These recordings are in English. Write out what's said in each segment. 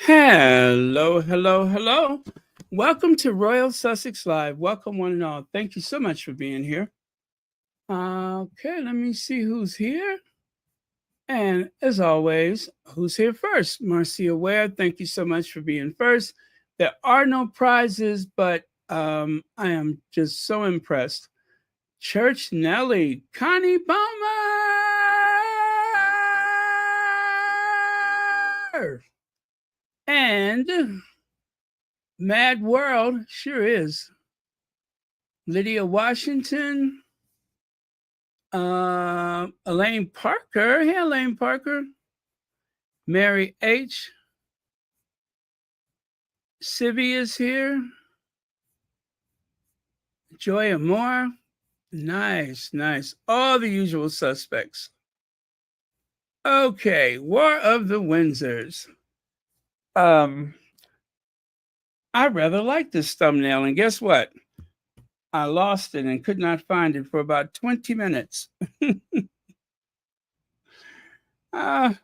Hello, hello, hello. Welcome to Royal Sussex Live. Welcome, one and all. Thank you so much for being here. Okay, let me see who's here. And as always, who's here first? Marcia Ware, thank you so much for being first. There are no prizes, but I am just so impressed. Church Nelly, Connie Bummer, and Mad World sure is. Lydia Washington, Elaine Parker. Hey, Elaine Parker. Mary H. Sivy is here. Joy Amore. Nice, nice. All the usual suspects. Okay, War of the Windsors. I rather like this thumbnail, and guess what? I lost it and could not find it for about 20 minutes. uh,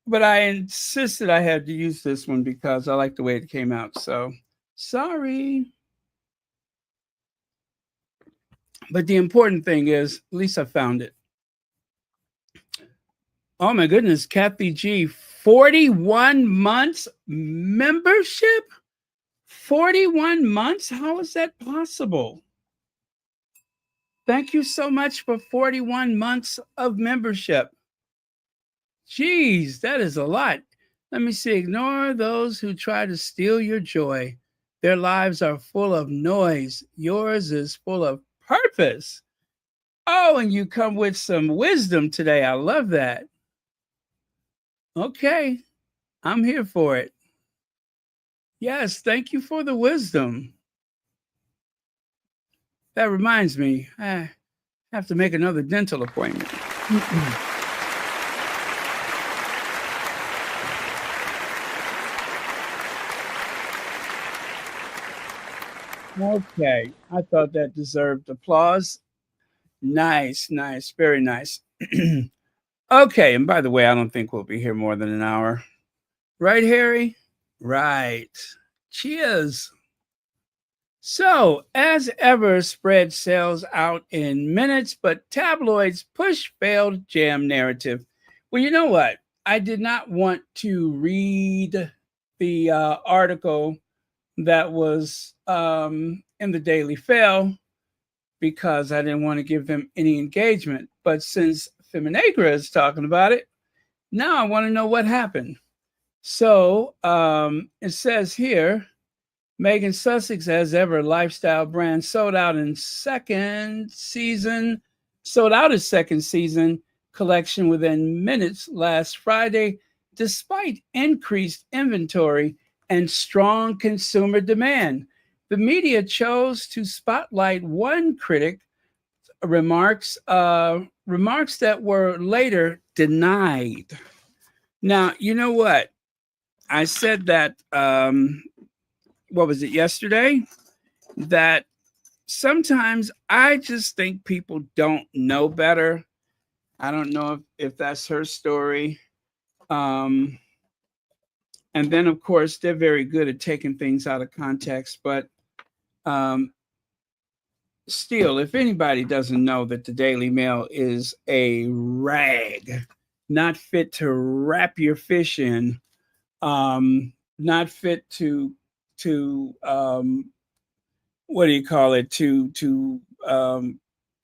but I insisted I had to use this one because I like the way it came out. So sorry. But the important thing is, at least I found it. Oh my goodness, Kathy G, 41 months membership? 41 months? How is that possible? Thank you so much for 41 months of membership. Geez, that is a lot. Let me see. Ignore those who try to steal your joy. Their lives are full of noise. Yours is full of purpose. Oh, and you come with some wisdom today. I love that. Okay, I'm here for it. Yes, thank you for the wisdom. That reminds me, I have to make another dental appointment. Okay, I thought that deserved applause. Nice, nice, very nice. Okay, and by the way, I don't think we'll be here more than an hour. Right, Harry? Right. Cheers. So, as ever, spread sells out in minutes, but tabloids push failed jam narrative. Well, you know what? I did not want to read the article that was in the Daily Fail because I didn't want to give them any engagement. But since Feminagra is talking about it, now I want to know what happened. So it says here, Meghan Sussex, as ever, lifestyle brand sold out his second season collection within minutes last Friday, despite increased inventory and strong consumer demand. The media chose to spotlight one critic remarks that were later denied. Now, you know what? I said that what was it yesterday? That sometimes I just think people don't know better. I don't know if that's her story. Um, and then, of course, they're very good at taking things out of context. But um, still, if anybody doesn't know that the Daily Mail is a rag, not fit to wrap your fish in, not fit to what do you call it to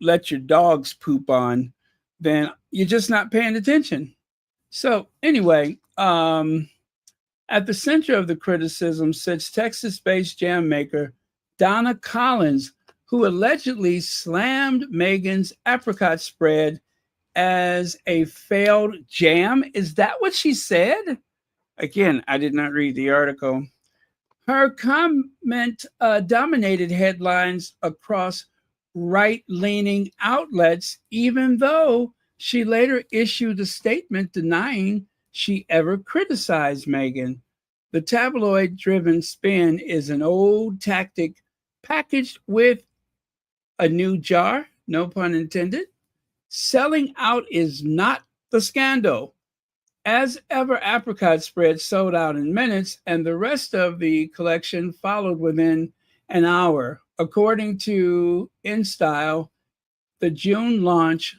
let your dogs poop on, then you're just not paying attention. So anyway, at the center of the criticism sits Texas-based jam maker Donna Collins, who allegedly slammed Meghan's apricot spread as a failed jam. Is that what she said? Again, I did not read the article. Her comment dominated headlines across right leaning outlets, even though she later issued a statement denying she ever criticized Meghan. The tabloid driven spin is an old tactic packaged with a new jar, no pun intended. Selling out is not the scandal. As ever, apricot spread sold out in minutes, and the rest of the collection followed within an hour. According to InStyle, the June launch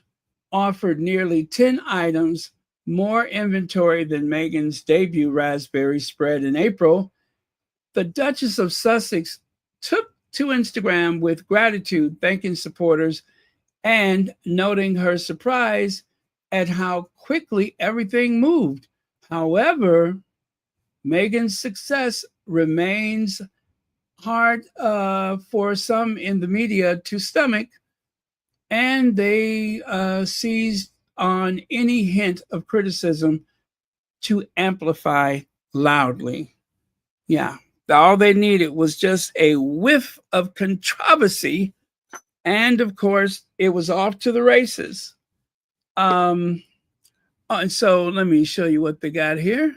offered nearly 10 items, more inventory than Meghan's debut raspberry spread in April. The Duchess of Sussex took to Instagram with gratitude, thanking supporters and noting her surprise at how quickly everything moved. However, Meghan's success remains hard for some in the media to stomach, and they seized on any hint of criticism to amplify loudly. Yeah, all they needed was just a whiff of controversy, and of course, it was off to the races. And so let me show you what they got here.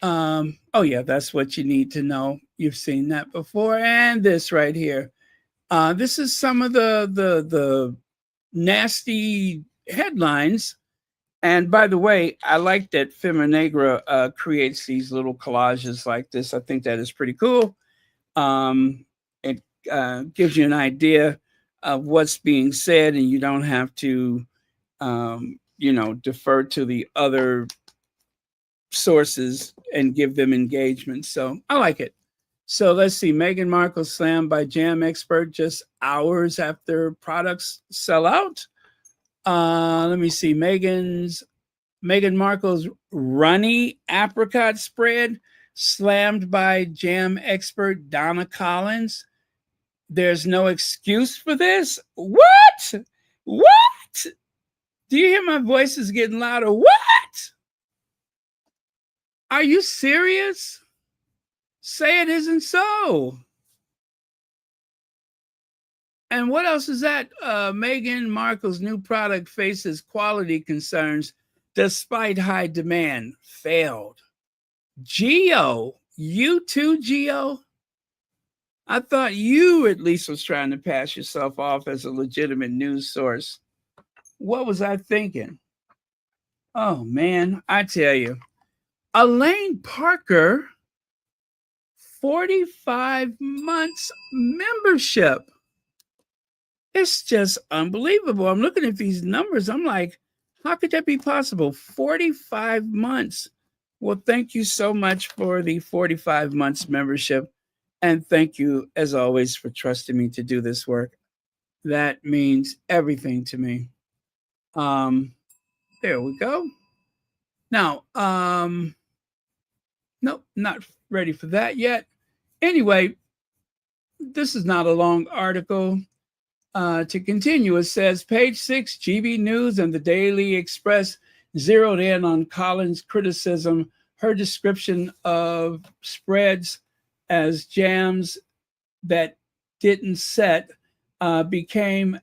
Oh yeah, that's what you need to know. You've seen that before. And this right here. This is some of the nasty headlines. And by the way, I like that Feminegra creates these little collages like this. I think that is pretty cool. It gives you an idea of what's being said, and you don't have to, defer to the other sources and give them engagement. So I like it. So let's see. Meghan Markle slammed by jam expert just hours after products sell out. Let me see. Meghan Markle's runny apricot spread slammed by jam expert Donna Collins. There's no excuse for this. What? What? Do you hear my voice is getting louder? What? Are you serious? Say it isn't so. And what else is that? Meghan Markle's new product faces quality concerns despite high demand. Failed. Geo, you too, Geo? I thought you at least was trying to pass yourself off as a legitimate news source. What was I thinking? Oh, man, I tell you. Elaine Parker, 45 months membership. It's just unbelievable. I'm looking at these numbers. I'm like, how could that be possible? 45 months. Well, thank you so much for the 45 months membership. And thank you, as always, for trusting me to do this work. That means everything to me. There we go. Now, nope, not ready for that yet. Anyway, this is not a long article. To continue, it says page 6, GB News and the Daily Express zeroed in on Collins' criticism, her description of spreads as jams that didn't set became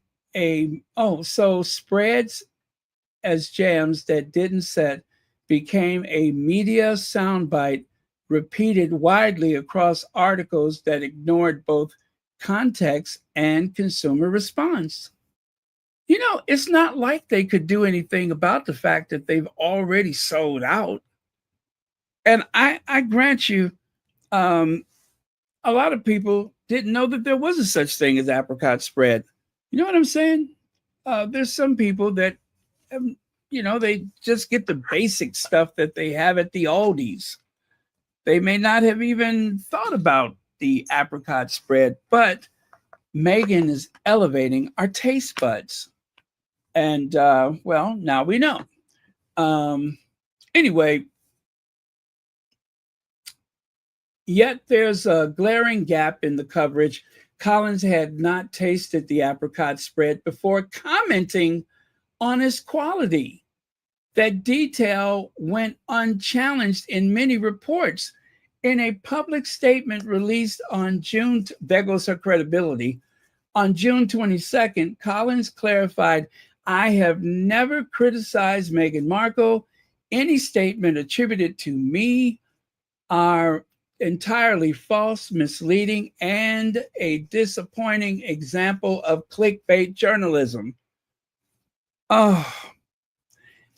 spreads as jams that didn't set became a media soundbite repeated widely across articles that ignored both context and consumer response. You know, it's not like they could do anything about the fact that they've already sold out. And I grant you, a lot of people didn't know that there was a such thing as apricot spread. You know what I'm saying? There's some people that, they just get the basic stuff that they have at the Aldi's. They may not have even thought about the apricot spread, but Meghan is elevating our taste buds. And, now we know. Anyway, yet there's a glaring gap in the coverage. Collins had not tasted the apricot spread before commenting on its quality. That detail went unchallenged in many reports. In a public statement released on June, there goes her credibility. On June 22nd, Collins clarified, I have never criticized Meghan Markle. Any statement attributed to me are entirely false, misleading, and a disappointing example of clickbait journalism. Oh,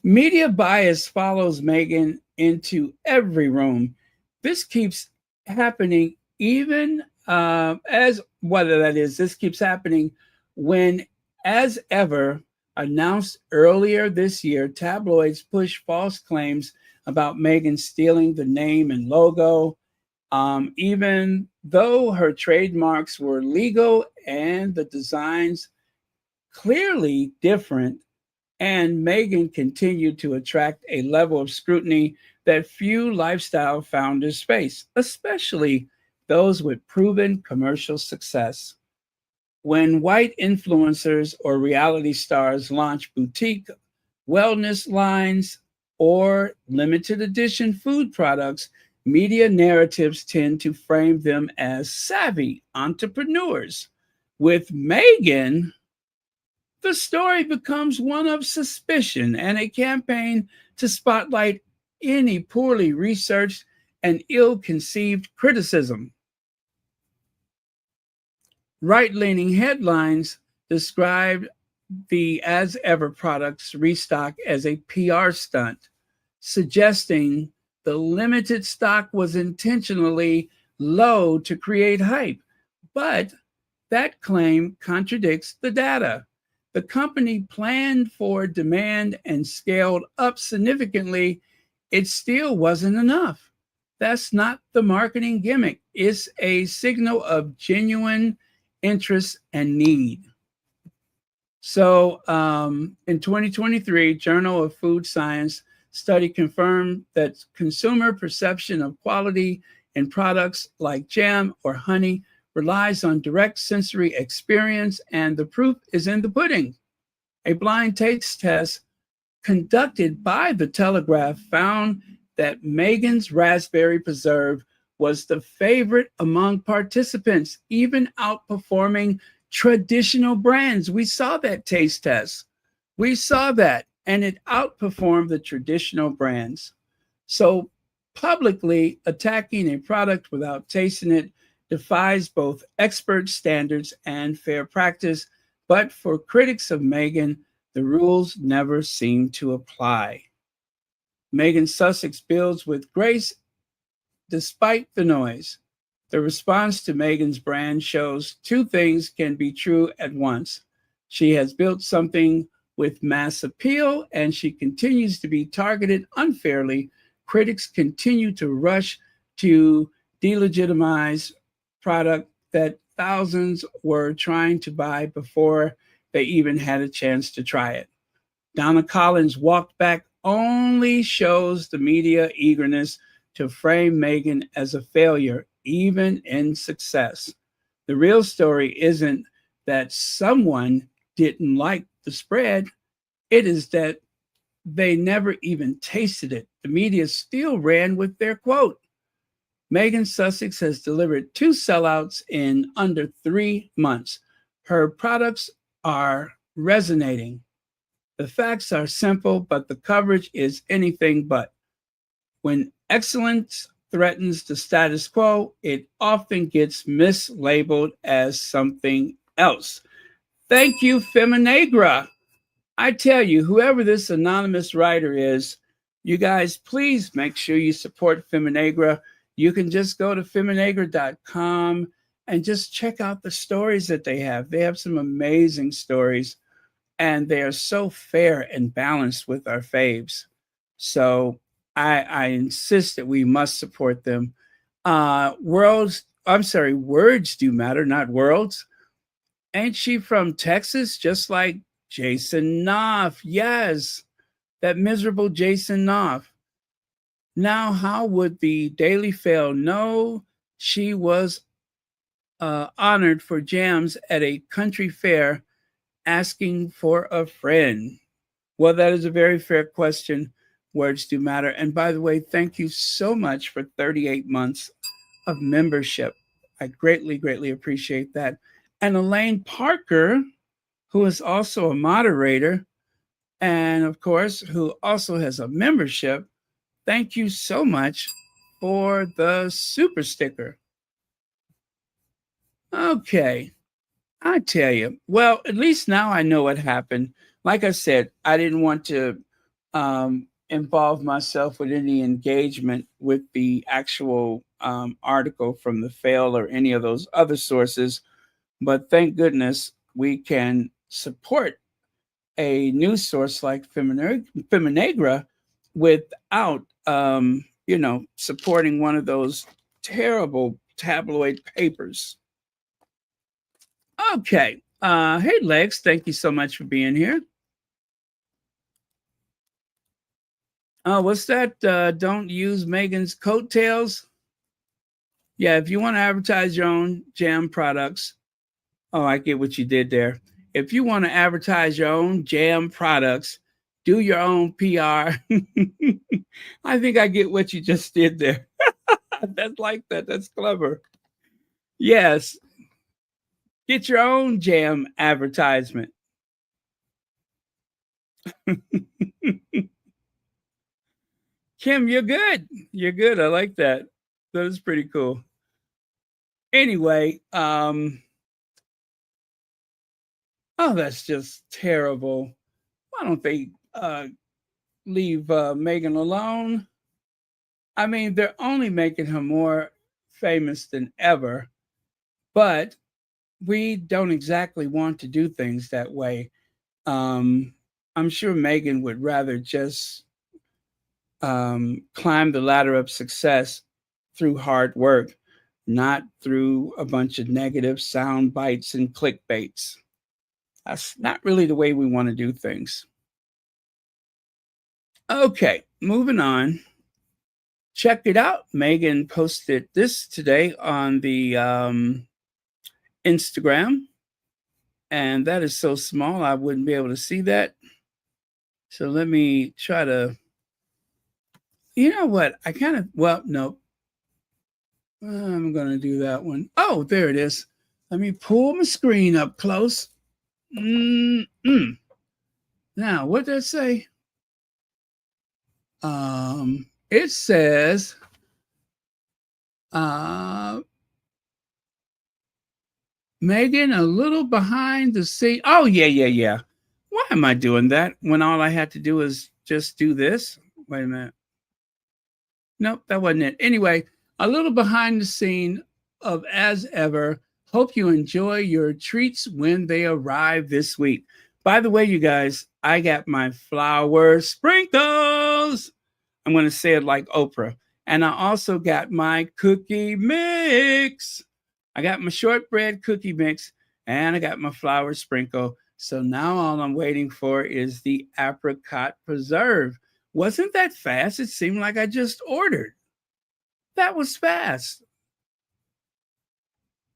Media bias follows Meghan into every room. This keeps happening even as whether that is, this keeps happening when, as ever, announced earlier this year, tabloids push false claims about Meghan stealing the name and logo, even though her trademarks were legal and the designs clearly different, and Meghan continued to attract a level of scrutiny that few lifestyle founders face, especially those with proven commercial success. When white influencers or reality stars launch boutique wellness lines or limited edition food products, media narratives tend to frame them as savvy entrepreneurs. With Meghan, the story becomes one of suspicion and a campaign to spotlight any poorly researched and ill conceived criticism. Right leaning headlines described the As Ever products restock as a PR stunt, suggesting the limited stock was intentionally low to create hype. But that claim contradicts the data. The company planned for demand and scaled up significantly. It still wasn't enough. That's not the marketing gimmick. It's a signal of genuine interest and need. So, in 2023, Journal of Food Science study confirmed that consumer perception of quality in products like jam or honey relies on direct sensory experience, and the proof is in the pudding. A blind taste test conducted by the Telegraph found that Megan's raspberry preserve was the favorite among participants, even outperforming traditional brands. We saw that taste test. We saw that, and it outperformed the traditional brands. So, publicly attacking a product without tasting it defies both expert standards and fair practice. But for critics of Meghan, the rules never seem to apply. Meghan Sussex builds with grace despite the noise. The response to Meghan's brand shows two things can be true at once. She has built something with mass appeal, and she continues to be targeted unfairly. Critics continue to rush to delegitimize product that thousands were trying to buy before they even had a chance to try it. Donna Collins' walked back only shows the media eagerness to frame Meghan as a failure, even in success. The real story isn't that someone didn't like the spread, it is that they never even tasted it. The media still ran with their quote. Meghan Sussex has delivered two sellouts in under 3 months. Her products are resonating. The facts are simple, but the coverage is anything but. When excellence threatens the status quo, it often gets mislabeled as something else. Thank you, Feminagra. I tell you, whoever this anonymous writer is, you guys, please make sure you support Feminagra. You can just go to feminagra.com and just check out the stories that they have. They have some amazing stories, and they are so fair and balanced with our faves. So I insist that we must support them. Words do matter, not worlds. Ain't she from Texas, just like Jason Knopf? Yes, that miserable Jason Knopf. Now, how would the Daily Fail know she was honored for jams at a country fair asking for a friend? Well, that is a very fair question. Words do matter. And by the way, thank you so much for 38 months of membership. I greatly, greatly appreciate that. And Elaine Parker, who is also a moderator and, of course, who also has a membership, thank you so much for the super sticker. Okay, I tell you, well, at least now I know what happened. Like I said, I didn't want to involve myself with any engagement with the actual article from the Fail or any of those other sources. But thank goodness we can support a news source like Feminegra without, supporting one of those terrible tabloid papers. Okay. Hey, Lex, thank you so much for being here. What's that? Don't use Megan's coattails. Yeah, if you want to advertise your own jam products, oh, I get what you did there. If you want to advertise your own jam products, do your own PR. I think I get what you just did there. That's like that. That's clever. Yes, get your own jam advertisement. Kim, you're good. You're good. I like that. That was pretty cool. Anyway, oh, that's just terrible. Why don't they leave Megan alone? I mean, they're only making her more famous than ever, but we don't exactly want to do things that way. Um, I'm sure Megan would rather just climb the ladder of success through hard work, not through a bunch of negative sound bites and clickbaits. That's not really the way we want to do things. Okay, moving on. Check it out. Megan posted this today on the Instagram, and that is so small I wouldn't be able to see that. So let me try to. You know what? I kind of. Well, no. I'm going to do that one. Oh, there it is. Let me pull my screen up close. Mm-mm. Now, what did it say? It says, Megan, a little behind the scene. Oh, yeah. Why am I doing that when all I had to do is just do this? Wait a minute. Nope, that wasn't it. Anyway, a little behind the scene of As Ever. Hope you enjoy your treats when they arrive this week. By the way, you guys, I got my flour sprinkles. I'm going to say it like Oprah. And I also got my cookie mix. I got my shortbread cookie mix and I got my flour sprinkle. So now all I'm waiting for is the apricot preserve. Wasn't that fast? It seemed like I just ordered. That was fast.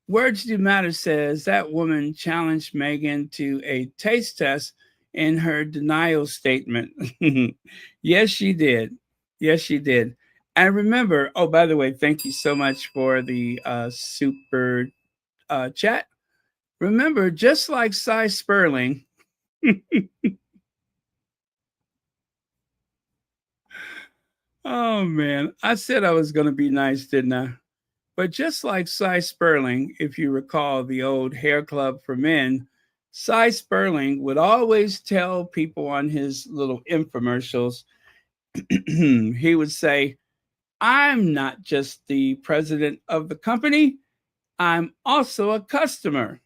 Words Do Matter says that woman challenged Megan to a taste test in her denial statement. Yes, she did. Yes, she did. And remember, oh, by the way, thank you so much for the super chat. Remember, just like Cy Sperling, oh man, I said I was going to be nice, didn't I? But just like Cy Sperling, if you recall the old hair club for men, Cy Sperling would always tell people on his little infomercials, he would say, I'm not just the president of the company, I'm also a customer.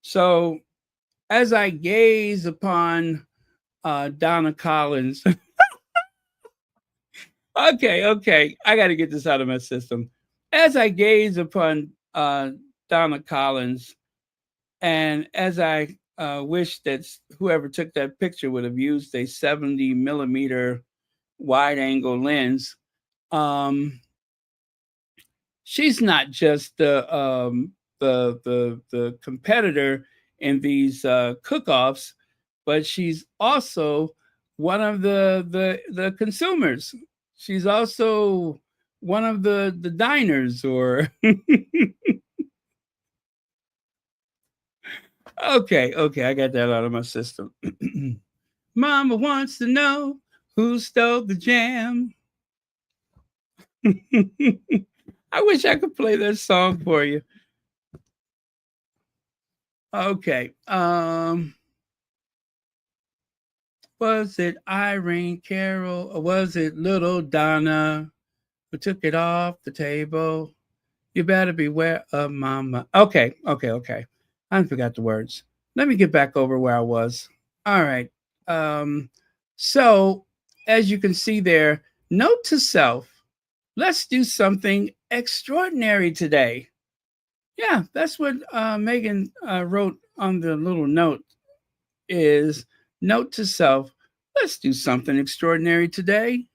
So as I gaze upon Donna Collins, okay, I got to get this out of my system. As I gaze upon Donna Collins, and as I wish that whoever took that picture would have used a 70 millimeter wide angle lens, um, she's not just the competitor in these cook-offs, but she's also one of the consumers. She's also one of the diners or okay, I got that out of my system. Mama wants to know who stole the jam. I wish I could play that song for you. Okay. Was it Irene Carroll or was it little Donna who took it off the table? You better beware of mama. Okay. I forgot the words. Let me get back over where I was. All right. Um, so, as you can see there, note to self, let's do something extraordinary today. Yeah, that's what Megan wrote on the little note is note to self, let's do something extraordinary today.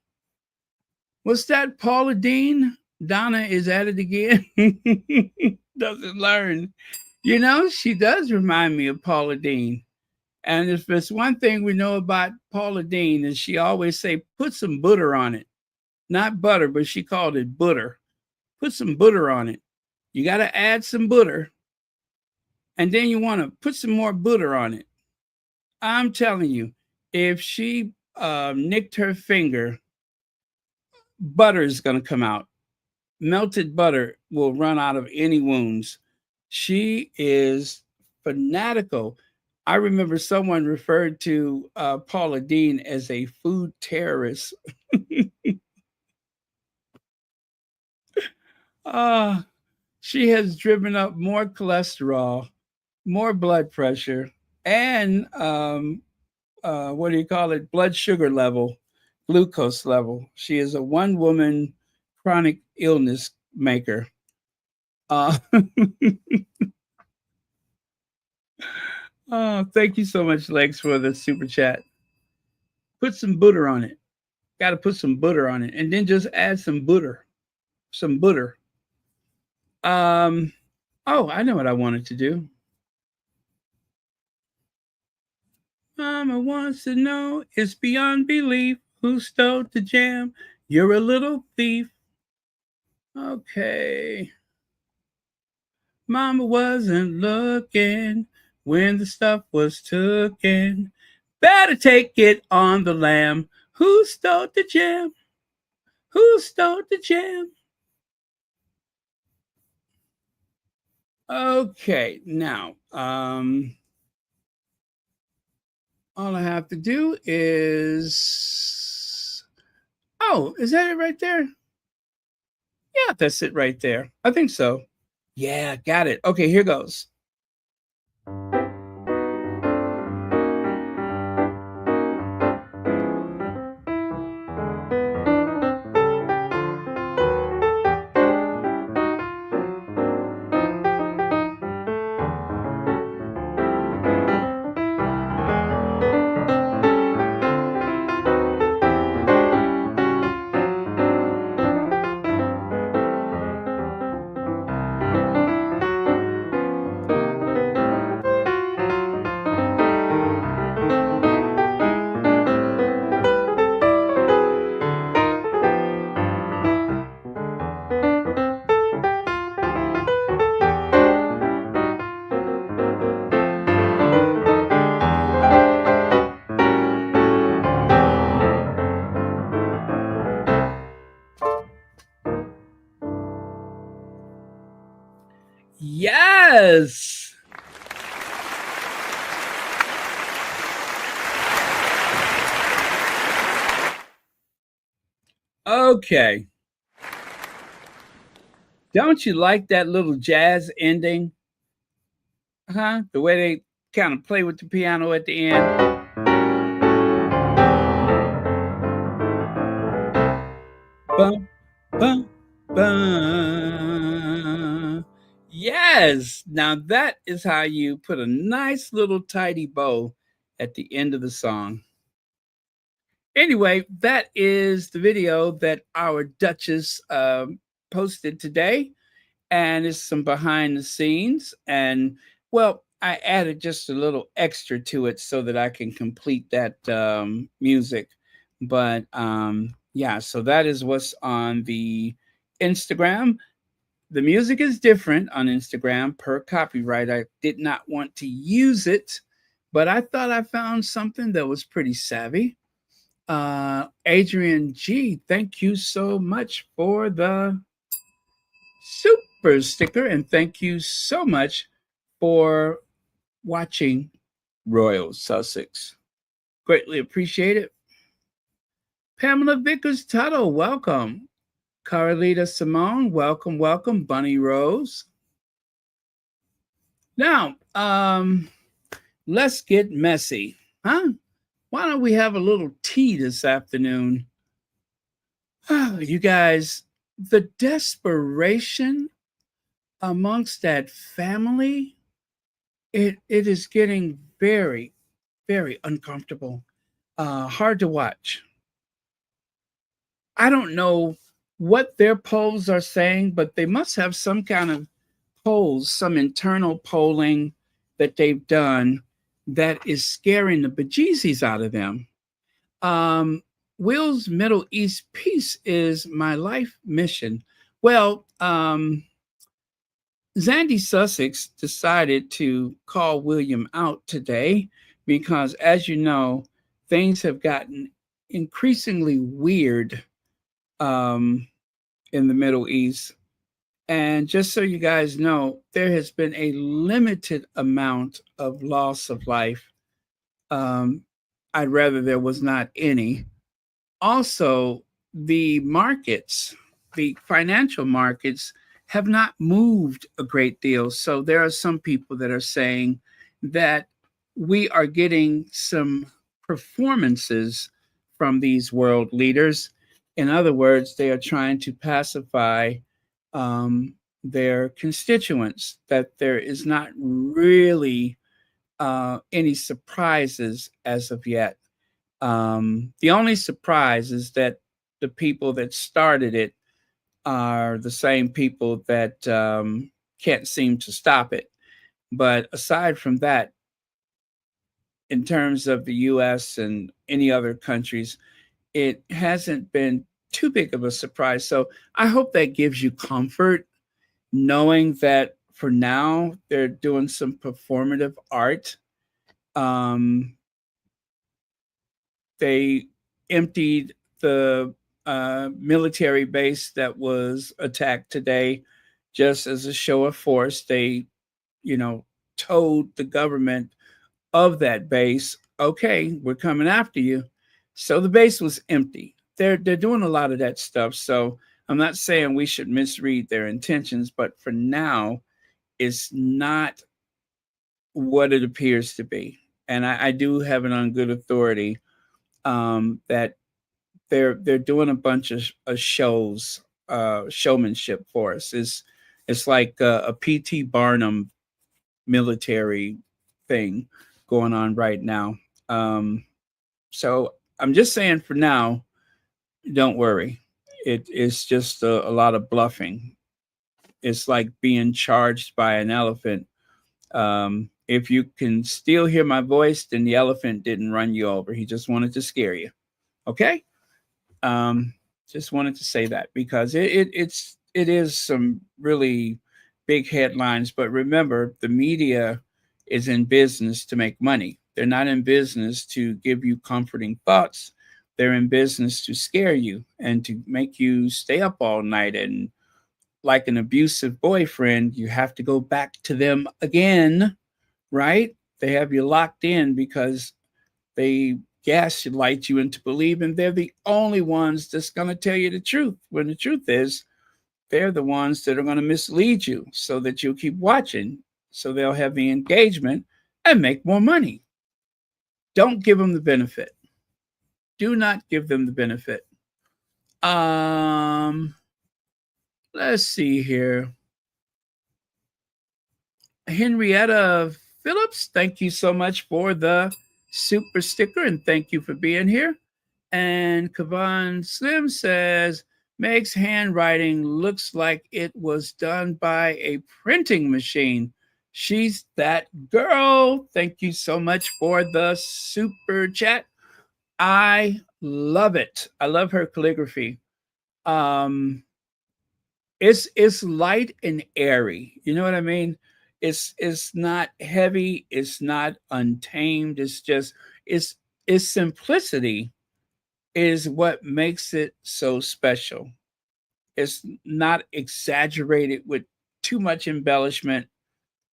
Was that Paula Dean? Donna is at it again. Doesn't learn. You know, she does remind me of Paula Dean. And if there's one thing we know about Paula Dean is she always say, put some butter on it. Not butter, but she called it butter. Put some butter on it. You got to add some butter. And then you want to put some more butter on it. I'm telling you, if she nicked her finger, butter is going to come out. Melted butter will run out of any wounds. She is fanatical. I remember someone referred to Paula Dean as a food terrorist. Ah, she has driven up more cholesterol, more blood pressure, and what do you call it? Blood sugar level, glucose level. She is a one woman chronic illness maker. Uh, oh, thank you so much, Lex, for the super chat. Put some butter on it. Got to put some butter on it, and then just add some butter. Some butter. Um. Oh, I know what I wanted to do. Mama wants to know. It's beyond belief. Who stole the jam? You're a little thief. Okay. Mama wasn't looking when the stuff was tooken. Better take it on the lamb. Who stole the jam? Who stole the jam? Okay, now, all I have to do is. Oh, is that it right there? Yeah, that's it right there. I think so. Yeah, got it. Okay, here goes. Yes. Okay. Don't you like that little jazz ending? Huh? The way they kind of play with the piano at the end. Bum, bum, bum. Yes. Now that is how you put a nice little tidy bow at the end of the song. Anyway, that is the video that our Duchess posted today. And it's some behind the scenes. And well, I added just a little extra to it so that I can complete that music. But yeah, so that is what's on the Instagram. The music is different on Instagram per copyright. I did not want to use it, but I thought I found something that was pretty savvy. Adrian G, thank you so much for the super sticker, and thank you so much for watching Royal Sussex. Greatly appreciate it. Pamela Vickers Tuttle, welcome. Carolita Simone, welcome, welcome. Bunny Rose. Now, let's get messy, huh? Why don't we have a little tea this afternoon? You guys, the desperation amongst that family, it is getting very, very uncomfortable. Hard to watch. I don't know what their polls are saying, but they must have some kind of polls, some internal polling that they've done that is scaring the bejesus out of them. Will's Middle East peace is my life mission. Well, Zandy Sussex decided to call William out today because, as you know, things have gotten increasingly weird in the Middle East. And just so you guys know, there has been a limited amount of loss of life. I'd rather there was not any. Also, the markets, the financial markets, have not moved a great deal. So there are some people that are saying that we are getting some performances from these world leaders. In other words, they are trying to pacify their constituents, that there is not really any surprises as of yet. The only surprise is that the people that started it are the same people that can't seem to stop it. But aside from that, in terms of the US and any other countries, it hasn't been too big of a surprise. So I hope that gives you comfort knowing that for now they're doing some performative art. Um, they emptied the military base that was attacked today just as a show of force. They, you know, told the government of that base, okay, we're coming after you. So the base was empty. They're doing a lot of that stuff. So I'm not saying we should misread their intentions, but for now, it's not what it appears to be. And I do have it on good authority that they're doing a bunch of shows, showmanship for us. It's like a PT Barnum military thing going on right now. So I'm just saying for now, don't worry. It is just a lot of bluffing. It's like being charged by an elephant. If you can still hear my voice, then the elephant didn't run you over. He just wanted to scare you. Okay. Um, just wanted to say that because it is some really big headlines. But remember, the media is in business to make money. They're not in business to give you comforting thoughts. They're in business to scare you and to make you stay up all night. And like an abusive boyfriend, you have to go back to them again, right? They have you locked in because they gaslight you into believing they're the only ones that's going to tell you the truth. When the truth is, they're the ones that are going to mislead you so that you'll keep watching. So they'll have the engagement and make more money. Don't give them the benefit. Do not give them the benefit. Let's see here. Henrietta Phillips, thank you so much for the super sticker and thank you for being here. And Kavan Slim says, Meg's handwriting looks like it was done by a printing machine. She's that girl. Thank you so much for the super chat. I love it. I love her calligraphy. Um, it's light and airy. You know what I mean? It's not heavy. It's not untamed. It's just it's simplicity is what makes it so special. It's not exaggerated with too much embellishment.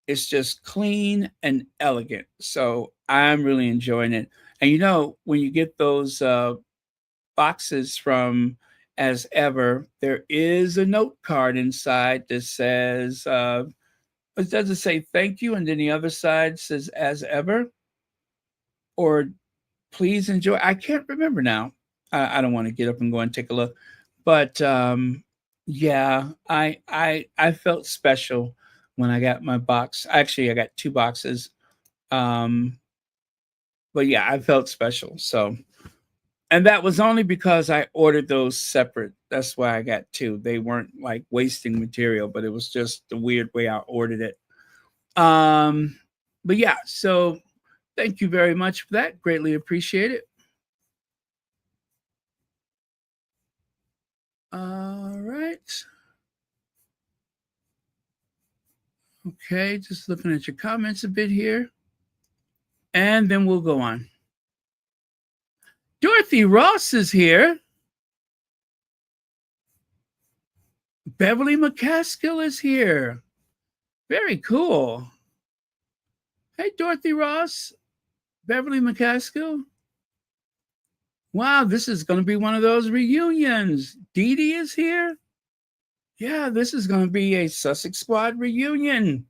It's just clean and elegant. So I'm really enjoying it. And you know, when you get those boxes from As Ever, there is a note card inside that says, it doesn't say thank you, and then the other side says As Ever, or please enjoy. I can't remember now. I don't want to get up and go and take a look, but yeah, I felt special when I got my box. Actually, I got two boxes. Um, but yeah, I felt special. So, and that was only because I ordered those separate. That's why I got two. They weren't like wasting material, but it was just the weird way I ordered it. Um, but yeah, so thank you very much for that. Greatly appreciate it. All right. Okay, just looking at your comments a bit here. And then we'll go on. Dorothy Ross is here. Beverly McCaskill is here. Very cool. Hey, Dorothy Ross, Beverly McCaskill. Wow, this is going to be one of those reunions. Dee Dee is here. Yeah, this is going to be a Sussex Squad reunion.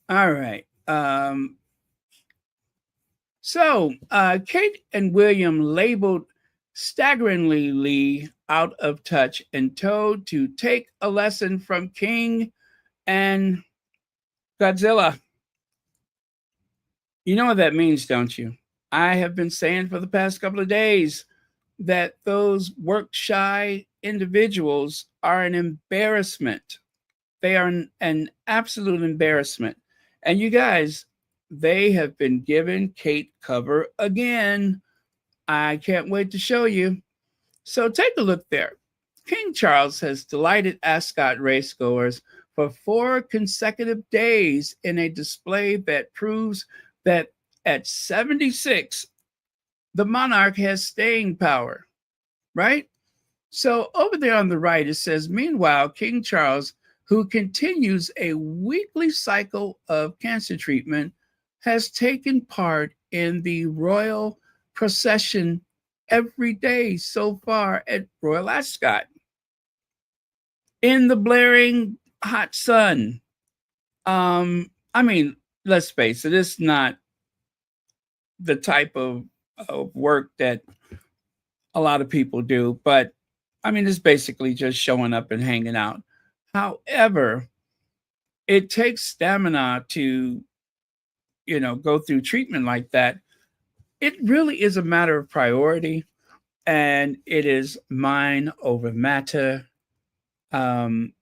All right. So Kate and William labeled staggeringly out of touch and told to take a lesson from King and Godzilla. You know what that means, don't you? I have been saying for the past couple of days that those work shy individuals are an embarrassment. They are an absolute embarrassment. And you guys, they have been giving Kate cover again. I can't wait to show you. So take a look there. King Charles has delighted Ascot racegoers for 4 consecutive days in a display that proves that at 76, the monarch has staying power, right? So over there on the right, it says, meanwhile, King Charles, who continues a weekly cycle of cancer treatment, has taken part in the royal procession every day so far at Royal Ascot in the blaring hot sun. I mean, let's face it, it's not the type of work that a lot of people do, but I mean, it's basically just showing up and hanging out. However, it takes stamina to, go through treatment like that. It really is a matter of priority, and it is mind over matter. Um,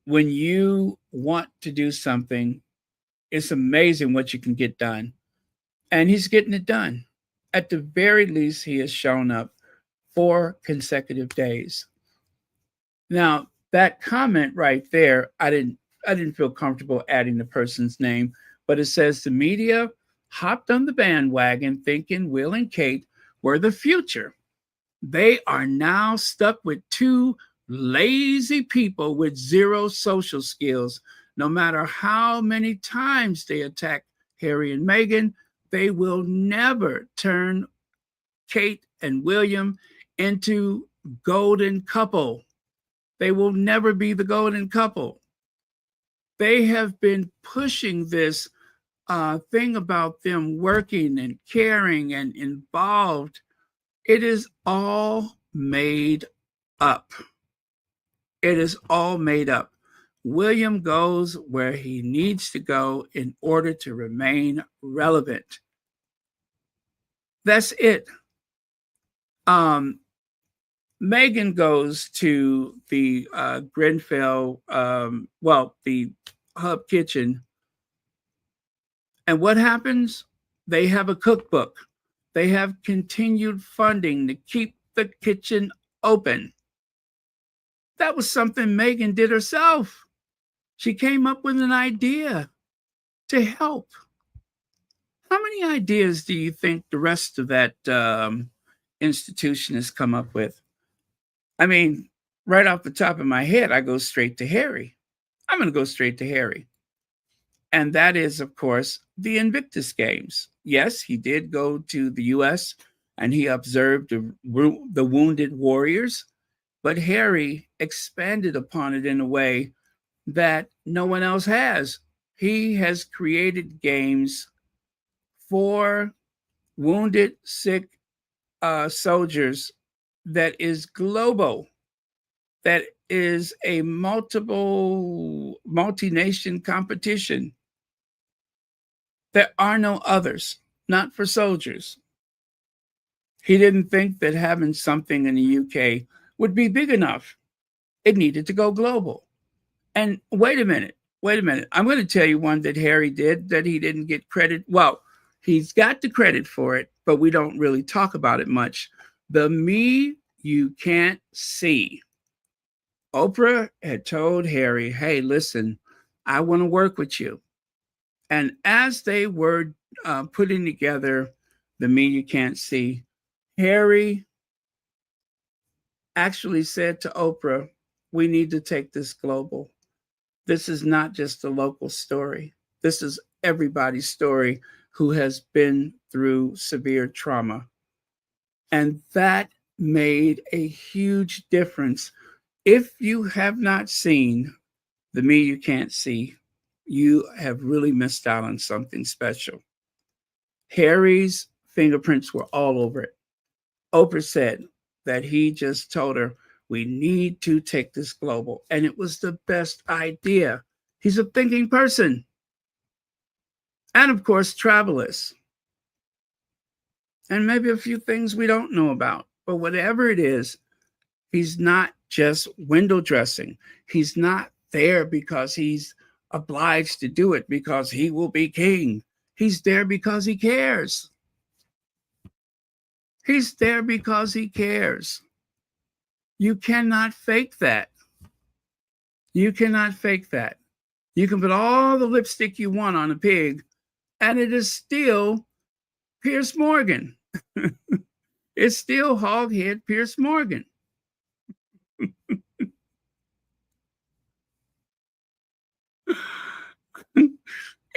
when you want to do something, it's amazing what you can get done. And he's getting it done. At the very least, he has shown up 4 consecutive days. Now, that comment right there, I didn't feel comfortable adding the person's name, but it says the media hopped on the bandwagon thinking Will and Kate were the future. They are now stuck with 2 lazy people with 0 social skills. No matter how many times they attack Harry and Meghan, they will never turn Kate and William into golden couple. They will never be the golden couple. They have been pushing this thing about them working and caring and involved. It is all made up. It is all made up. William goes where he needs to go in order to remain relevant. That's it. Meghan goes to the Grenfell, the Hub Kitchen. And what happens? They have a cookbook. They have continued funding to keep the kitchen open. That was something Meghan did herself. She came up with an idea to help. How many ideas do you think the rest of that institution has come up with? I mean, right off the top of my head, I go straight to Harry. I'm going to go straight to Harry. And that is, of course, the Invictus Games. Yes, he did go to the US and he observed the wounded warriors, but Harry expanded upon it in a way that no one else has. He has created games for wounded, sick soldiers that is global, that is a multi-nation competition. There are no others, not for soldiers. He didn't think that having something in the UK would be big enough. It needed to go global. And wait a minute. I'm going to tell you one that Harry did that he didn't get credit. Well, he's got the credit for it, but we don't really talk about it much. The Me You Can't See. Oprah had told Harry, hey, listen, I want to work with you. And as they were putting together the Me You Can't See, Harry actually said to Oprah, we need to take this global. This is not just a local story. This is everybody's story who has been through severe trauma. And that made a huge difference. If you have not seen The Me You Can't See, you have really missed out on something special. Harry's fingerprints were all over it. Oprah said that he just told her, we need to take this global. And it was the best idea. He's a thinking person. And of course, travelers. And maybe a few things we don't know about. But whatever it is, he's not just window dressing. He's not there because he's obliged to do it because he will be king. He's there because he cares. He's there because he cares. You cannot fake that. You cannot fake that. You can put all the lipstick you want on a pig, and it is still Piers Morgan. It's still hoghead Piers Morgan.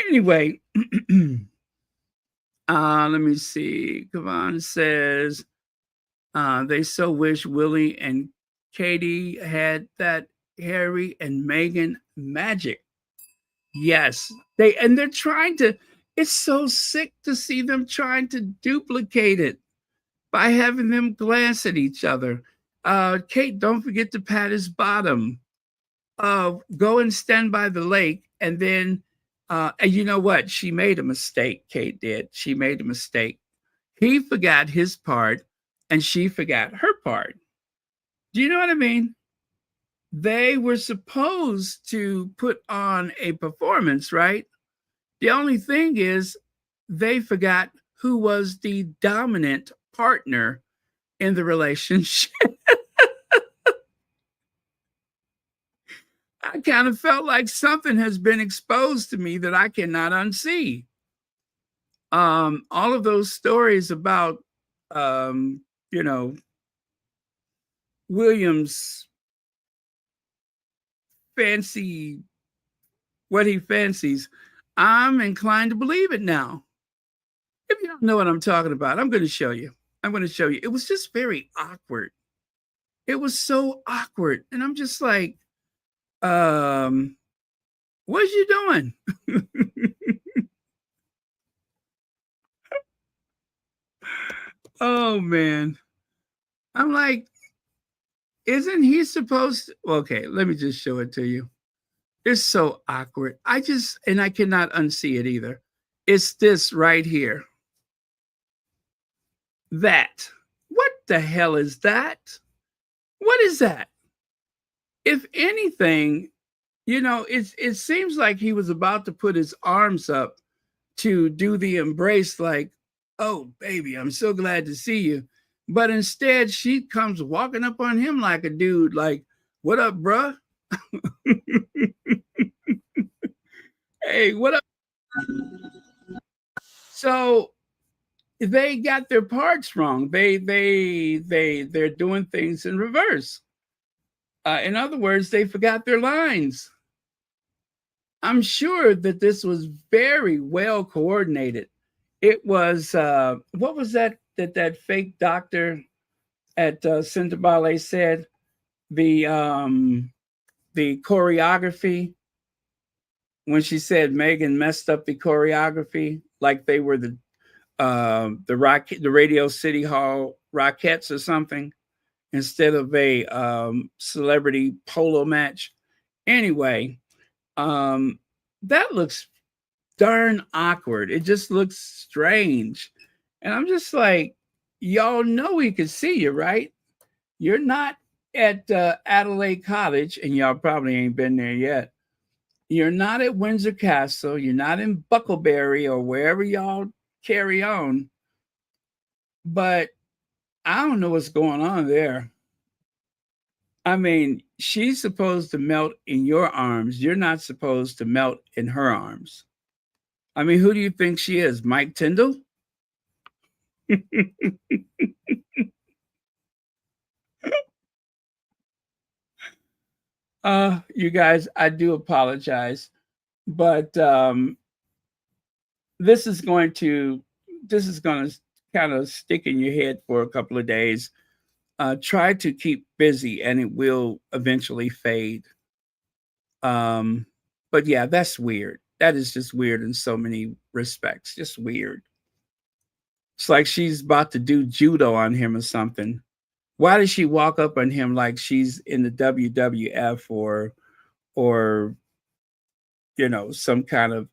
Anyway, let me see. Kavan says, they so wish Willie and Katie had that Harry and Meghan magic. Yes, they're trying to. It's so sick to see them trying to duplicate it by having them glance at each other. Kate, don't forget to pat his bottom. Go and stand by the lake, and then, and you know what? She made a mistake. Kate did. She made a mistake. He forgot his part, and she forgot her part. Do you know what I mean? They were supposed to put on a performance, right? The only thing is they forgot who was the dominant partner in the relationship. I kind of felt like something has been exposed to me that I cannot unsee. All of those stories about, you know, Williams fancy what he fancies, I'm inclined to believe it now. If you don't know what I'm talking about, I'm going to show you. I'm going to show you. It was just very awkward. It was so awkward. And I'm just like, what you doing? Oh, man. I'm like, isn't he supposed to? Okay, let me just show it to you. It's so awkward. I cannot unsee it either. It's this right here. That. What the hell is that? What is that? If anything, it seems like he was about to put his arms up to do the embrace, like, oh, baby, I'm so glad to see you. But instead, she comes walking up on him like a dude, like, what up, bruh? Hey, what up? So they got their parts wrong. They're doing things in reverse. In other words, they forgot their lines. I'm sure that this was very well coordinated. It was what was that fake doctor at Centre Ballet said the um, the choreography when she said Meghan messed up the choreography like they were the Radio City Hall Rockettes or something instead of a celebrity polo match. Anyway, um, that looks darn awkward. It just looks strange. And I'm just like, y'all know we can see you, right? You're not at Adelaide College, and y'all probably ain't been there yet. You're not at Windsor Castle. You're not in Buckleberry or wherever y'all carry on. But I don't know what's going on there. I mean, she's supposed to melt in your arms. You're not supposed to melt in her arms. I mean, who do you think she is? Mike Tyndall? You guys, I do apologize, but this is going to this is going to kind of stick in your head for a couple of days. Try to keep busy, and it will eventually fade. Um, but yeah, that's weird. That is just weird in so many respects. Just weird. It's like she's about to do judo on him or something. Why does she walk up on him like she's in the WWF or some kind of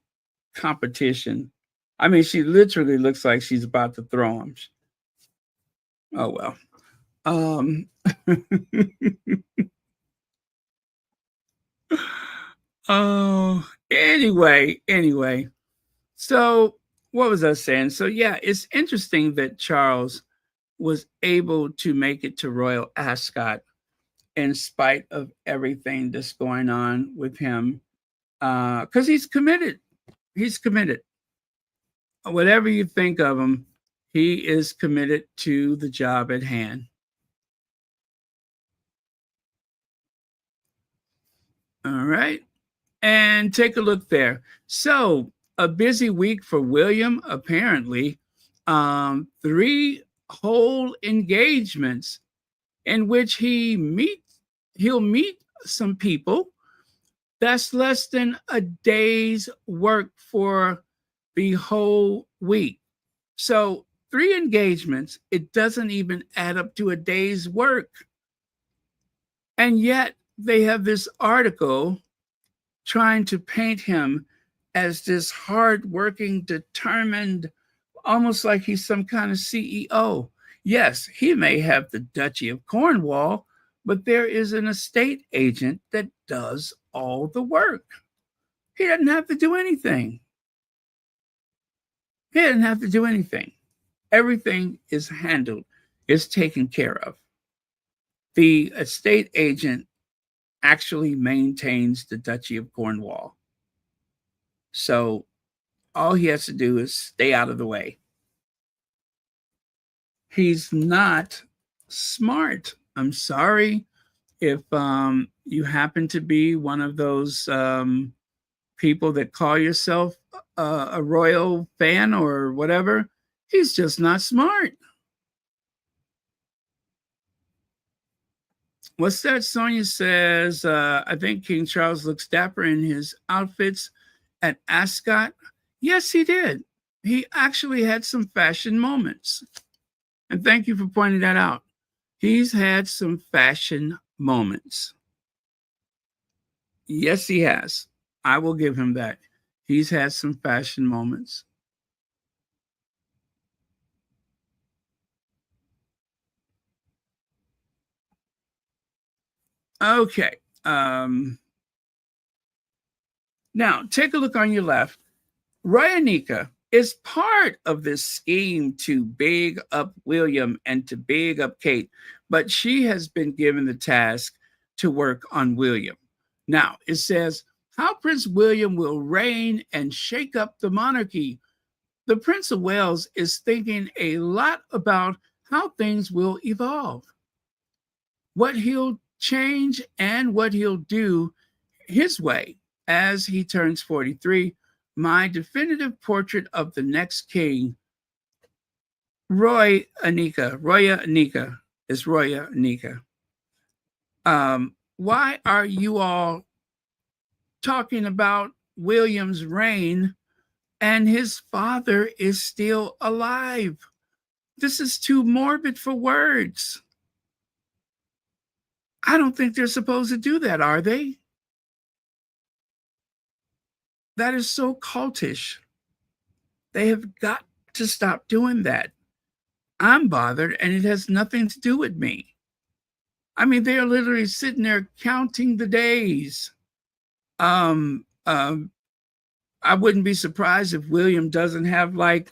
competition? I mean, she literally looks like she's about to throw him. Oh well. Um oh anyway. So what was I saying? So yeah, it's interesting that Charles was able to make it to Royal Ascot in spite of everything that's going on with him. Because he's committed. He's committed. Whatever you think of him, he is committed to the job at hand. All right. And take a look there. So, a busy week for William, apparently. Three whole engagements in which he'll meet some people. That's less than a day's work for the whole week. So, three engagements, it doesn't even add up to a day's work. And yet, they have this article trying to paint him as this hardworking, determined, almost like he's some kind of CEO. Yes, he may have the Duchy of Cornwall, but there is an estate agent that does all the work. He doesn't have to do anything. He doesn't have to do anything. Everything is handled, is taken care of. The estate agent actually maintains the Duchy of Cornwall. So all he has to do is stay out of the way. He's not smart. I'm sorry if you happen to be one of those people that call yourself a royal fan or whatever. He's just not smart. What's that? Sonia says, I think King Charles looks dapper in his outfits at Ascot. Yes, he did. He actually had some fashion moments. And thank you for pointing that out. He's had some fashion moments. Yes, he has. I will give him that. He's had some fashion moments. Okay. Now, take a look on your left. Ryanika is part of this scheme to big up William and to big up Kate, but she has been given the task to work on William. Now, it says, how Prince William will reign and shake up the monarchy. The Prince of Wales is thinking a lot about how things will evolve, what he'll change, and what he'll do his way as he turns 43, my definitive portrait of the next king, Roya Anika is Roya Anika. Why are you all talking about William's reign and his father is still alive? This is too morbid for words. I don't think they're supposed to do that, are they? That is so cultish. They have got to stop doing that. I'm bothered, and it has nothing to do with me. I mean, they're literally sitting there counting the days. I wouldn't be surprised if William doesn't have like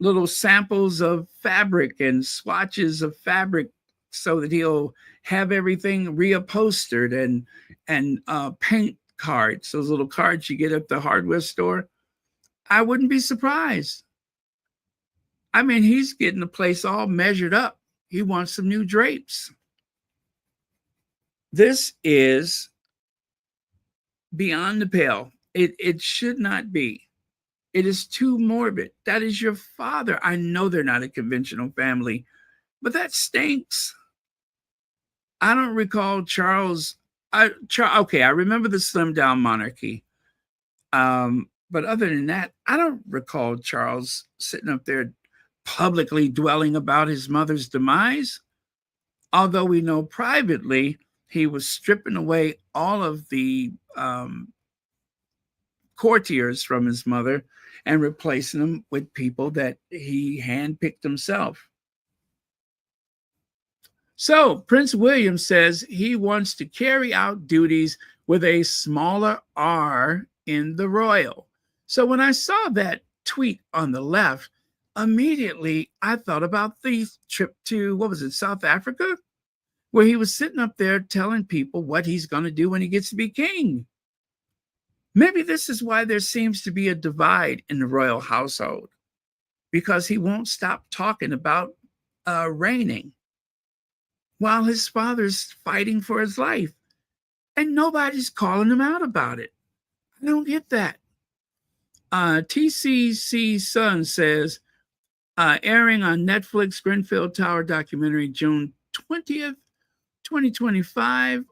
little samples of fabric and swatches of fabric so that he'll have everything reupholstered and paint cards, those little cards you get at the hardware store. I wouldn't be surprised. I mean, he's getting the place all measured up. He wants some new drapes. This is beyond the pale. It should not be. It is too morbid. That is your father. I know they're not a conventional family, but that stinks. I don't recall Charles. Okay, I remember the slimmed down monarchy. But other than that, I don't recall Charles sitting up there publicly dwelling about his mother's demise. Although we know privately he was stripping away all of the courtiers from his mother and replacing them with people that he handpicked himself. So Prince William says he wants to carry out duties with a smaller R in the royal. So when I saw that tweet on the left, immediately I thought about the trip to, what was it, South Africa? Where he was sitting up there telling people what he's going to do when he gets to be king. Maybe this is why there seems to be a divide in the royal household, because he won't stop talking about reigning while his father's fighting for his life. And nobody's calling him out about it. I don't get that. TCC Sun says, airing on Netflix, Grenfell Tower documentary, June 20th, 2025.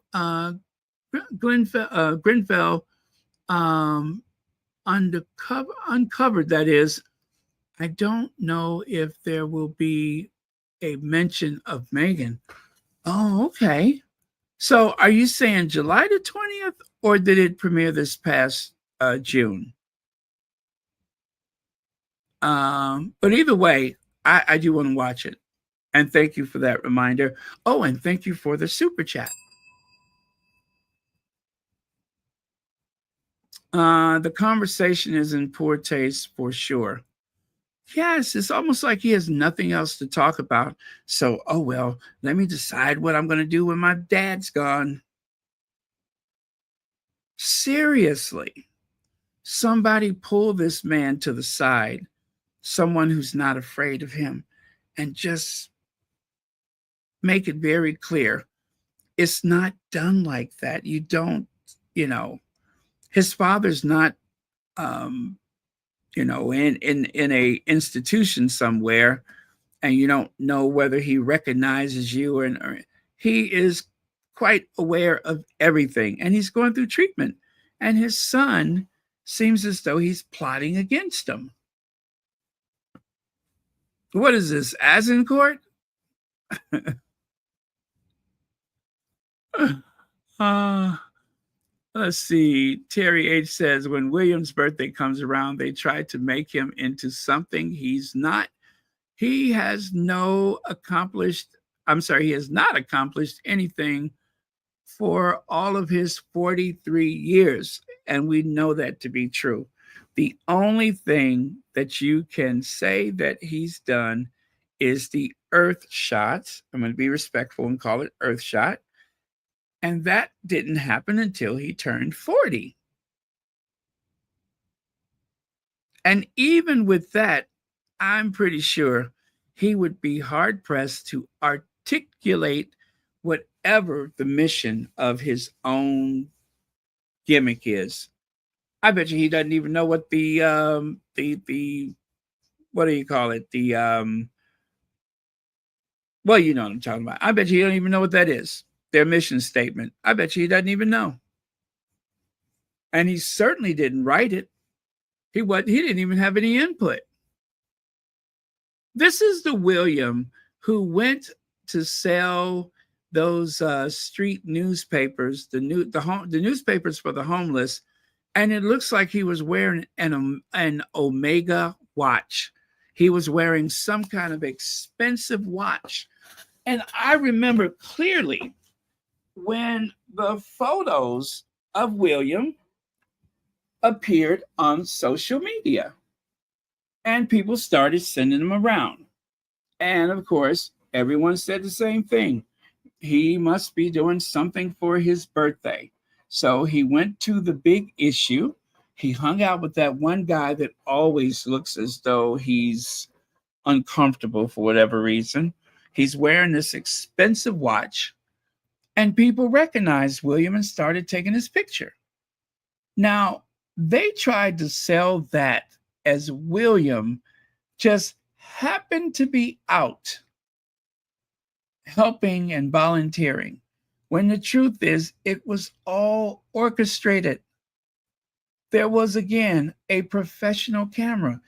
Grenfell uncovered, that is. I don't know if there will be a mention of Meghan. Oh, okay. So are you saying July the 20th, or did it premiere this past June? But either way, I do want to watch it. And thank you for that reminder. Oh, and thank you for the super chat. The conversation is in poor taste for sure. Yes, it's almost like he has nothing else to talk about. So, oh well, let me decide what I'm going to do when my dad's gone. Seriously, somebody pull this man to the side, someone who's not afraid of him, and just make it very clear. It's not done like that. You don't, his father's not, in a institution somewhere, and you don't know whether he recognizes you or he is quite aware of everything, and he's going through treatment, and his son seems as though he's plotting against him. What is this, Azincourt? Let's see. Terry H says, when William's birthday comes around, they try to make him into something he's not. He has not accomplished anything for all of his 43 years. And we know that to be true. The only thing that you can say that he's done is the Earth shot. I'm going to be respectful and call it Earth shot. And that didn't happen until he turned 40. And even with that, I'm pretty sure he would be hard-pressed to articulate whatever the mission of his own gimmick is. I bet you he doesn't even know what the what do you call it? Well, you know what I'm talking about. I bet you he don't even know what that is. Their mission statement. I bet you he doesn't even know. And he certainly didn't write it. He didn't even have any input. This is the William who went to sell those street newspapers, the newspapers for the homeless, and it looks like he was wearing an Omega watch. He was wearing some kind of expensive watch. And I remember clearly when the photos of William appeared on social media and people started sending them around. And of course, everyone said the same thing. He must be doing something for his birthday. So he went to the big issue. He hung out with that one guy that always looks as though he's uncomfortable for whatever reason. He's wearing this expensive watch, and people recognized William and started taking his picture. Now, they tried to sell that as William just happened to be out helping and volunteering, when the truth is it was all orchestrated. There was, again, a professional camera.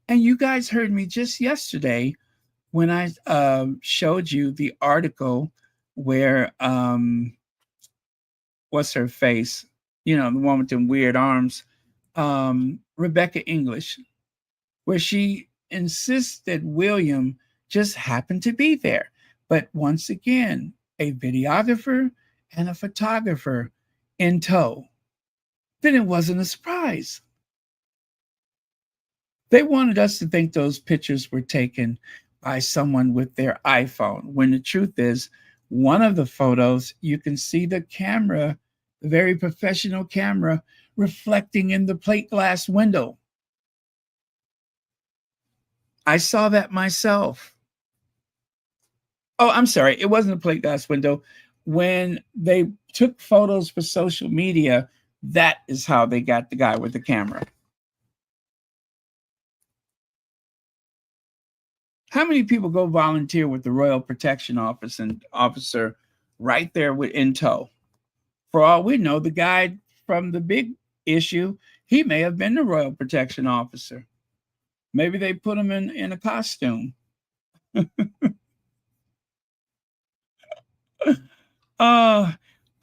And you guys heard me just yesterday when I showed you the article where, what's her face? You know, the one with them weird arms, Rebecca English, where she insists that William just happened to be there. But once again, a videographer and a photographer in tow. Then it wasn't a surprise. They wanted us to think those pictures were taken by someone with their iPhone, when the truth is, one of the photos, you can see the camera, the very professional camera, reflecting in the plate glass window. I saw that myself. Oh, I'm sorry. It wasn't a plate glass window. When they took photos for social media, that is how they got the guy with the camera. How many people go volunteer with the Royal Protection Office and officer right there in tow? For all we know, the guy from the big issue, he may have been the Royal Protection Officer. Maybe they put him in a costume.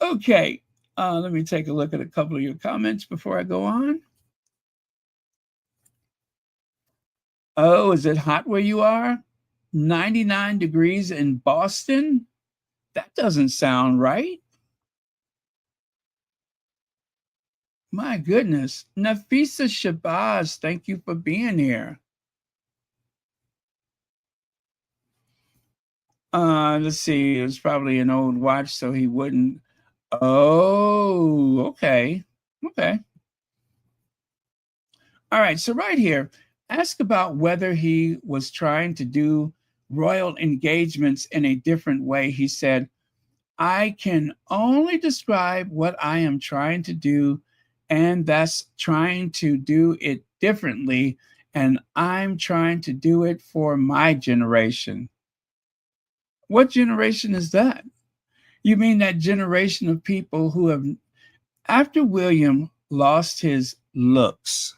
Okay. Let me take a look at a couple of your comments before I go on. Oh, is it hot where you are? 99 degrees in Boston? That doesn't sound right. My goodness. Nafisa Shabazz, thank you for being here. Let's see. It was probably an old watch, so he wouldn't. Oh, okay. Okay. All right. So right here, ask about whether he was trying to do royal engagements in a different way. He said, I can only describe what I am trying to do, and that's trying to do it differently. And I'm trying to do it for my generation. What generation is that? You mean that generation of people who have, after William lost his looks,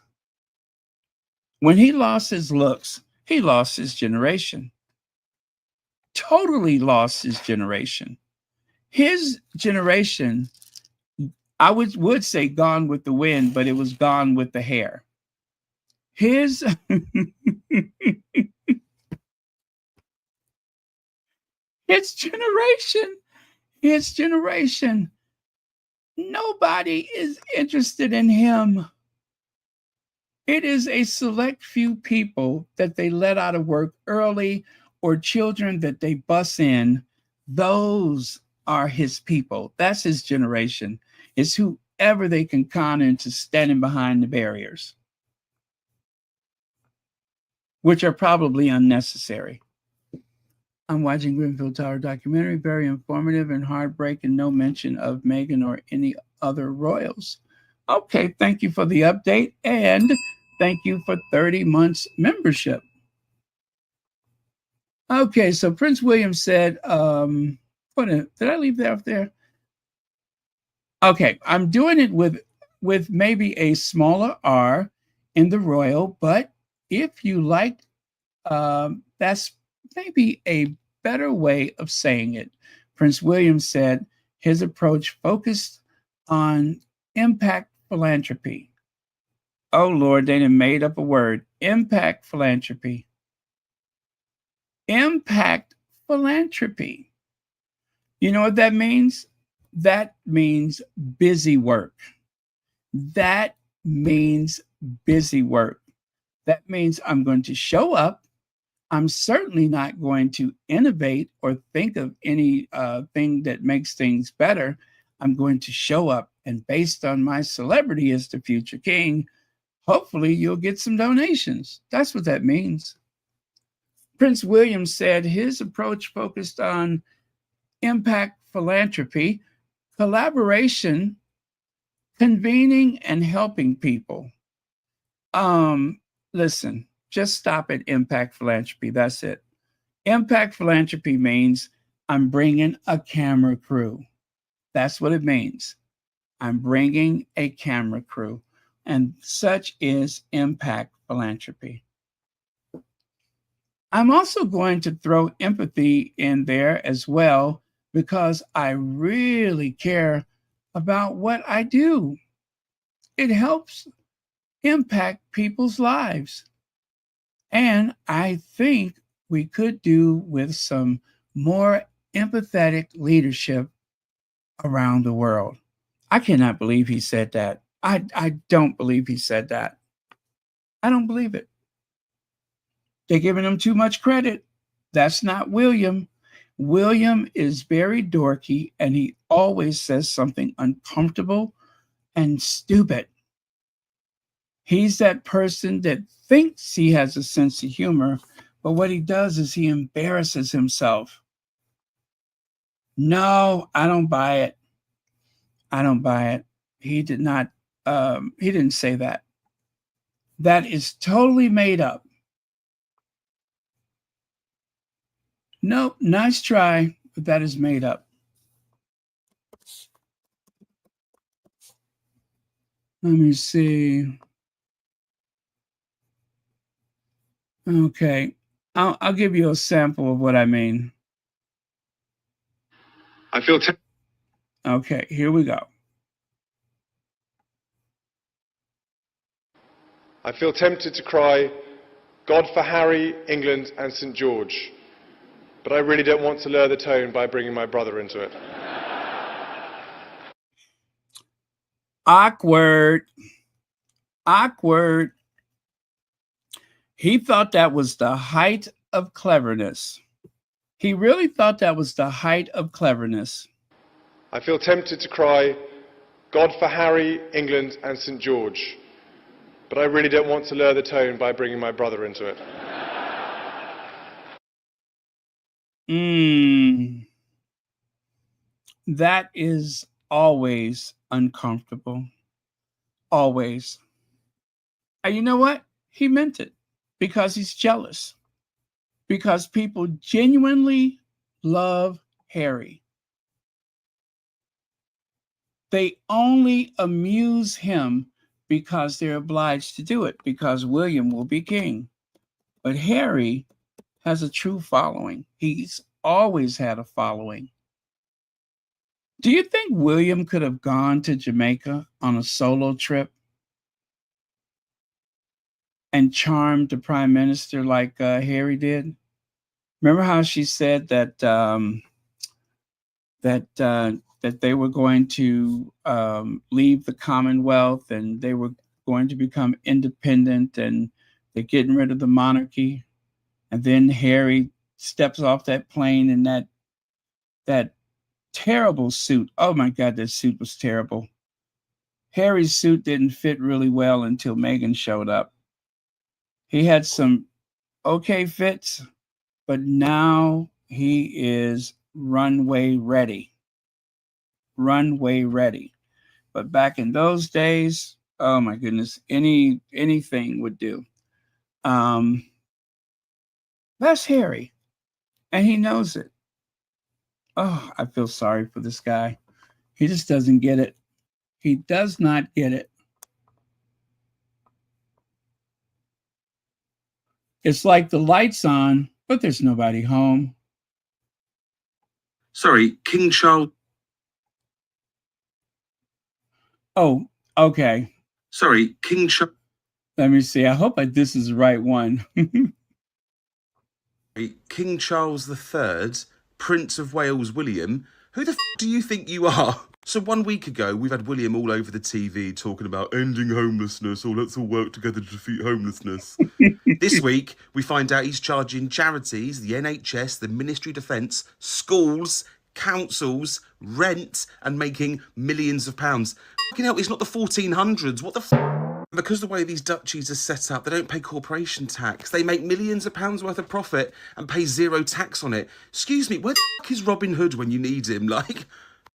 when he lost his looks, he lost his generation. Totally lost his generation. His generation, I would say gone with the wind, but it was gone with the hair. His his generation, nobody is interested in him. It is a select few people that they let out of work early, or children that they bus in. Those are his people. That's his generation. It's whoever they can con into standing behind the barriers, which are probably unnecessary. I'm watching Grenfell Tower documentary, very informative and heartbreaking. No mention of Meghan or any other royals. Okay, thank you for the update, and thank you for 30 months membership. Okay, so Prince William said, did I leave that up there? Okay, I'm doing it with maybe a smaller R in the royal, but if you like, that's maybe a better way of saying it. Prince William said his approach focused on impact philanthropy. Oh Lord, they done made up a word. Impact philanthropy. Impact philanthropy. You know what that means? That means busy work. That means busy work. That means I'm going to show up. I'm certainly not going to innovate or think of any thing that makes things better. I'm going to show up, and based on my celebrity as the future king, hopefully you'll get some donations. That's what that means. Prince William said his approach focused on impact philanthropy, collaboration, convening, and helping people. Listen, just stop at impact philanthropy. That's it. Impact philanthropy means I'm bringing a camera crew. That's what it means. I'm bringing a camera crew. And such is impact philanthropy. I'm also going to throw empathy in there as well because I really care about what I do. It helps impact people's lives. And I think we could do with some more empathetic leadership around the world. I cannot believe he said that. I don't believe he said that. I don't believe it. They're giving him too much credit. That's not William. William is very dorky and he always says something uncomfortable and stupid. He's that person that thinks he has a sense of humor, but what he does is he embarrasses himself. No, I don't buy it. I don't buy it. He did not, he didn't say that. That is totally made up. Nope, nice try, but that is made up. Let me see. Okay, I'll give you a sample of what I mean. I feel okay, here we go. I feel tempted to cry, God for Harry, England and St George. But I really don't want to lower the tone by bringing my brother into it. Awkward. Awkward. He thought that was the height of cleverness. He really thought that was the height of cleverness. I feel tempted to cry, God for Harry, England and St George. But I really don't want to lower the tone by bringing my brother into it. That is always uncomfortable. Always. And you know what? He meant it because he's jealous. Because people genuinely love Harry. They only amuse him because they're obliged to do it, because William will be king. But Harry has a true following. He's always had a following. Do you think William could have gone to Jamaica on a solo trip and charmed the prime minister like Harry did? Remember how she said that that they were going to leave the Commonwealth and they were going to become independent and they're getting rid of the monarchy. And then Harry steps off that plane in that terrible suit. Oh my God, that suit was terrible. Harry's suit didn't fit really well until Meghan showed up. He had some okay fits, but now he is runway ready. Runway ready. But back in those days, oh my goodness, anything would do. That's Harry, and he knows it. Oh, I feel sorry for this guy. He just doesn't get it. He does not get it. It's like the lights on, but there's nobody home. Sorry, King Charles. Oh, okay. Sorry, King Charles. Let me see. I hope this is the right one. King Charles III, Prince of Wales William. Who the f do you think you are? So 1 week ago, we've had William all over the TV talking about ending homelessness, or let's all work together to defeat homelessness. This week, we find out he's charging charities, the NHS, the Ministry of Defence, schools, councils, rent, and making millions of pounds. Fucking hell, it's not the 1400s. What the f? Because the way these duchies are set up, they don't pay corporation tax. They make millions of pounds worth of profit and pay zero tax on it. Excuse me, where the f is Robin Hood when you need him? Like,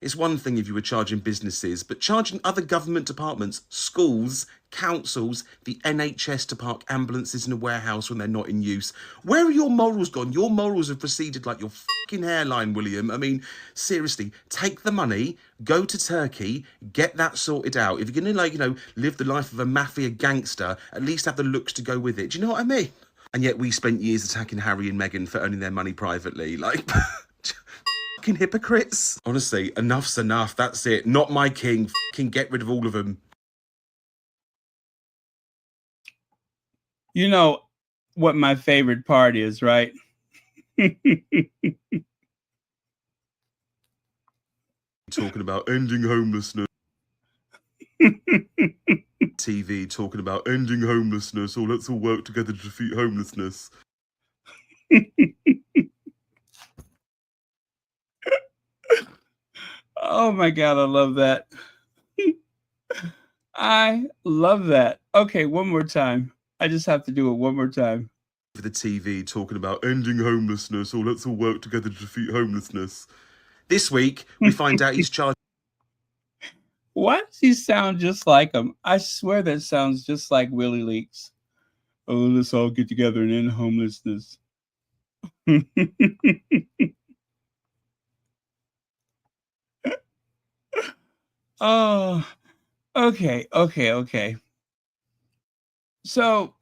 it's one thing if you were charging businesses, but charging other government departments, schools, councils, the NHS to park ambulances in a warehouse when they're not in use. Where are your morals gone? Your morals have receded like your fucking hairline, William. I mean, seriously, take the money, go to Turkey, get that sorted out. If you're going to, like, you know, live the life of a mafia gangster, at least have the looks to go with it. Do you know what I mean? And yet we spent years attacking Harry and Meghan for earning their money privately. Like, fucking hypocrites. Honestly, enough's enough. That's it. Not my king. Fucking get rid of all of them. You know what my favorite part is, right? Talking about ending homelessness. TV talking about ending homelessness, or let's all work together to defeat homelessness. Oh my God, I love that. I love that. Okay, one more time. I just have to do it one more time. For the TV talking about ending homelessness, or let's all work together to defeat homelessness. This week, we find out he's charged. Why does he sound just like him? I swear that sounds just like Willie Leaks. Oh, let's all get together and end homelessness. Oh, okay. So,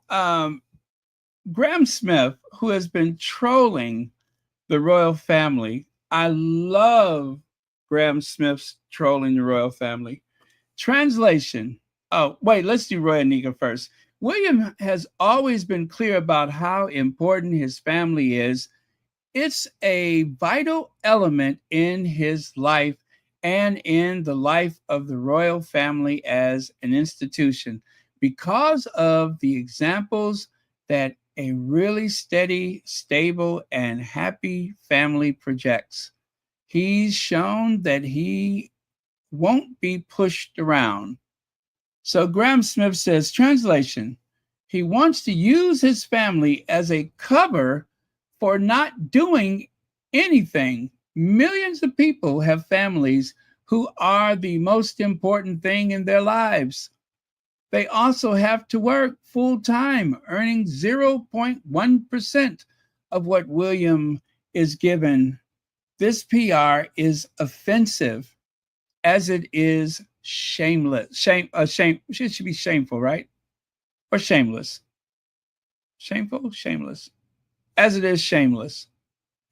Graham Smith, who has been trolling the royal family, I love Graham Smith's trolling the royal family. Translation. Oh, wait, let's do Roy Anika first. William has always been clear about how important his family is. It's a vital element in his life and in the life of the royal family as an institution because of the examples that a really steady, stable, and happy family projects. He's shown that he won't be pushed around. So Graham Smith says, translation, he wants to use his family as a cover for not doing anything. Millions of people have families who are the most important thing in their lives. They also have to work full time, earning 0.1% of what William is given. This PR is offensive, as it is shameless. It should be shameful, right? Or shameless? Shameful, shameless. As it is shameless.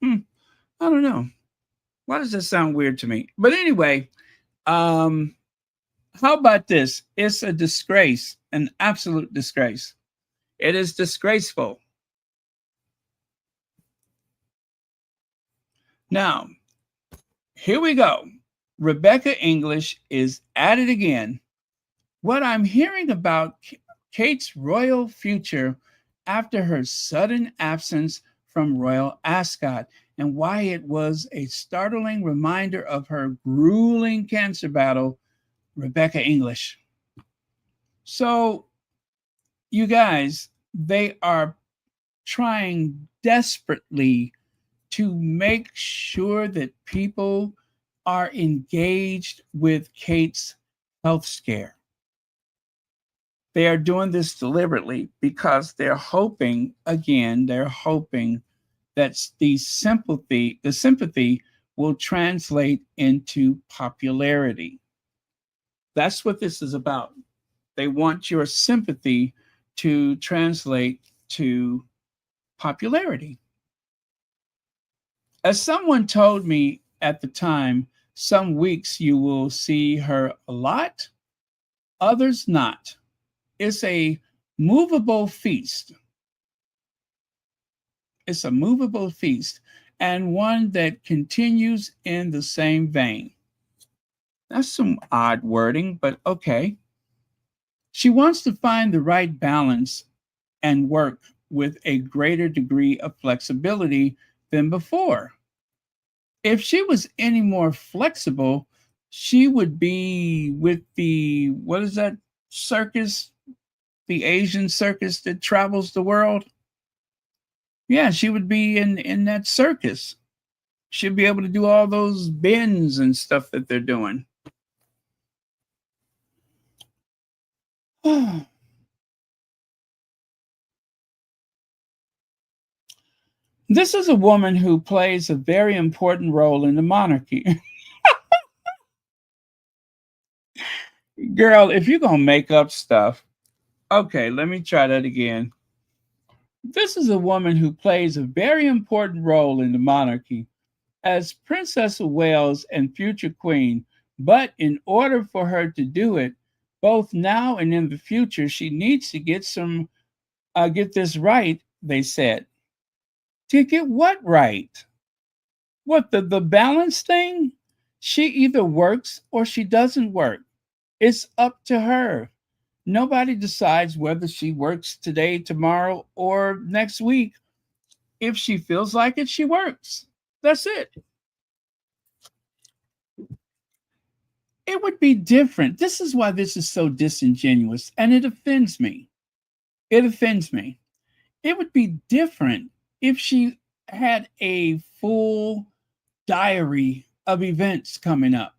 I don't know. Why does that sound weird to me? But anyway, how about this? It's a disgrace, an absolute disgrace. It is disgraceful. Now, here we go. Rebecca English is at it again. What I'm hearing about Kate's royal future after her sudden absence from Royal Ascot, and why it was a startling reminder of her grueling cancer battle, Rebecca English. So, you guys, they are trying desperately to make sure that people are engaged with Kate's health scare. They are doing this deliberately because they're hoping, again, that the sympathy will translate into popularity. That's what this is about. They want your sympathy to translate to popularity. As someone told me at the time, some weeks you will see her a lot, others not. It's a movable feast. It's a movable feast, and one that continues in the same vein. That's some odd wording, but okay. She wants to find the right balance and work with a greater degree of flexibility than before. If she was any more flexible, she would be with the, what is that circus? The Asian circus that travels the world? Yeah, she would be in that circus. She'd be able to do all those bends and stuff that they're doing. This is a woman who plays a very important role in the monarchy. Girl, if you're going to make up stuff, okay, let me try that again. This is a woman who plays a very important role in the monarchy as Princess of Wales and future queen. But in order for her to do it, both now and in the future, she needs to get this right, they said. To get what right? What, the balance thing? She either works or she doesn't work. It's up to her. Nobody decides whether she works today, tomorrow, or next week. If she feels like it, she works. That's it. It would be different. This is why this is so disingenuous, and it offends me. It offends me. It would be different if she had a full diary of events coming up.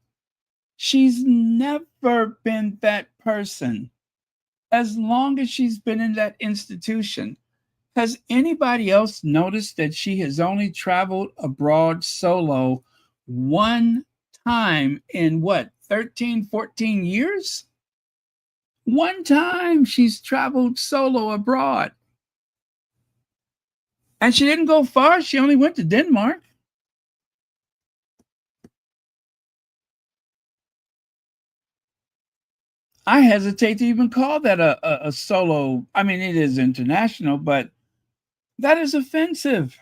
She's never been that person. As long as she's been in that institution, has anybody else noticed that she has only traveled abroad solo one time in what, 13, 14 years? One time she's traveled solo abroad. And she didn't go far. She only went to Denmark. I hesitate to even call that a solo. I mean, it is international, but that is offensive.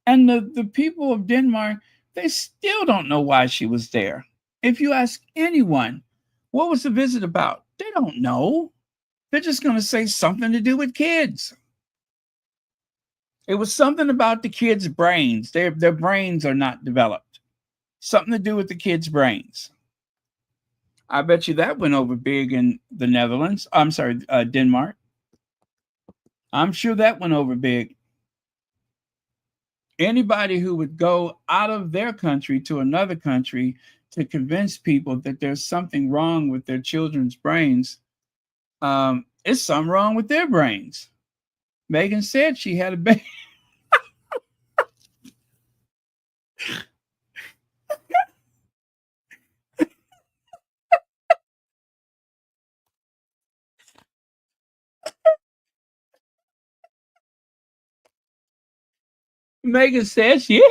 And the people of Denmark, they still don't know why she was there. If you ask anyone, what was the visit about? They don't know. They're just going to say something to do with kids. It was something about the kids' brains. Their brains are not developed. Something to do with the kids' brains. I bet you that went over big in the Netherlands. I'm sorry, Denmark. I'm sure that went over big. Anybody who would go out of their country to another country to convince people that there's something wrong with their children's brains, it's something wrong with their brains. Meghan said she had a baby. Meghan said she.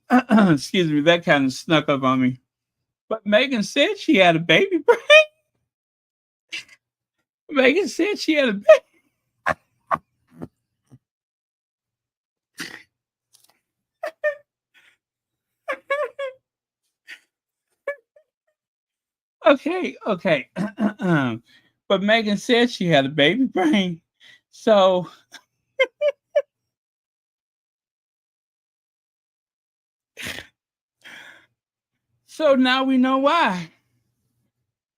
Excuse me, that kind of snuck up on me. But Meghan said she had a baby brain. Meghan said she had a baby. Okay. But Meghan said she had a baby brain. So now we know why.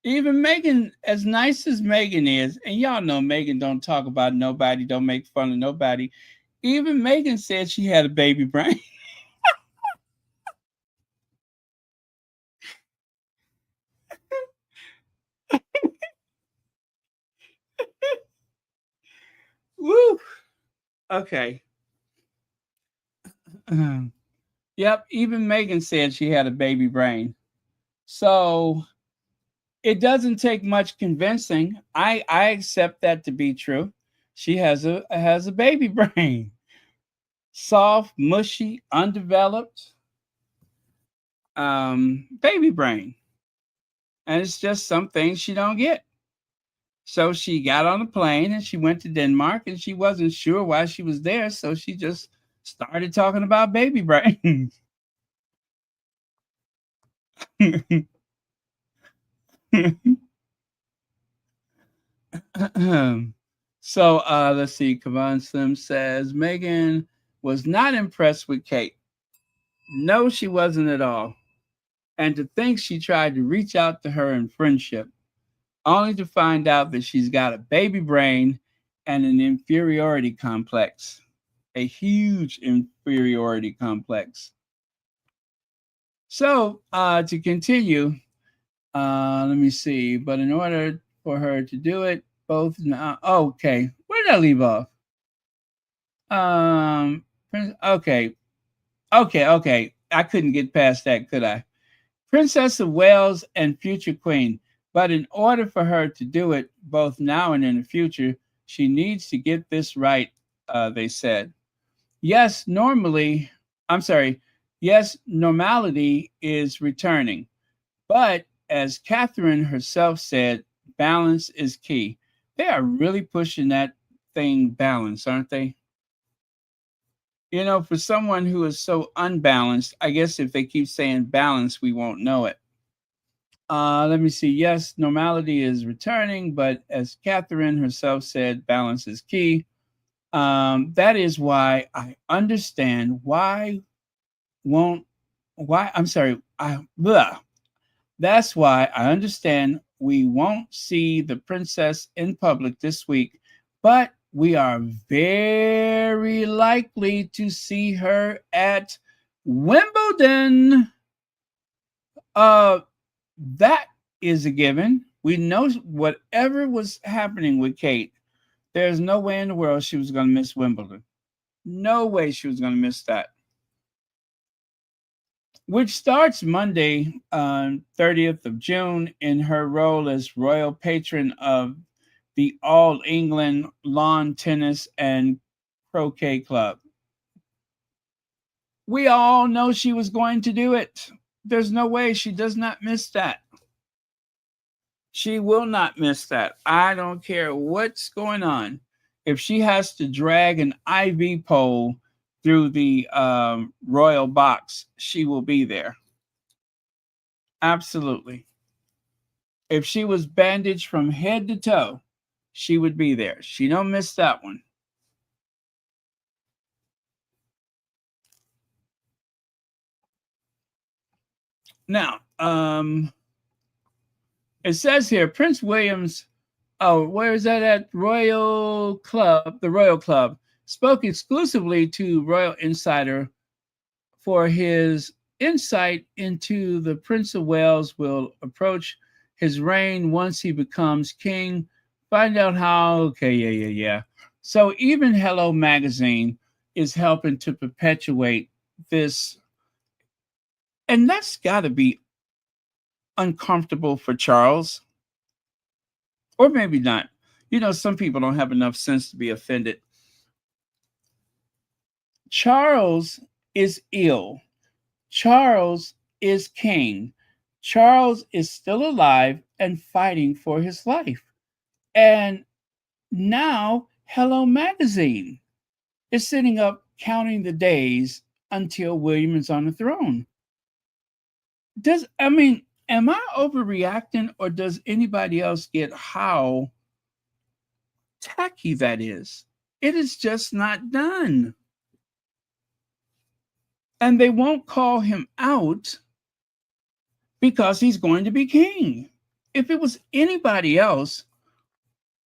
Even Meghan, as nice as Meghan is, and y'all know Meghan don't talk about nobody, don't make fun of nobody. Even Meghan said she had a baby brain. Woo. Okay. Yep. Even Meghan said she had a baby brain. So it doesn't take much convincing. I accept that to be true. She has a baby brain. Soft, mushy, undeveloped baby brain. And it's just some things she don't get. So she got on a plane and she went to Denmark and she wasn't sure why she was there. So she just started talking about baby brains. So let's see. Kavan Slim says Meghan was not impressed with Kate. No, she wasn't at all. And to think she tried to reach out to her in friendship, only to find out that she's got a baby brain and an inferiority complex, a huge inferiority complex. So to continue, let me see. But in order for her to do it, both now. Okay, where did I leave off? Okay. I couldn't get past that, could I? Princess of Wales and future queen. But in order for her to do it, both now and in the future, she needs to get this right, they said. Yes, normality is returning. But as Catherine herself said, balance is key. They are really pushing that thing balance, aren't they? You know, for someone who is so unbalanced, I guess if they keep saying balance, we won't know it. Let me see. Yes, normality is returning, but as Catherine herself said, balance is key. That is why I understand that's why I understand we won't see the princess in public this week, but we are very likely to see her at Wimbledon. That is a given. We know whatever was happening with Kate, there's no way in the world she was going to miss Wimbledon. No way she was going to miss that. Which starts Monday, 30th of June, in her role as royal patron of the All England Lawn Tennis and Croquet Club. We all know she was going to do it. There's no way she does not miss that. She will not miss that. I don't care what's going on. If she has to drag an IV pole through the royal box, she will be there. Absolutely. If she was bandaged from head to toe, she would be there. She don't miss that one. Now, it says here, Prince William's, where is that at? The Royal Club, spoke exclusively to Royal Insider for his insight into the Prince of Wales will approach his reign once he becomes king. Find out how. Okay, yeah. So even Hello Magazine is helping to perpetuate this. And that's got to be uncomfortable for Charles. Or maybe not. You know, some people don't have enough sense to be offended. Charles is ill. Charles is king. Charles is still alive and fighting for his life. And now Hello Magazine is sitting up counting the days until William is on the throne. Am I overreacting, or does anybody else get how tacky that is? It is just not done. And they won't call him out because he's going to be king. If it was anybody else,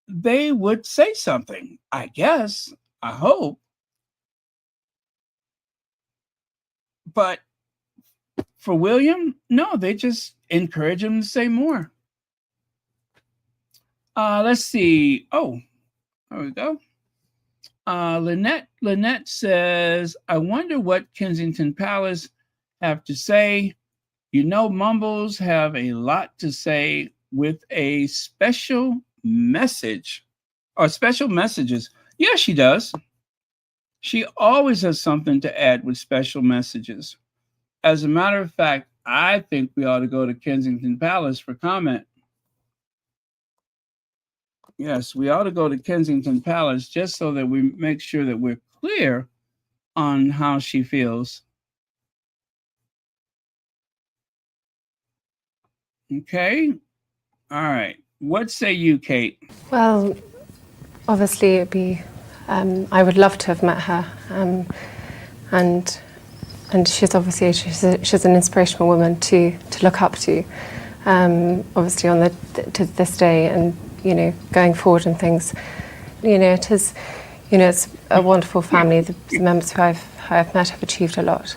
they would say something, I guess. I hope. But for William, no, they just encourage him to say more. Let's see. Oh, there we go. Lynette says, I wonder what Kensington Palace have to say. You know, Mumbles have a lot to say with a special message or special messages. Yeah, she does. She always has something to add with special messages. As a matter of fact, I think we ought to go to Kensington Palace for comment. Yes, we ought to go to Kensington Palace just so that we make sure that we're clear on how she feels. Okay. All right. What say you, Kate? Well, obviously it'd be, I would love to have met her. And she's obviously, she's an inspirational woman to look up to, obviously on to this day and, you know, going forward and things. You know, it is, you know, it's a wonderful family. The members who I've met have achieved a lot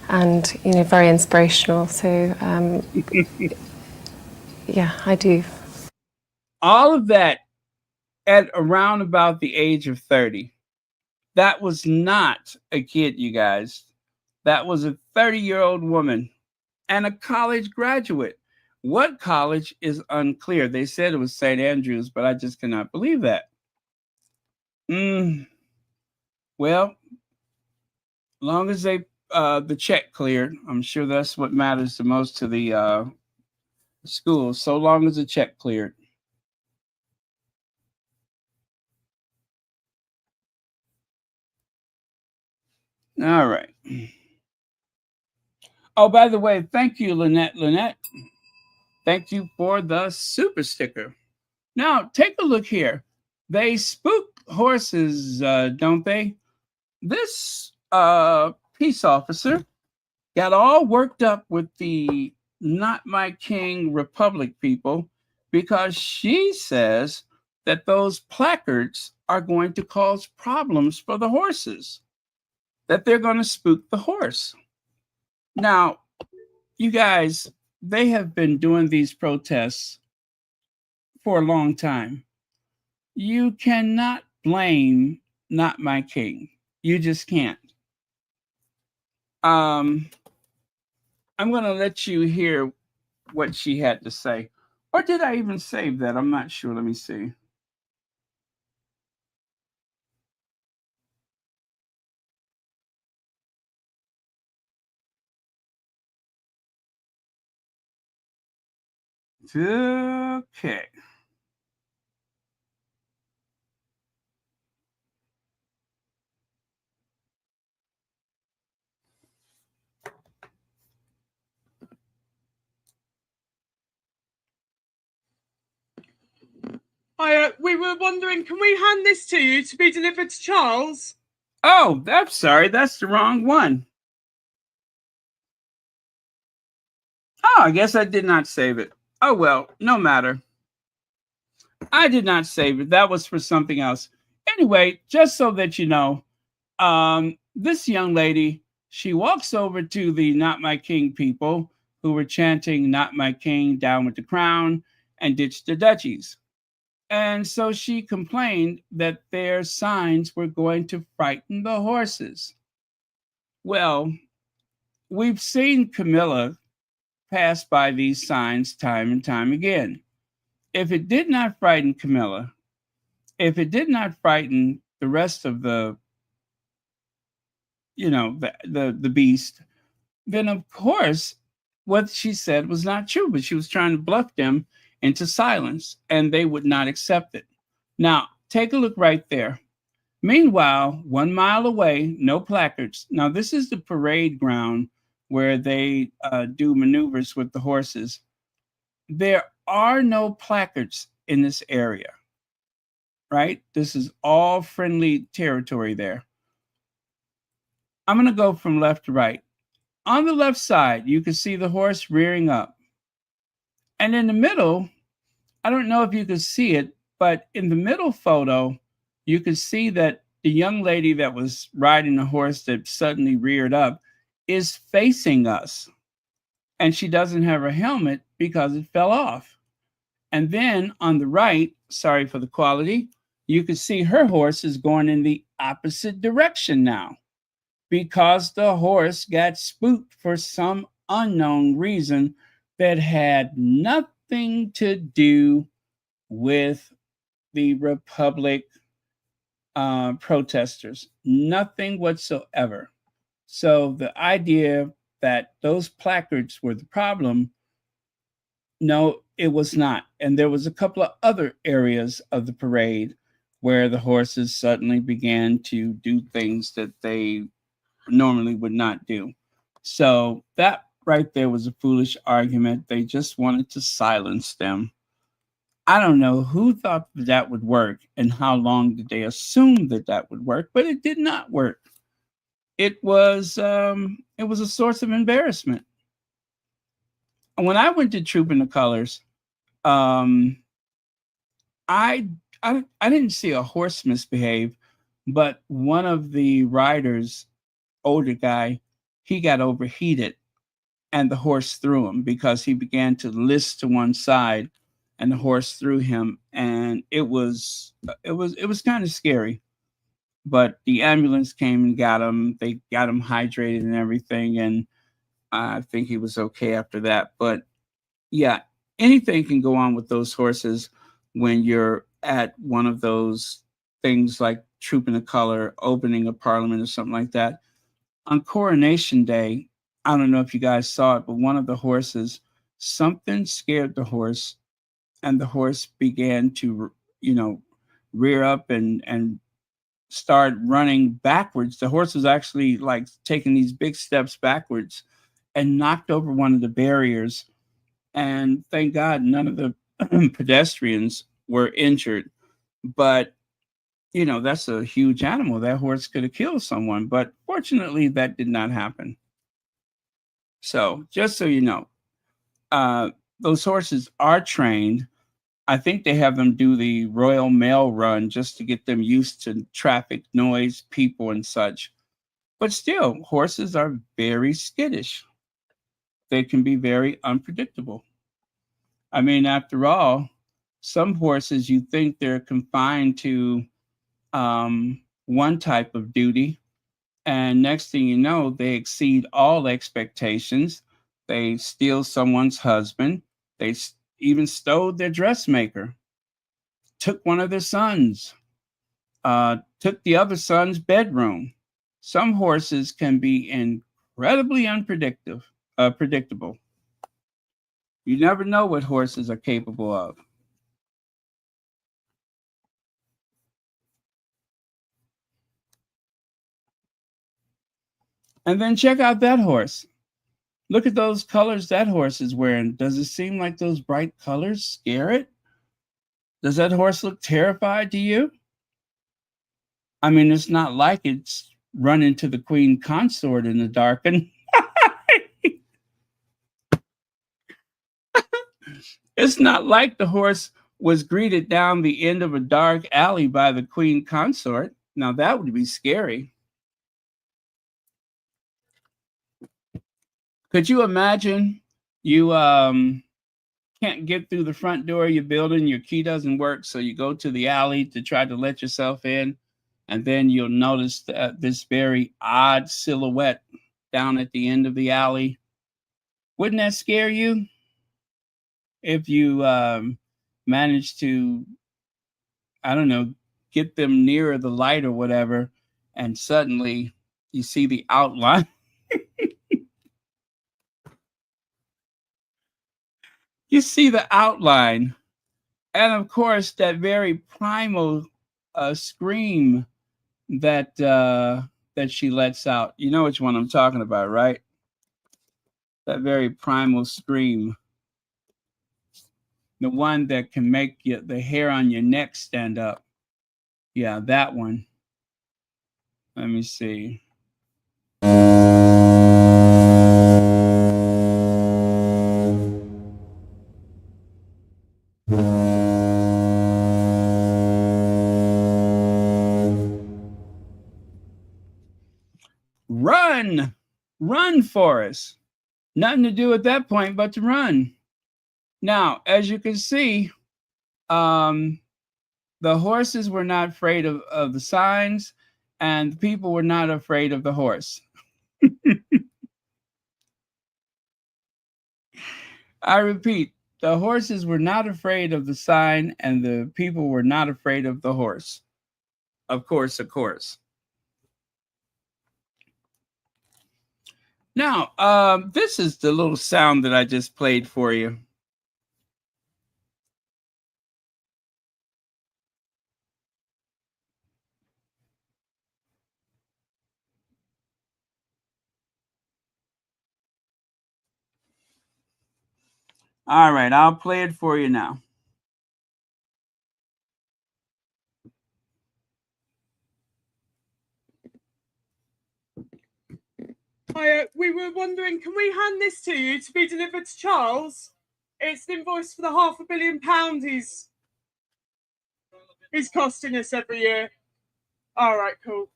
and, you know, very inspirational. So, yeah, I do. All of that at around about the age of 30. That was not a kid, you guys. That was a 30-year-old woman and a college graduate. What college is unclear. They said it was St. Andrews, but I just cannot believe that. Well, long as they the check cleared, I'm sure that's what matters the most to the school. So long as the check cleared. All right. Oh, by the way, thank you, Lynette. Thank you for the super sticker. Now, take a look here. They spook horses, don't they? This peace officer got all worked up with the Not My King Republic people because she says that those placards are going to cause problems for the horses, that they're going to spook the horse. Now, you guys, they have been doing these protests for a long time. You cannot blame Not My King. You just can't. I'm going to let you hear what she had to say. Or did I even save that? I'm not sure. Let me see. Okay. We were wondering, can we hand this to you to be delivered to Charles? Oh, I'm sorry. That's the wrong one. Oh, I guess I did not save it. Oh, well, no matter. I did not save it. That was for something else. Anyway, just so that you know, this young lady, she walks over to the Not My King people who were chanting Not My King, down with the crown, and ditch the duchies. And so she complained that their signs were going to frighten the horses. Well, we've seen Camilla pass by these signs time and time again. If it did not frighten Camilla, if it did not frighten the rest of the, you know, the beast, then of course what she said was not true, but she was trying to bluff them into silence and they would not accept it. Now, take a look right there. Meanwhile, 1 mile away, no placards. Now, this is the parade ground where they do maneuvers with the horses. There are no placards in this area, right? This is all friendly territory there. I'm going to go from left to right. On the left side, you can see the horse rearing up. And in the middle, I don't know if you can see it, but in the middle photo, you can see that the young lady that was riding the horse that suddenly reared up is facing us, and she doesn't have her helmet because it fell off. And then on the right, sorry for the quality, you can see her horse is going in the opposite direction now because the horse got spooked for some unknown reason that had nothing to do with the Republic protesters, nothing whatsoever. So the idea that those placards were the problem, no, it was not. And there was a couple of other areas of the parade where the horses suddenly began to do things that they normally would not do. So that right there was a foolish argument. They just wanted to silence them. I don't know who thought that would work and how long did they assume that that would work, but it did not work. It was a source of embarrassment. When I went to Troop in the Colors, I didn't see a horse misbehave, but one of the riders, older guy, he got overheated and the horse threw him because he began to list to one side and the horse threw him, and it was kind of scary. But the ambulance came and got him. They got him hydrated and everything, and I think he was okay after that. But yeah, anything can go on with those horses when you're at one of those things like Troop in the Color, opening a parliament or something like that. On Coronation Day, I don't know if you guys saw it, but one of the horses, something scared the horse, and the horse began to, rear up and start running backwards. The horse was actually like taking these big steps backwards and knocked over one of the barriers. And thank God none of the pedestrians were injured. But, that's a huge animal. That horse could have killed someone. But fortunately, that did not happen. So just so you know, those horses are trained. I think they have them do the Royal Mail run just to get them used to traffic, noise, people, and such. But still, horses are very skittish. They can be very unpredictable. I mean, after all, some horses, you think they're confined to one type of duty, and next thing you know, they exceed all expectations. They steal someone's husband. They even stole their dressmaker, took one of their sons, took the other son's bedroom. Some horses can be incredibly predictable. You never know what horses are capable of. And then check out that horse. Look at those colors that horse is wearing. Does it seem like those bright colors scare it? Does that horse look terrified to you? I mean, it's not like it's run into the queen consort in the dark. And it's not like the horse was greeted down the end of a dark alley by the queen consort. Now, that would be scary. Could you imagine you can't get through the front door of your building, your key doesn't work, so you go to the alley to try to let yourself in, and then you'll notice this very odd silhouette down at the end of the alley. Wouldn't that scare you? If you manage to, I don't know, get them nearer the light or whatever, and suddenly you see the outline. You see the outline, and of course, that very primal scream that she lets out. You know which one I'm talking about, right? That very primal scream, the one that can make the hair on your neck stand up. Yeah, that one. Let me see. Run for us. Nothing to do at that point but to run. Now, as you can see, the horses were not afraid of the signs, and the people were not afraid of the horse. I repeat, the horses were not afraid of the sign, and the people were not afraid of the horse. Of course, of course. Now, this is the little sound that I just played for you. All right, I'll play it for you now. Hi, we were wondering, can we hand this to you to be delivered to Charles? It's an invoice for the £500 million he's costing us every year. All right, cool.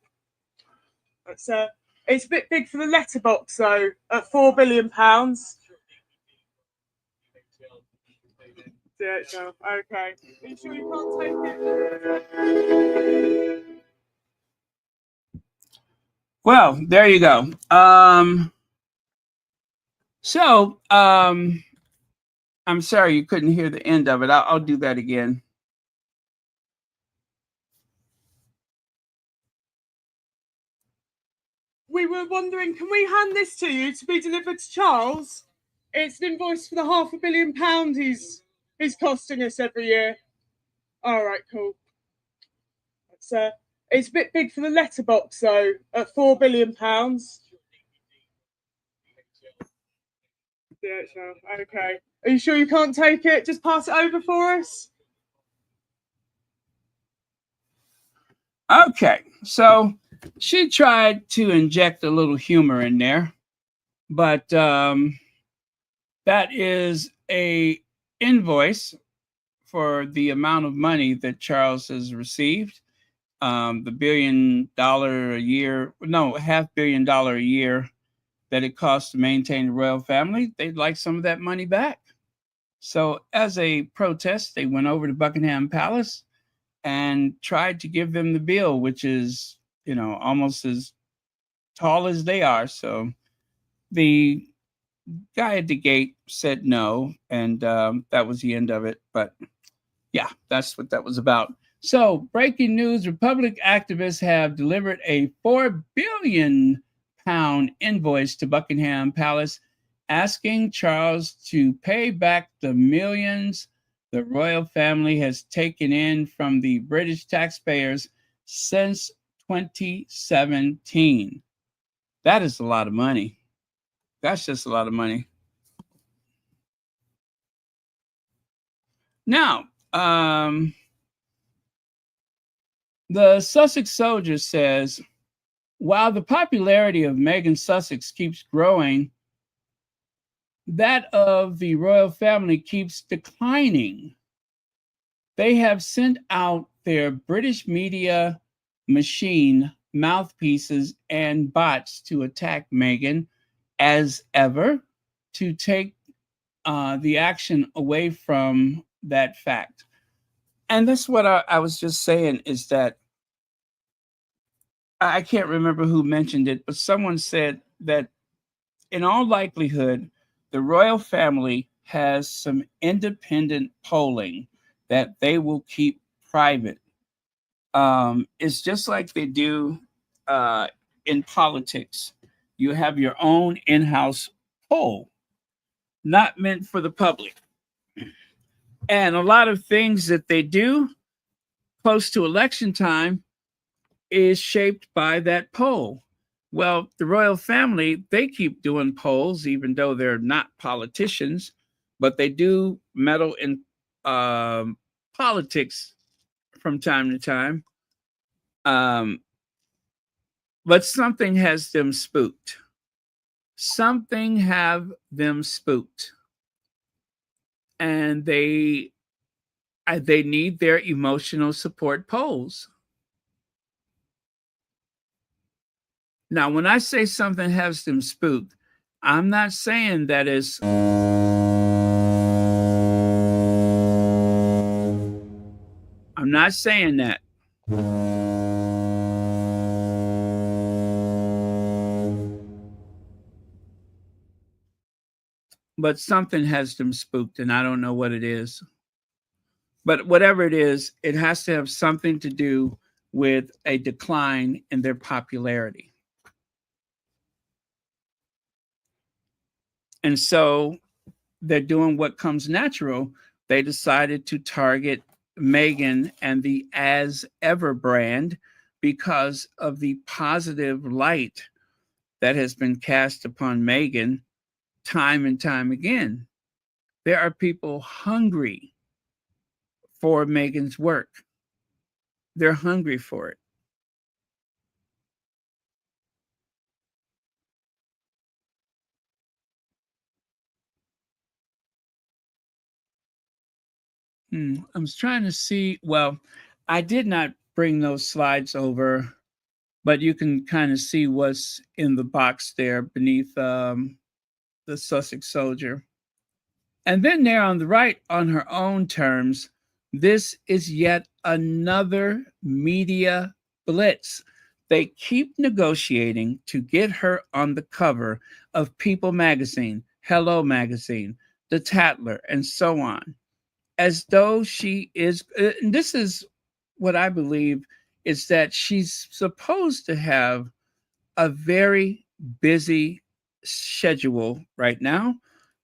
That's it's a bit big for the letterbox though, at £4 billion. DHL. Okay. Are you sure you can't take it? Well, there you go. I'm sorry you couldn't hear the end of it. I'll do that again. We were wondering, can we hand this to you to be delivered to Charles? It's an invoice for the £500 million he's costing us every year. All right, cool. That's it's a bit big for the letterbox though, at £4 billion. DHL. Okay. Are you sure you can't take it? Just pass it over for us. Okay, so she tried to inject a little humor in there, but that is a invoice for the amount of money that Charles has received. The $1 billion a year, no, $500 million a year that it costs to maintain the royal family. They'd like some of that money back. So as a protest, they went over to Buckingham Palace and tried to give them the bill, which is, almost as tall as they are. So the guy at the gate said no, and that was the end of it. But yeah, that's what that was about. So breaking news, Republic activists have delivered a £4 billion invoice to Buckingham Palace, asking Charles to pay back the millions the royal family has taken in from the British taxpayers since 2017. That is a lot of money. That's just a lot of money. Now, the Sussex Soldier says, while the popularity of Meghan Sussex keeps growing, that of the royal family keeps declining. They have sent out their British media machine mouthpieces and bots to attack Meghan as ever, to take the action away from that fact. And that's what I was just saying, is that I can't remember who mentioned it, but someone said that in all likelihood, the royal family has some independent polling that they will keep private. It's just like they do in politics. You have your own in-house poll, not meant for the public. And a lot of things that they do close to election time is shaped by that poll. Well, the royal family, they keep doing polls, even though they're not politicians, but they do meddle in politics from time to time. But something has them spooked. Something have them spooked. And they need their emotional support polls. Now, when I say something has them spooked, I'm not saying that is. I'm not saying that. But something has them spooked, and I don't know what it is. But whatever it is, it has to have something to do with a decline in their popularity. And so they're doing what comes natural. They decided to target Meghan and the As Ever brand because of the positive light that has been cast upon Meghan time and time again. There are people hungry for Meghan's work. They're hungry for it. I was trying to see. Well, I did not bring those slides over, but you can kind of see what's in the box there beneath the Sussex soldier. And then there on the right, on her own terms, this is yet another media blitz. They keep negotiating to get her on the cover of People magazine, Hello magazine, The Tatler, and so on, as though she is. And this is what I believe is that she's supposed to have a very busy schedule right now,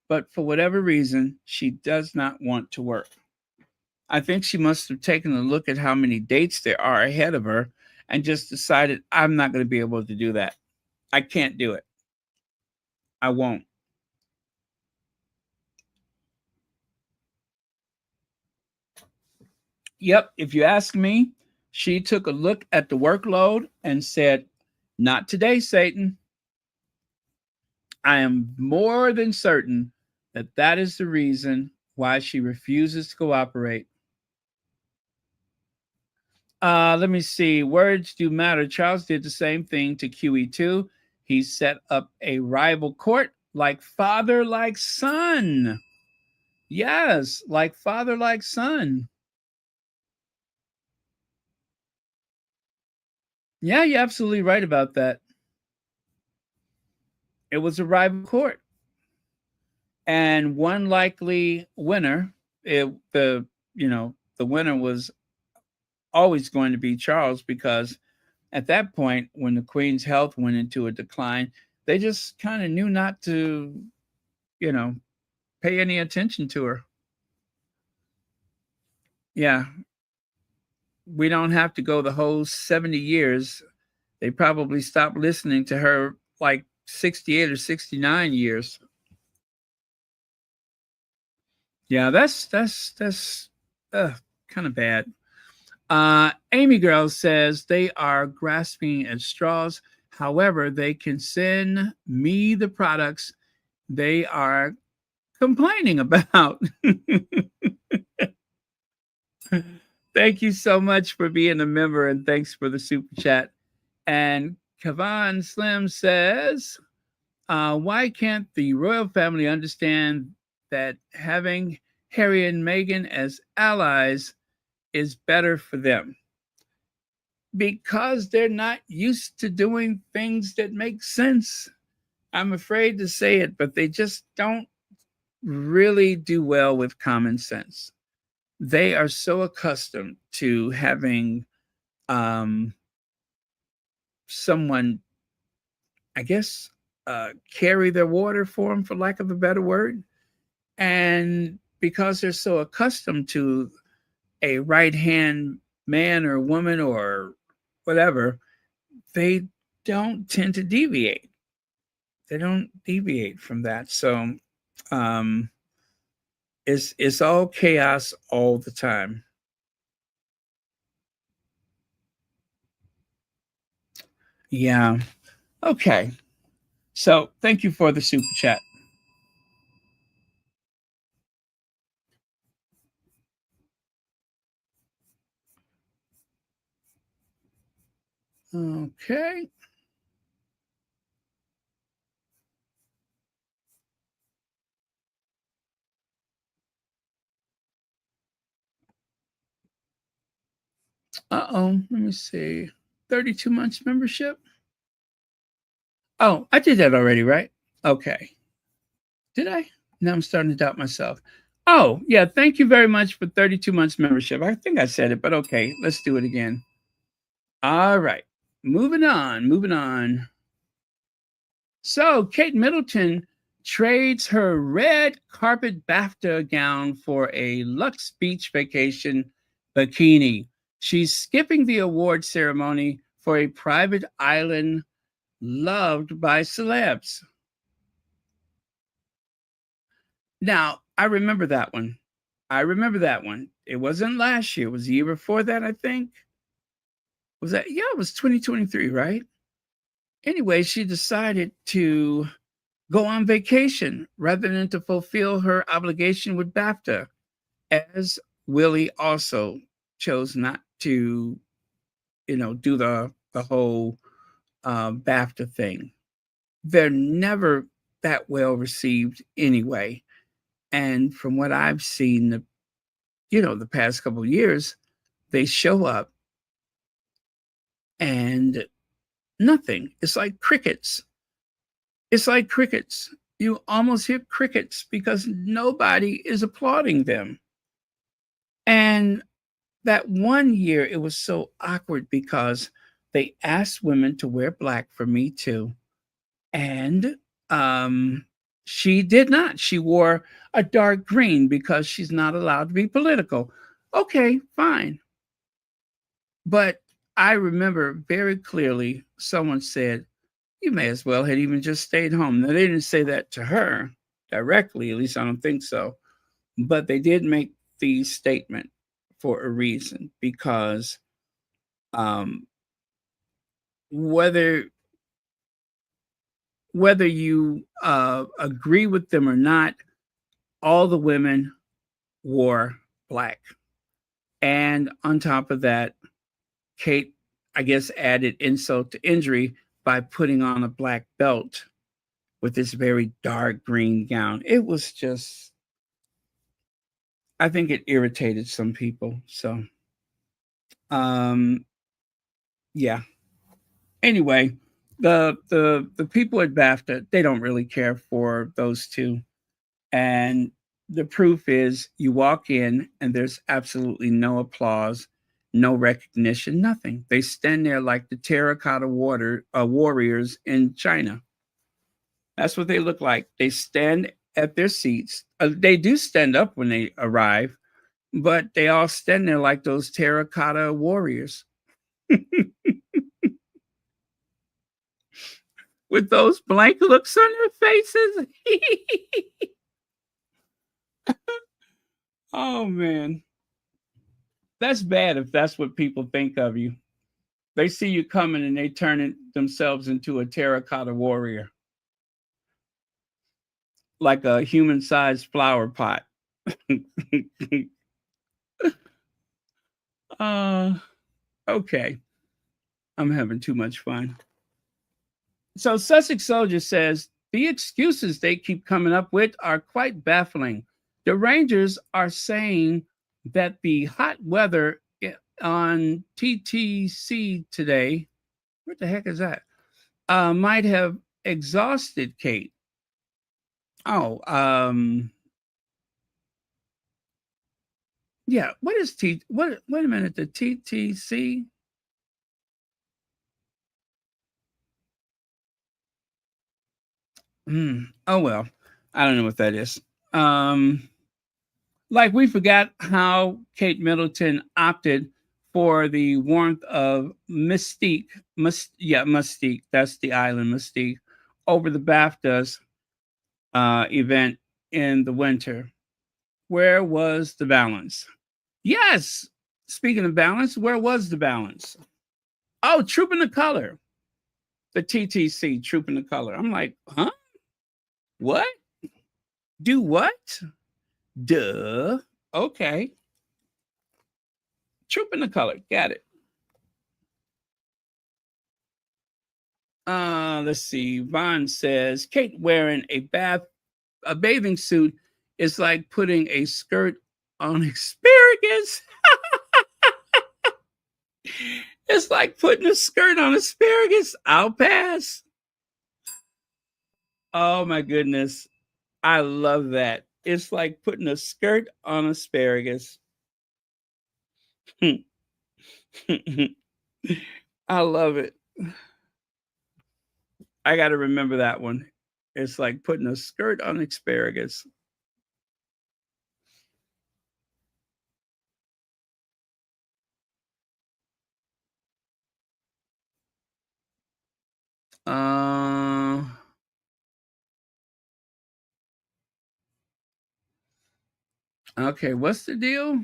but for whatever reason, she does not want to work. I think she must have taken a look at how many dates there are ahead of her and just decided, I'm not going to be able to do that. I can't do it. I won't. Yep, if you ask me, she took a look at the workload and said, not today, Satan. I am more than certain that that is the reason why she refuses to cooperate. Let me see. Words do matter. Charles did the same thing to QE2. He set up a rival court like father, like son. Yes, like father, like son. Yeah, you're absolutely right about that. It was a rival court. And one likely winner, the winner was always going to be Charles, because at that point, when the Queen's health went into a decline, they just kind of knew not to, you know, pay any attention to her. Yeah, we don't have to go the whole 70 years. They probably stopped listening to her like 68 or 69 years. Yeah, that's kind of bad. Amy Girl says they are grasping at straws. However, they can send me the products they are complaining about. Thank you so much for being a member, and thanks for the super chat. And Kavan Slim says, why can't the royal family understand that having Harry and Meghan as allies is better for them? Because they're not used to doing things that make sense. I'm afraid to say it, but they just don't really do well with common sense. They are so accustomed to having someone, I guess, carry their water for them, for lack of a better word. And because they're so accustomed to a right hand man or woman or whatever, they don't tend to deviate. They don't deviate from that. So um, it's all chaos all the time. Yeah. Okay. So thank you for the super chat. Okay. Let me see. 32 months membership. Oh, I did that already, right? Okay. Did I? Now I'm starting to doubt myself. Oh, yeah. Thank you very much for 32 months membership. I think I said it, but okay. Let's do it again. All right. Moving on. Moving on. So, Kate Middleton trades her red carpet BAFTA gown for a Lux Beach vacation bikini. She's skipping the award ceremony for a private island loved by celebs. Now, I remember that one. I remember that one. It wasn't last year. It was the year before that, I think. Was that? Yeah, it was 2023, right? Anyway, she decided to go on vacation rather than to fulfill her obligation with BAFTA, as Willie also chose not to, do the whole BAFTA thing. They're never that well received anyway. And from what I've seen, the past couple of years, they show up and nothing. It's like crickets. It's like crickets. You almost hear crickets because nobody is applauding them. And that one year, it was so awkward because they asked women to wear black for Me Too. And she did not. She wore a dark green because she's not allowed to be political. Okay, fine. But I remember very clearly someone said, you may as well had even just stayed home. Now, they didn't say that to her directly, at least I don't think so. But they did make the statement for a reason, because whether you agree with them or not, all the women wore black. And on top of that, Kate, I guess, added insult to injury by putting on a black belt with this very dark green gown. It was just, I think it irritated some people. So, yeah. Anyway, the people at BAFTA, they don't really care for those two. And the proof is you walk in and there's absolutely no applause, no recognition, nothing. They stand there like the terracotta warriors in China. That's what they look like. They stand at their seats. They do stand up when they arrive, but they all stand there like those terracotta warriors. With those blank looks on their faces. Oh, man. That's bad if that's what people think of you. They see you coming and they turn themselves into a terracotta warrior, like a human-sized flower pot. Okay. I'm having too much fun. So Sussex Soldier says, the excuses they keep coming up with are quite baffling. The Rangers are saying that the hot weather on TTC today, what the heck is that? Might have exhausted Kate. Oh, yeah. What is wait a minute, the TTC? Oh well, I don't know what that is. Like we forgot how Kate Middleton opted for the warmth of Mystique. Mystique. That's the island Mystique over the BAFTAs event in the winter. Where was the balance? Yes. Speaking of balance, where was the balance? Oh, Troop in the Color. The TTC, Troop in the Color. I'm like, huh? What? Do what? Duh. Okay. Troop in the Color. Got it. Let's see. Vaughn says Kate wearing a bathing suit is like putting a skirt on asparagus. It's like putting a skirt on asparagus. I'll pass. Oh my goodness. I love that. It's like putting a skirt on asparagus. I love it. I got to remember that one. It's like putting a skirt on asparagus. Uh, okay, what's the deal?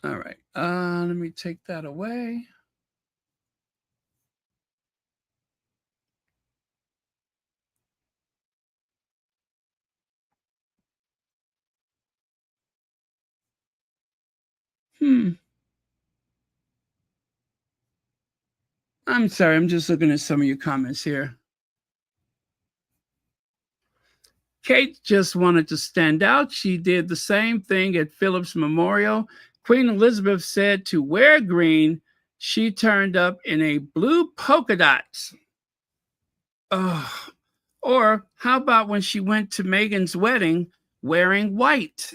All right. Let me take that away. I'm sorry. I'm just looking at some of your comments here. Kate just wanted to stand out. She did the same thing at Philip's memorial. Queen Elizabeth said to wear green. She turned up in a blue polka dots. Oh. Or how about when she went to Meghan's wedding wearing white?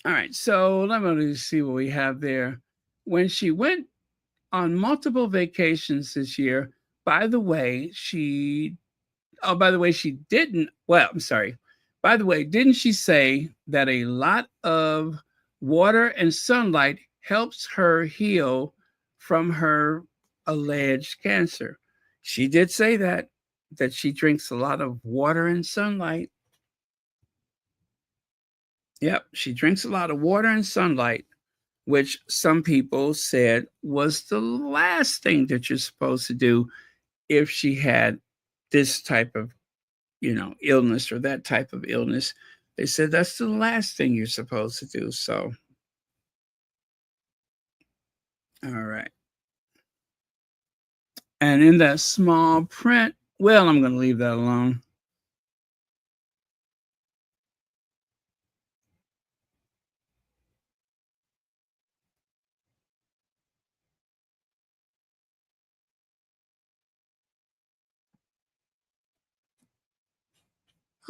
All right, so let me see what we have there. When she went on multiple vacations this year, by the way, she didn't. Well, I'm sorry. By the way, didn't she say that a lot of water and sunlight helps her heal from her alleged cancer? She did say that she drinks a lot of water and sunlight. Yep, she drinks a lot of water and sunlight, which some people said was the last thing that you're supposed to do if she had this type of, illness or that type of illness. They said that's the last thing you're supposed to do. So, all right. And in that small print, well, I'm going to leave that alone.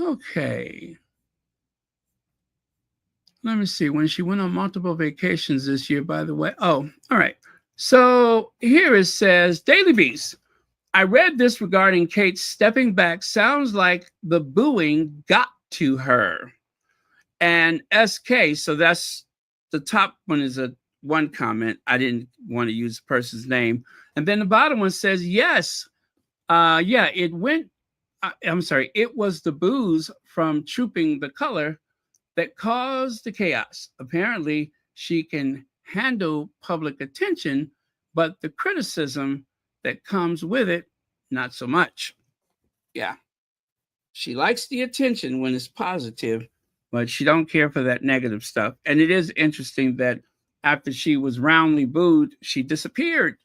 Okay. Let me see. When she went on multiple vacations this year, by the way. Oh, all right. So here it says Daily Beast. I read this regarding Kate stepping back. Sounds like the booing got to her. And SK, so that's the top one is a one comment. I didn't want to use the person's name. And then the bottom one says, yes, it went. I'm sorry, it was the booze from Trooping the Color that caused the chaos. Apparently, she can handle public attention, but the criticism that comes with it, not so much. Yeah. She likes the attention when it's positive, but she don't care for that negative stuff. And it is interesting that after she was roundly booed, she disappeared.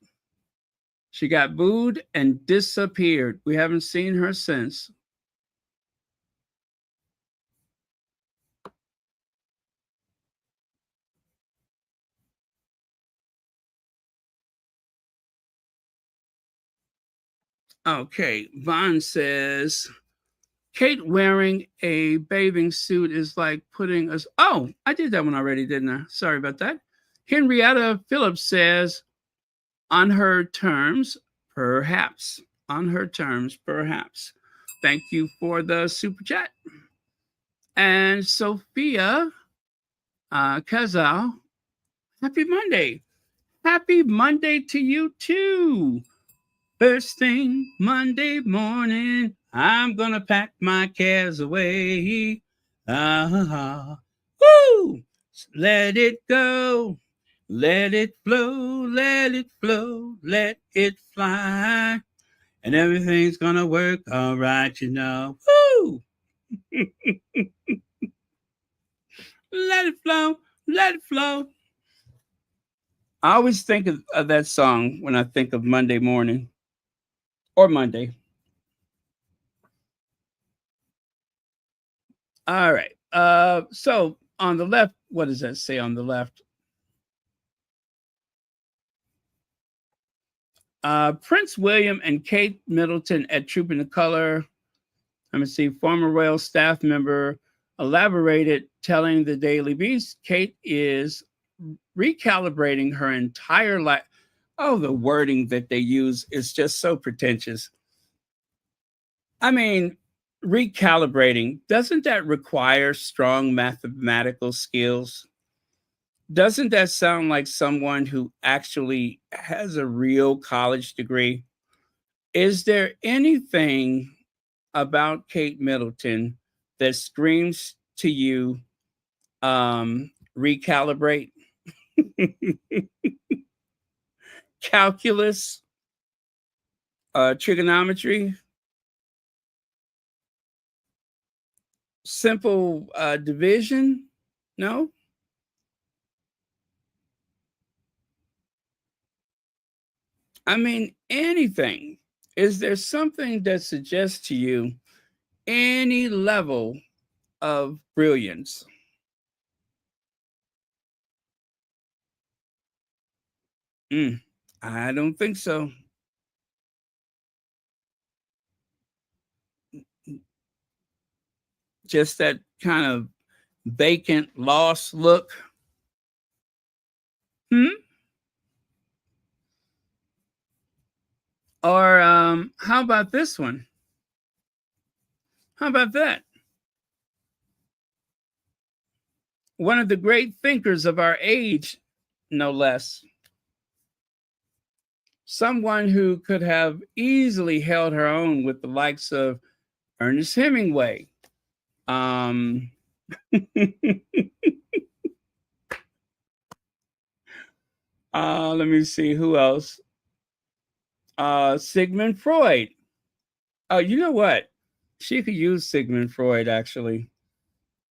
She got booed and disappeared. We haven't seen her since. Okay, Vaughn says, Kate wearing a bathing suit is like putting us. Oh, I did that one already, didn't I? Sorry about that. Henrietta Phillips says, on her terms, perhaps. On her terms, perhaps. Thank you for the super chat. And Sophia Kazal, happy Monday. Happy Monday to you too. First thing Monday morning, I'm gonna pack my cares away. Woo! Let it go. Let it flow, let it flow, let it fly. And everything's gonna work all right, you know. Woo! Let it flow, let it flow. I always think of that song when I think of Monday morning or Monday. All right. So on the left, what does that say on the left? Prince William and Kate Middleton at Trooping the Color. Let me see. Former royal staff member elaborated, telling the Daily Beast Kate is recalibrating her entire life. Oh, the wording that they use is just so pretentious. I mean, recalibrating, doesn't that require strong mathematical skills? Doesn't that sound like someone who actually has a real college degree? Is there anything about Kate Middleton that screams to you, recalibrate? Calculus, trigonometry, simple division? No? I mean, anything. Is there something that suggests to you any level of brilliance? I don't think so. Just that kind of vacant, lost look. Hmm? Or how about this one? How about that? One of the great thinkers of our age, no less. Someone who could have easily held her own with the likes of Ernest Hemingway. Um, let me see who else. Sigmund Freud. Oh, you know what? She could use Sigmund Freud actually.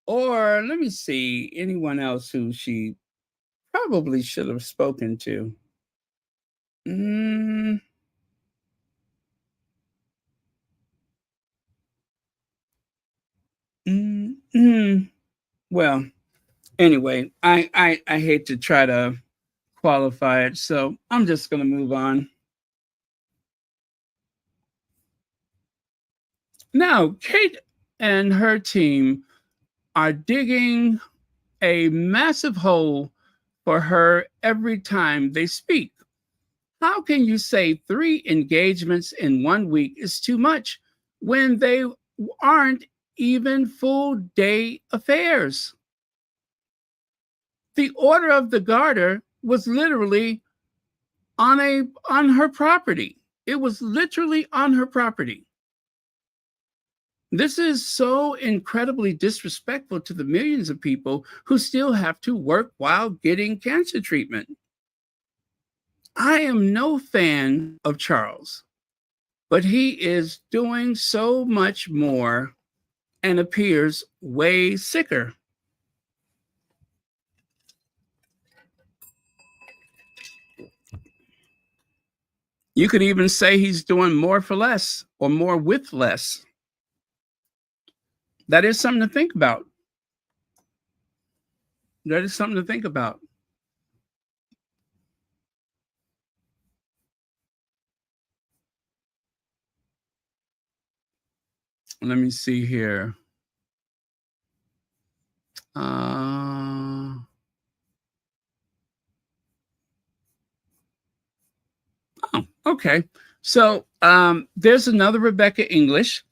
Or let me see anyone else who she probably should have spoken to. Mm, mm, mm. Well, anyway, I hate to try to qualify it, so I'm just going to move on. Now, Kate and her team are digging a massive hole for her every time they speak. How can you say 3 engagements in 1 week is too much when they aren't even full day affairs? The Order of the Garter was literally on her property. It was literally on her property. This is so incredibly disrespectful to the millions of people who still have to work while getting cancer treatment. I am no fan of Charles, but he is doing so much more and appears way sicker. You could even say he's doing more for less or more with less. That is something to think about. That is something to think about. Let me see here. Oh, okay. So there's another Rebecca English.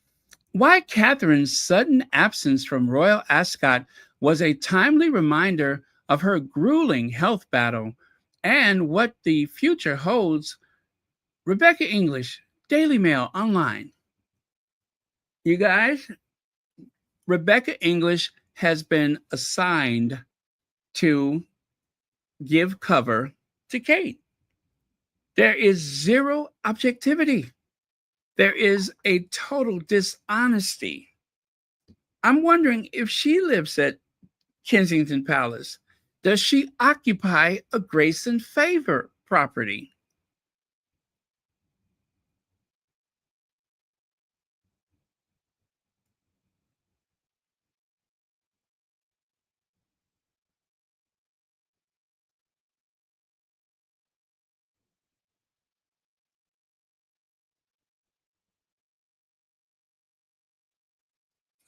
Why Catherine's sudden absence from Royal Ascot was a timely reminder of her grueling health battle and what the future holds. Rebecca English, Daily Mail Online. You guys, Rebecca English has been assigned to give cover to Kate. There is zero objectivity. There is a total dishonesty. I'm wondering if she lives at Kensington Palace. Does she occupy a grace and favor property?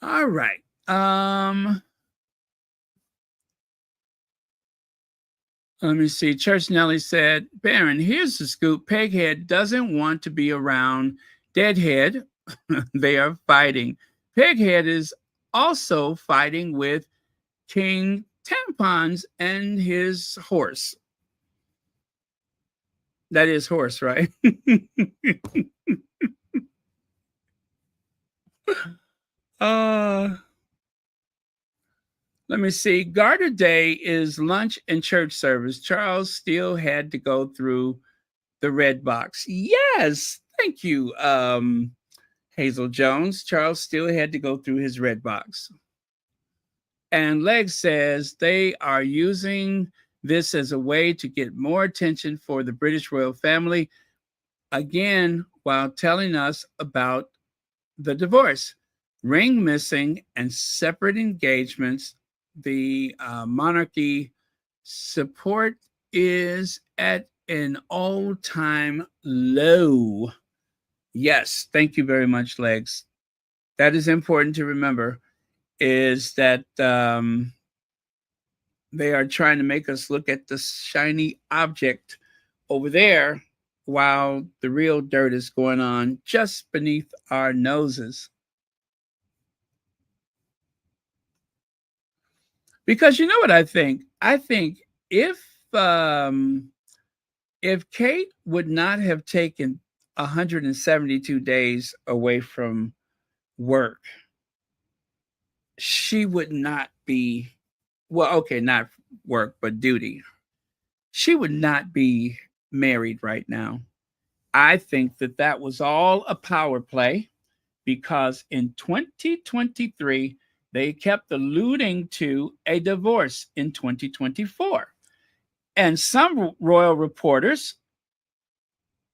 All right. Let me see. Church Nelly said, Baron, here's the scoop. Peghead doesn't want to be around Deadhead. They are fighting. Peghead is also fighting with King Tampons and his horse. That is horse, right? Let me see. Garter Day is lunch and church service. Charles still had to go through the red box. Yes, thank you, Hazel Jones. Charles still had to go through his red box. And Leg says they are using this as a way to get more attention for the British royal family, again, while telling us about the divorce. Ring missing and separate engagements. The monarchy support is at an all-time low. Yes, thank you very much, Legs. That is important to remember, is that they are trying to make us look at the shiny object over there while the real dirt is going on just beneath our noses. Because you know what I think? I think if Kate would not have taken 172 days away from work, she would not be, well, okay, not work, but duty. She would not be married right now. I think that that was all a power play because in 2023, they kept alluding to a divorce in 2024. And some royal reporters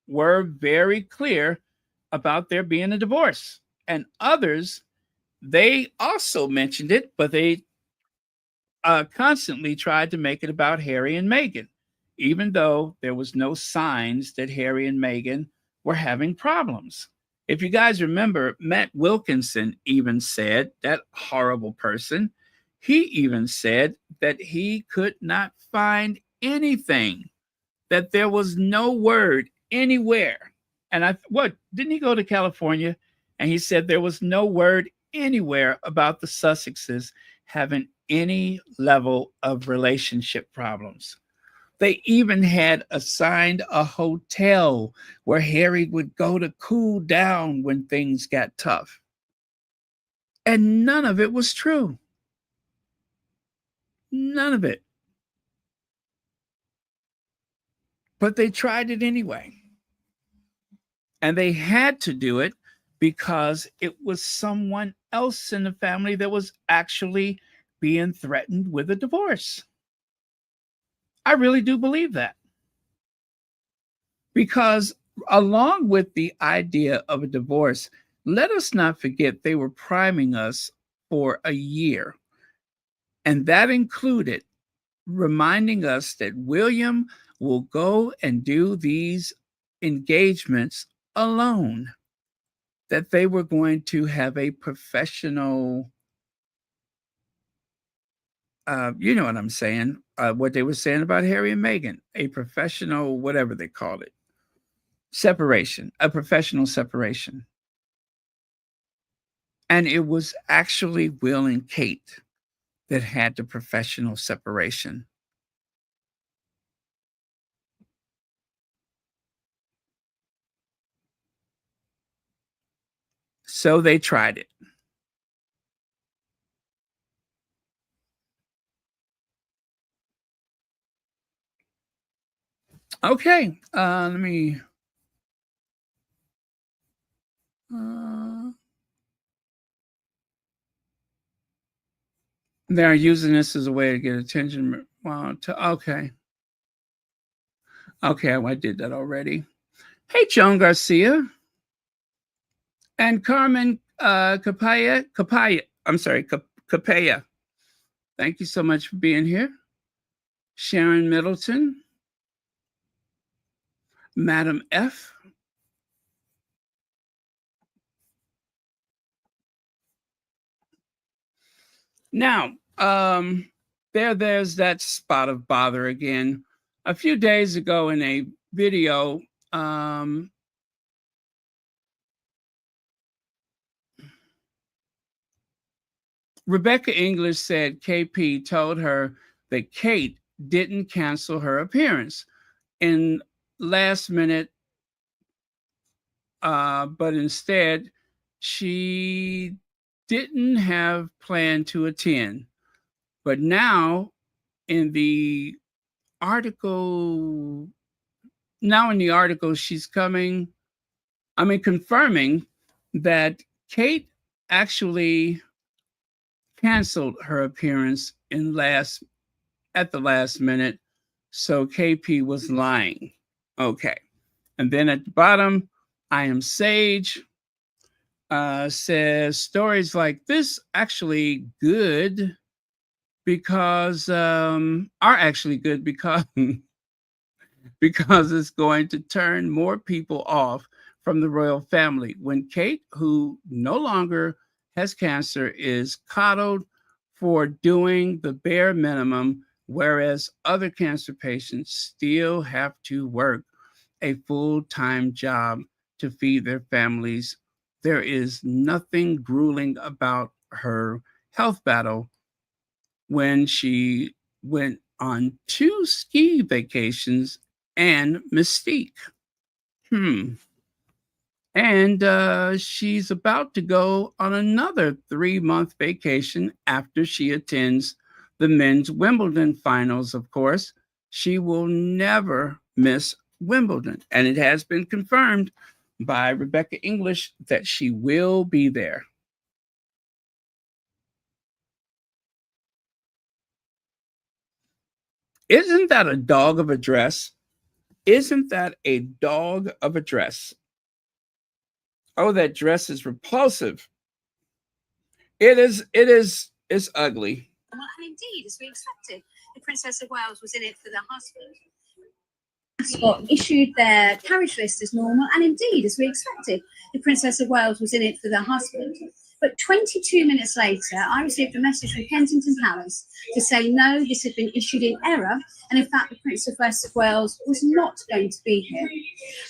were very clear about there being a divorce. And others, they also mentioned it, but they constantly tried to make it about Harry and Meghan, even though there was no signs that Harry and Meghan were having problems. If you guys remember, Matt Wilkinson even said, that horrible person, he even said that he could not find anything, that there was no word anywhere. And what, didn't he go to California? And he said there was no word anywhere about the Sussexes having any level of relationship problems. They even had assigned a hotel where Harry would go to cool down when things got tough. And none of it was true. None of it. But they tried it anyway. And they had to do it because it was someone else in the family that was actually being threatened with a divorce. I really do believe that. Because along with the idea of a divorce, let us not forget they were priming us for a year. And that included reminding us that William will go and do these engagements alone, that they were going to have a professional, you know what I'm saying, what they were saying about Harry and Meghan, a professional, whatever they called it, separation, a professional separation. And it was actually Will and Kate that had the professional separation. So they tried it. Okay, let me. Uh, they're using this as a way to get attention. Wow. Okay. Okay, I did that already. Hey, Joan Garcia and Carmen Capaya. I'm sorry, Capaya. Thank you so much for being here. Sharon Middleton, Madam F. Now, there's that spot of bother again. A few days ago in a video, Rebecca English said KP told her that Kate didn't cancel her appearance in last minute, but instead she didn't have planned to attend. But now in the article, she's confirming that Kate actually canceled her appearance at the last minute. So KP was lying. Okay. And then at the bottom, I am Sage says stories like this actually good because are actually good because because it's going to turn more people off from the royal family when Kate, who no longer has cancer, is coddled for doing the bare minimum, whereas other cancer patients still have to work a full-time job to feed their families. There is nothing grueling about her health battle when she went on 2 ski vacations and Mystique. And she's about to go on another 3-month vacation after she attends the men's Wimbledon finals, of course. She will never miss Wimbledon. And it has been confirmed by Rebecca English that she will be there. Isn't that a dog of a dress? Isn't that a dog of a dress? Oh, that dress is repulsive. It's ugly. And indeed, as we expected, the Princess of Wales was in it for the husband. Scott issued their carriage list as normal, and indeed, as we expected, the Princess of Wales was in it for the husband. But 22 minutes later, I received a message from Kensington Palace to say no, this had been issued in error, and in fact, the Princess of Wales was not going to be here.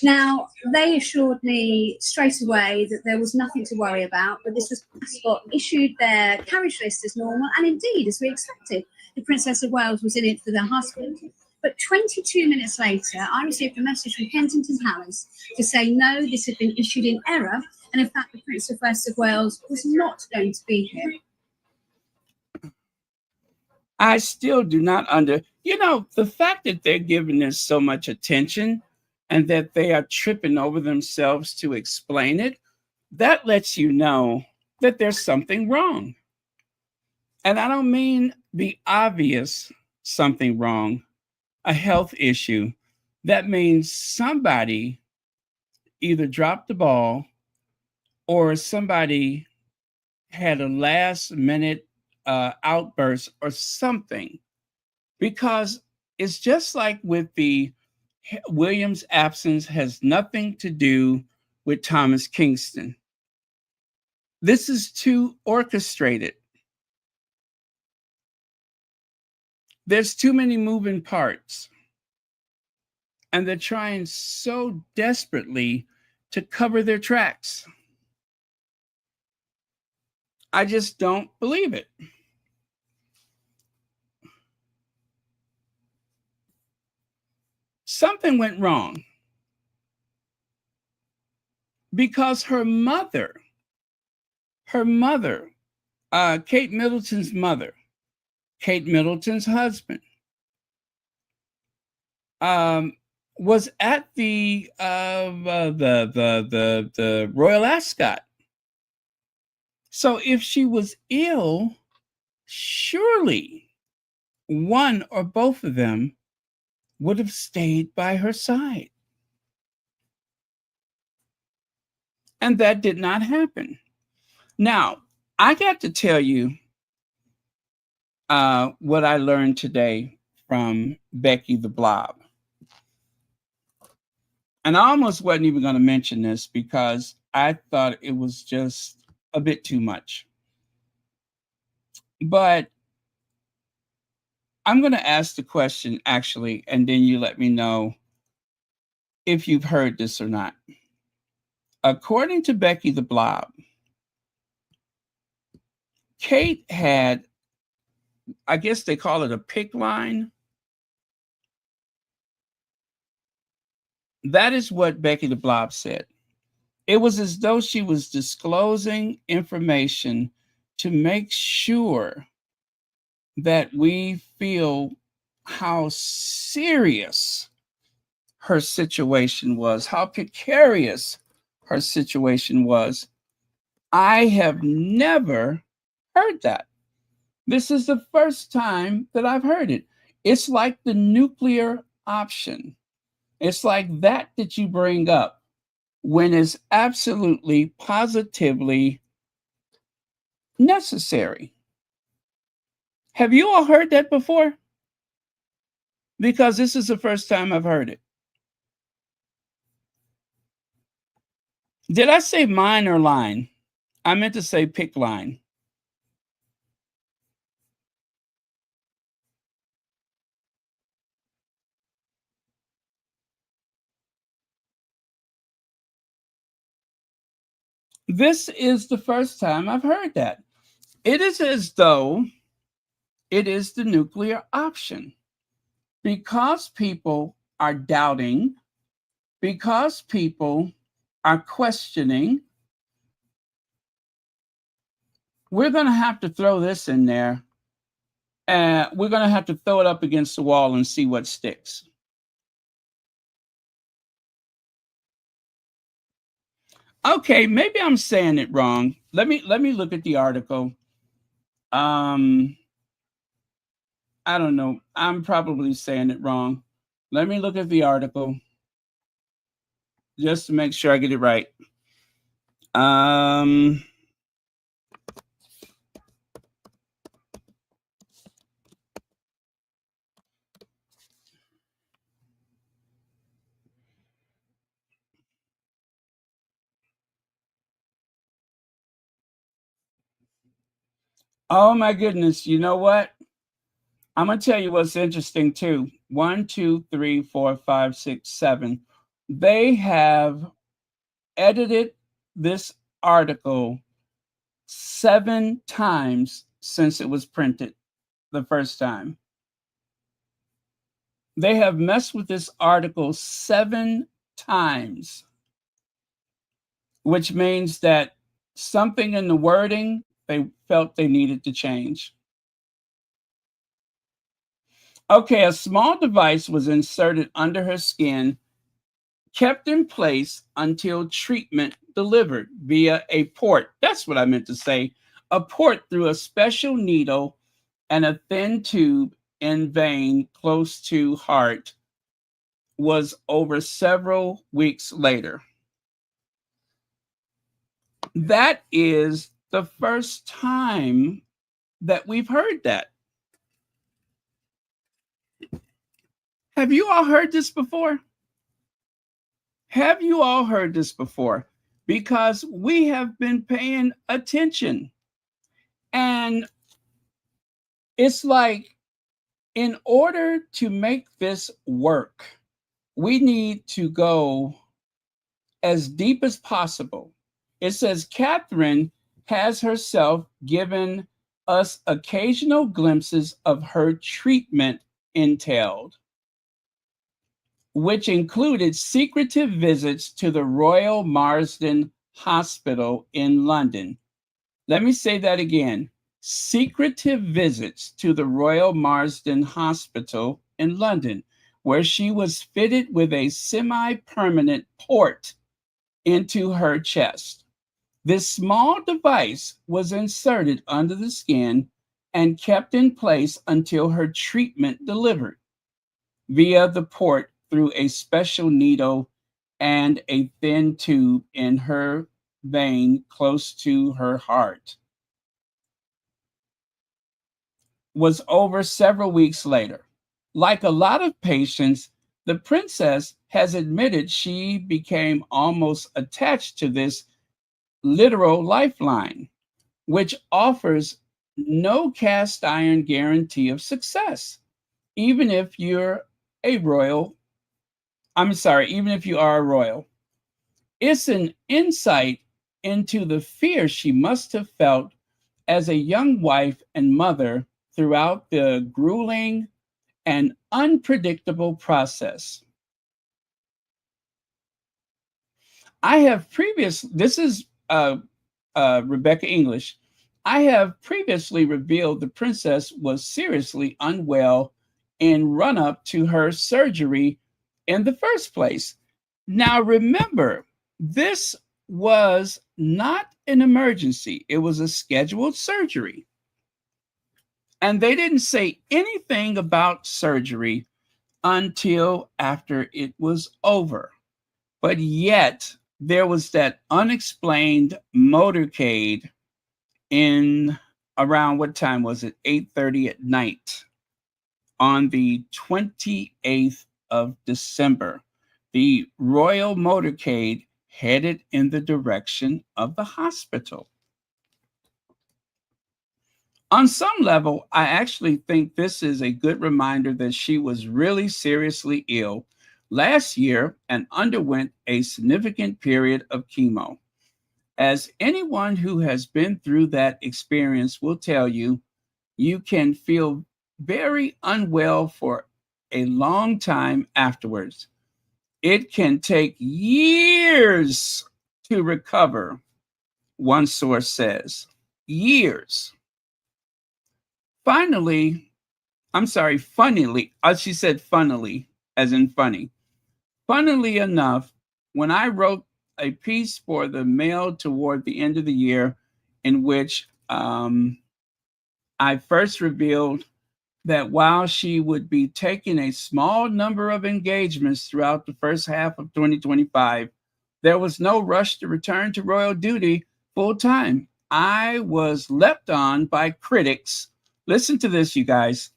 Now, they assured me straight away that there was nothing to worry about, but this was Scott issued their carriage list as normal, and indeed, as we expected, the Princess of Wales was in it for the husband. But 22 minutes later, I received a message from Kensington Palace to say no, this had been issued in error, and in fact, the Princess of Wales was not going to be here. I still do not the fact that they're giving this so much attention and that they are tripping over themselves to explain it, that lets you know that there's something wrong. And I don't mean the obvious something wrong, a health issue. That means somebody either dropped the ball or somebody had a last minute outburst or something, because it's just like with the Williams absence has nothing to do with Thomas Kingston. This is too orchestrated. There's too many moving parts, and they're trying so desperately to cover their tracks. I just don't believe it. Something went wrong because her mother, Kate Middleton's mother, Kate Middleton's husband, was at the Royal Ascot. So if she was ill, surely one or both of them would have stayed by her side. And that did not happen. Now, I got to tell you what I learned today from Becky the Blob. And I almost wasn't even going to mention this because I thought it was just a bit too much. But I'm going to ask the question actually, and then you let me know if you've heard this or not. According to Becky the Blob, Kate had, I guess they call it a pick line. That is what Becky the Blob said. It was as though she was disclosing information to make sure that we feel how serious her situation was, how precarious her situation was. I have never heard that. This is the first time that I've heard it. It's like the nuclear option. It's like that you bring up when it's absolutely, positively necessary. Have you all heard that before? Because this is the first time I've heard it. Did I say mine or line? I meant to say pick line. This is the first time I've heard that. It is as though it is the nuclear option. Because people are doubting, because people are questioning, we're going to have to throw this in there. And we're going to have to throw it up against the wall and see what sticks. Okay, maybe I'm saying it wrong. Let me look at the article. I don't know. I'm probably saying it wrong. Let me look at the article just to make sure I get it right. Oh my goodness. You know what? I'm going to tell you what's interesting too. 1, 2, 3, 4, 5, 6, 7. They have edited this article 7 times since it was printed the first time. They have messed with this article 7 times, which means that something in the wording they felt they needed to change. Okay, a small device was inserted under her skin, kept in place until treatment delivered via a port. That's what I meant to say. A port through a special needle and a thin tube in vein close to heart was over several weeks later. That is the first time that we've heard that. Have you all heard this before? Have you all heard this before? Because we have been paying attention. And it's like, in order to make this work, we need to go as deep as possible. It says Catherine has herself given us occasional glimpses of her treatment entailed, which included secretive visits to the Royal Marsden Hospital in London. Let me say that again. Secretive visits to the Royal Marsden Hospital in London, where she was fitted with a semi-permanent port into her chest. This small device was inserted under the skin and kept in place until her treatment delivered via the port through a special needle and a thin tube in her vein close to her heart. Was over several weeks later. Like a lot of patients, the princess has admitted she became almost attached to this literal lifeline, which offers no cast iron guarantee of success, even if you're a royal. Even if you are a royal. It's an insight into the fear she must have felt as a young wife and mother throughout the grueling and unpredictable process. This is Rebecca English. I have previously revealed the princess was seriously unwell in run up to her surgery in the first place. Now, remember, this was not an emergency, it was a scheduled surgery. And they didn't say anything about surgery until after it was over. But yet, there was that unexplained motorcade in around, what time was it? 8:30 at night on the 28th of December. The royal motorcade headed in the direction of the hospital. On some level, I actually think this is a good reminder that she was really seriously ill last year and underwent a significant period of chemo. As anyone who has been through that experience will tell you, you can feel very unwell for a long time afterwards. It can take years to recover, one source says. Years. Funnily, she said funnily, as in funny. Funnily enough, when I wrote a piece for the Mail toward the end of the year, in which I first revealed that while she would be taking a small number of engagements throughout the first half of 2025, there was no rush to return to royal duty full time. I was leapt on by critics. Listen to this, you guys.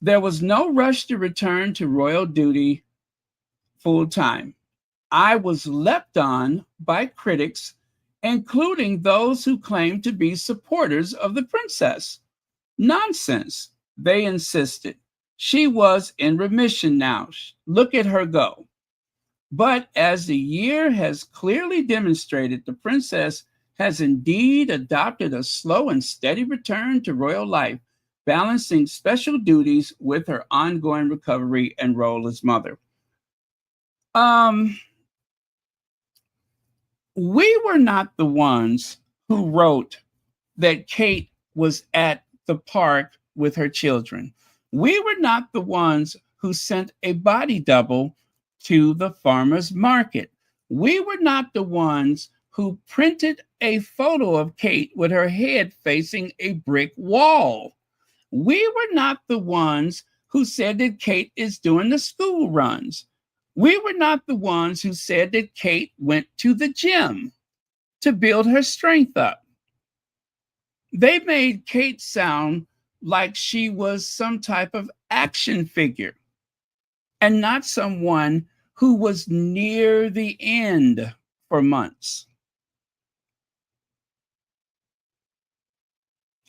There was no rush to return to royal duty full time. I was leapt on by critics, including those who claimed to be supporters of the princess. Nonsense, they insisted. She was in remission now. Look at her go. But as the year has clearly demonstrated, the princess has indeed adopted a slow and steady return to royal life, balancing special duties with her ongoing recovery and role as mother. We were not the ones who wrote that Kate was at the park with her children. We were not the ones who sent a body double to the farmer's market. We were not the ones who printed a photo of Kate with her head facing a brick wall. We were not the ones who said that Kate is doing the school runs. We were not the ones who said that Kate went to the gym to build her strength up. They made Kate sound like she was some type of action figure and not someone who was near the end for months.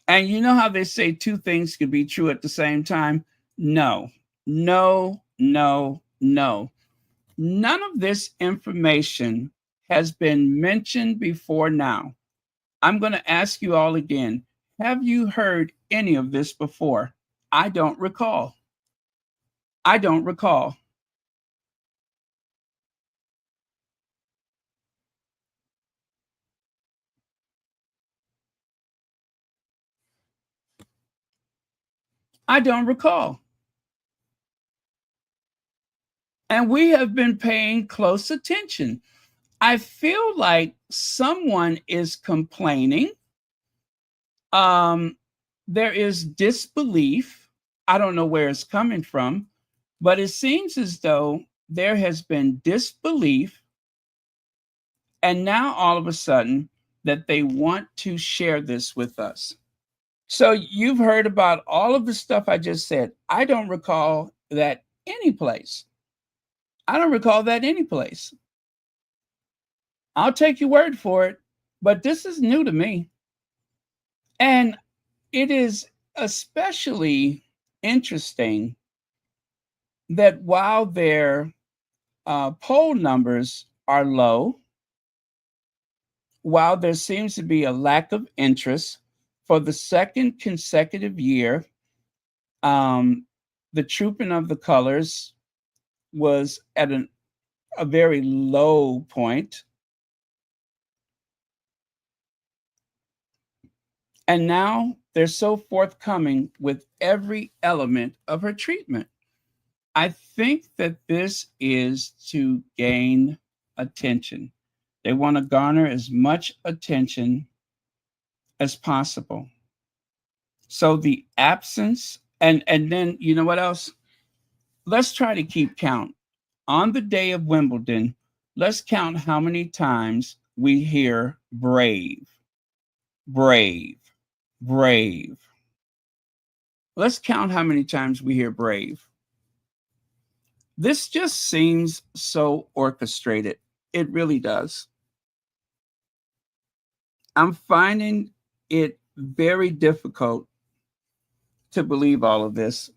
And you know how they say two things could be true at the same time? No, no, no, no. None of this information has been mentioned before now. I'm going to ask you all again. Have you heard any of this before? I don't recall. I don't recall. I don't recall. And we have been paying close attention. I feel like someone is complaining. There is disbelief. I don't know where it's coming from, but it seems as though there has been disbelief. And now all of a sudden that they want to share this with us. So you've heard about all of the stuff I just said. I don't recall that any place. I don't recall that any place. I'll take your word for it, but this is new to me. And it is especially interesting that while their poll numbers are low, while there seems to be a lack of interest for the second consecutive year, the Trooping of the Colors was at a very low point. And now they're so forthcoming with every element of her treatment. I think that this is to gain attention. They want to garner as much attention as possible. So the absence, and then you know what else? Let's try to keep count. On the day of Wimbledon, let's count how many times we hear brave, brave, brave. Let's count how many times we hear brave. This just seems so orchestrated. It really does. I'm finding it very difficult to believe all of this.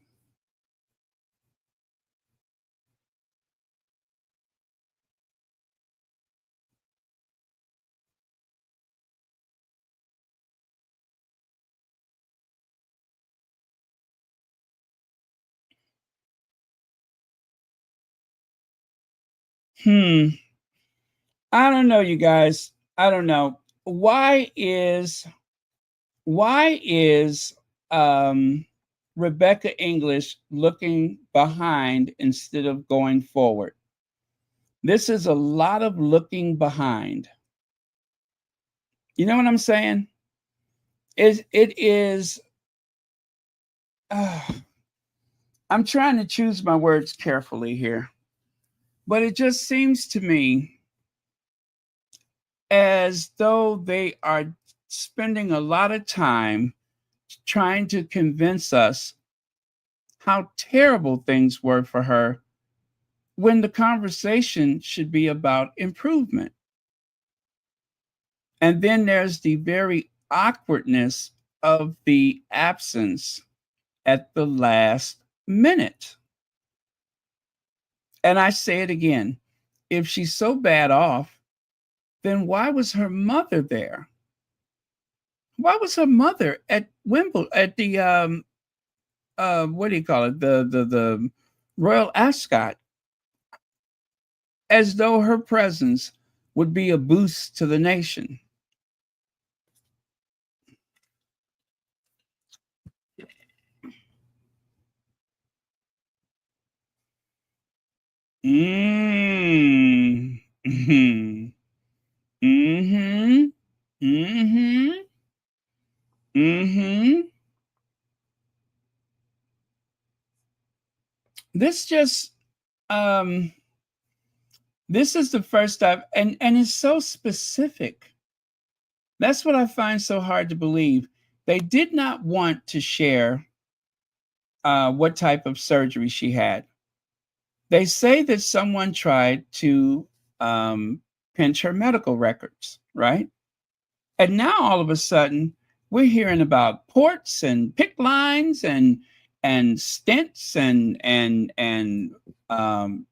I don't know, you guys. I don't know. Why is Rebecca English looking behind instead of going forward? This is a lot of looking behind. You know what I'm saying? It is. I'm trying to choose my words carefully here, but it just seems to me as though they are spending a lot of time trying to convince us how terrible things were for her when the conversation should be about improvement. And then there's the very awkwardness of the absence at the last minute. And I say it again, if she's so bad off, then why was her mother there? Why was her mother at Wimbledon, at the what do you call it, the Royal Ascot, as though her presence would be a boost to the nation? Mm. Mm-hmm. Mm-hmm. Mm-hmm. Mm-hmm. This just this is the first time, and it's so specific. That's what I find so hard to believe. They did not want to share what type of surgery she had. They say that someone tried to pinch her medical records, right? And now all of a sudden, we're hearing about ports and PICC lines and stents and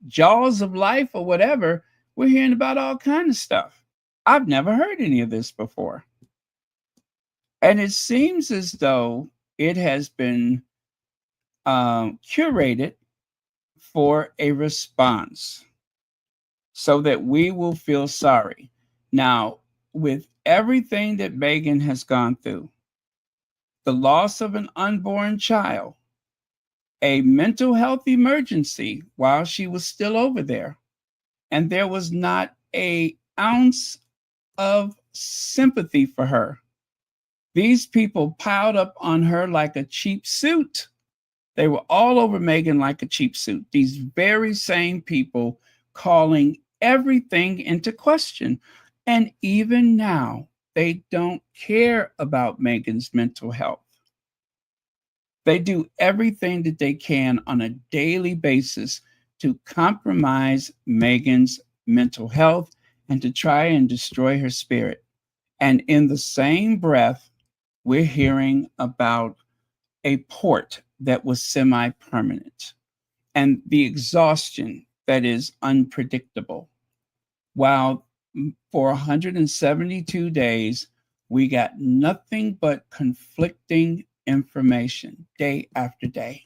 jaws of life or whatever. We're hearing about all kinds of stuff. I've never heard any of this before. And it seems as though it has been curated for a response so that we will feel sorry. Now, with everything that Meghan has gone through, the loss of an unborn child, a mental health emergency while she was still over there. And there was not an ounce of sympathy for her. These people piled up on her like a cheap suit. They were all over Meghan like a cheap suit. These very same people calling everything into question. And even now, they don't care about Meghan's mental health. They do everything that they can on a daily basis to compromise Meghan's mental health and to try and destroy her spirit. And in the same breath, we're hearing about a port that was semi-permanent and the exhaustion that is unpredictable. While for 172 days, we got nothing but conflicting information day after day.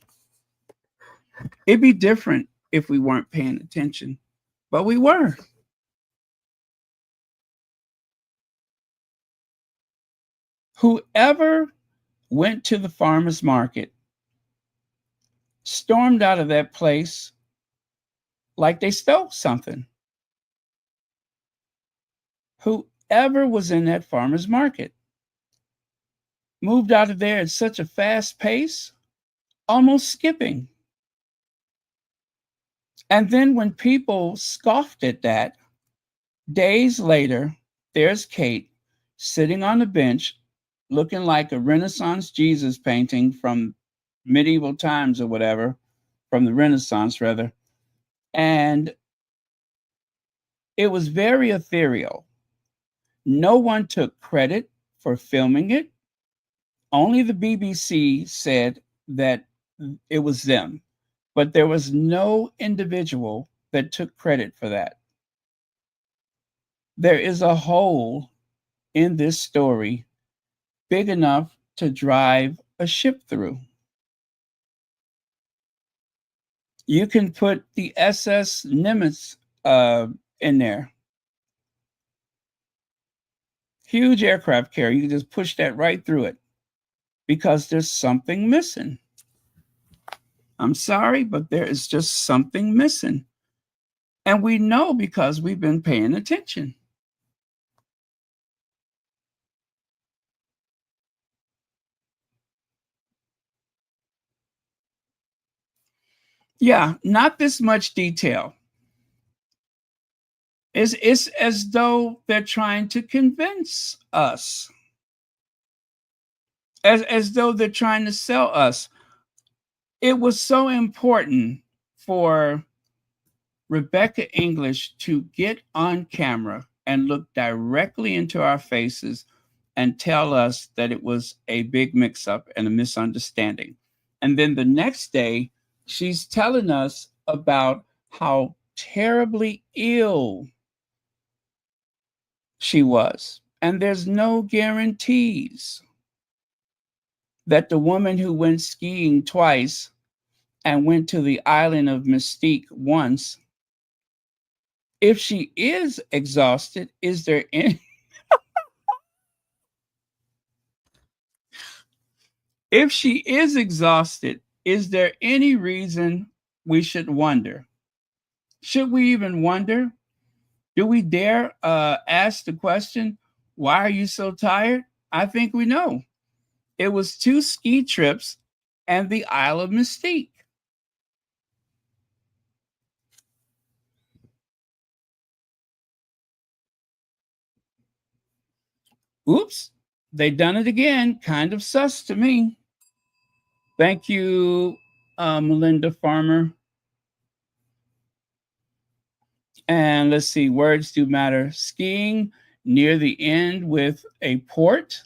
It'd be different if we weren't paying attention, but we were. Whoever went to the farmer's market stormed out of that place like they stole something. Whoever was in that farmer's market moved out of there at such a fast pace, almost skipping. And then when people scoffed at that, days later, there's Kate sitting on the bench looking like a Renaissance Jesus painting from medieval times or whatever, from the Renaissance rather. And it was very ethereal. No one took credit for filming it. Only the BBC said that it was them, but there was no individual that took credit for that. There is a hole in this story big enough to drive a ship through. You can put the SS Nimitz in there. Huge aircraft carrier. You can just push that right through it because there's something missing. I'm sorry, but there is just something missing. And we know because we've been paying attention. Yeah, not this much detail. It's as though they're trying to convince us, as though they're trying to sell us. It was so important for Rebecca English to get on camera and look directly into our faces and tell us that it was a big mix-up and a misunderstanding. And then the next day, she's telling us about how terribly ill she was. And there's no guarantees that the woman who went skiing twice and went to the island of Mystique once, if she is exhausted, is there any if she is exhausted, is there any reason we should wonder? Should we even wonder? Do we dare ask the question, why are you so tired? I think we know. It was 2 ski trips and the Isle of Mystique. Oops, they done it again. Kind of sus to me. Thank you, Melinda Farmer. And let's see, words do matter. Skiing near the end with a port.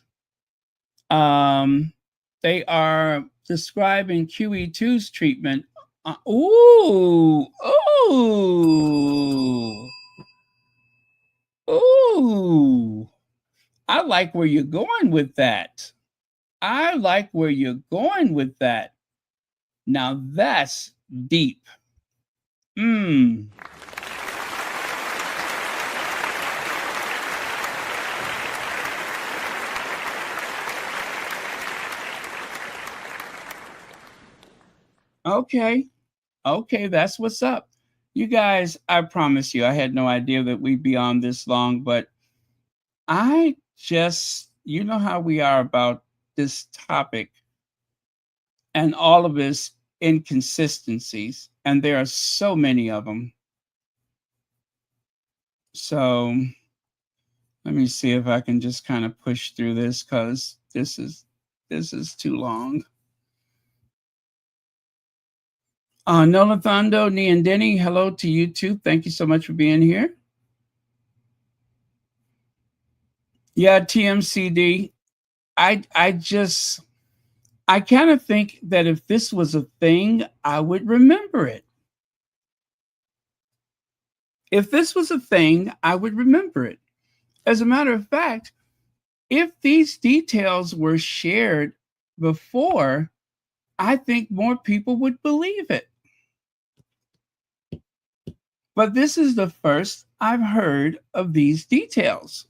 They are describing QE2's treatment. Ooh. I like where you're going with that. Now that's deep. Okay. Okay, that's what's up. You guys, I promise you, I had no idea that we'd be on this long, but I just, you know how we are about this topic and all of its inconsistencies, and there are so many of them. So let me see if I can just kind of push through this because this is too long. Nolathando, Niandeni, hello to you too. Thank you so much for being here. Yeah, TMCD. I kind of think that if this was a thing, I would remember it. If this was a thing, I would remember it. As a matter of fact, if these details were shared before, I think more people would believe it. But this is the first I've heard of these details.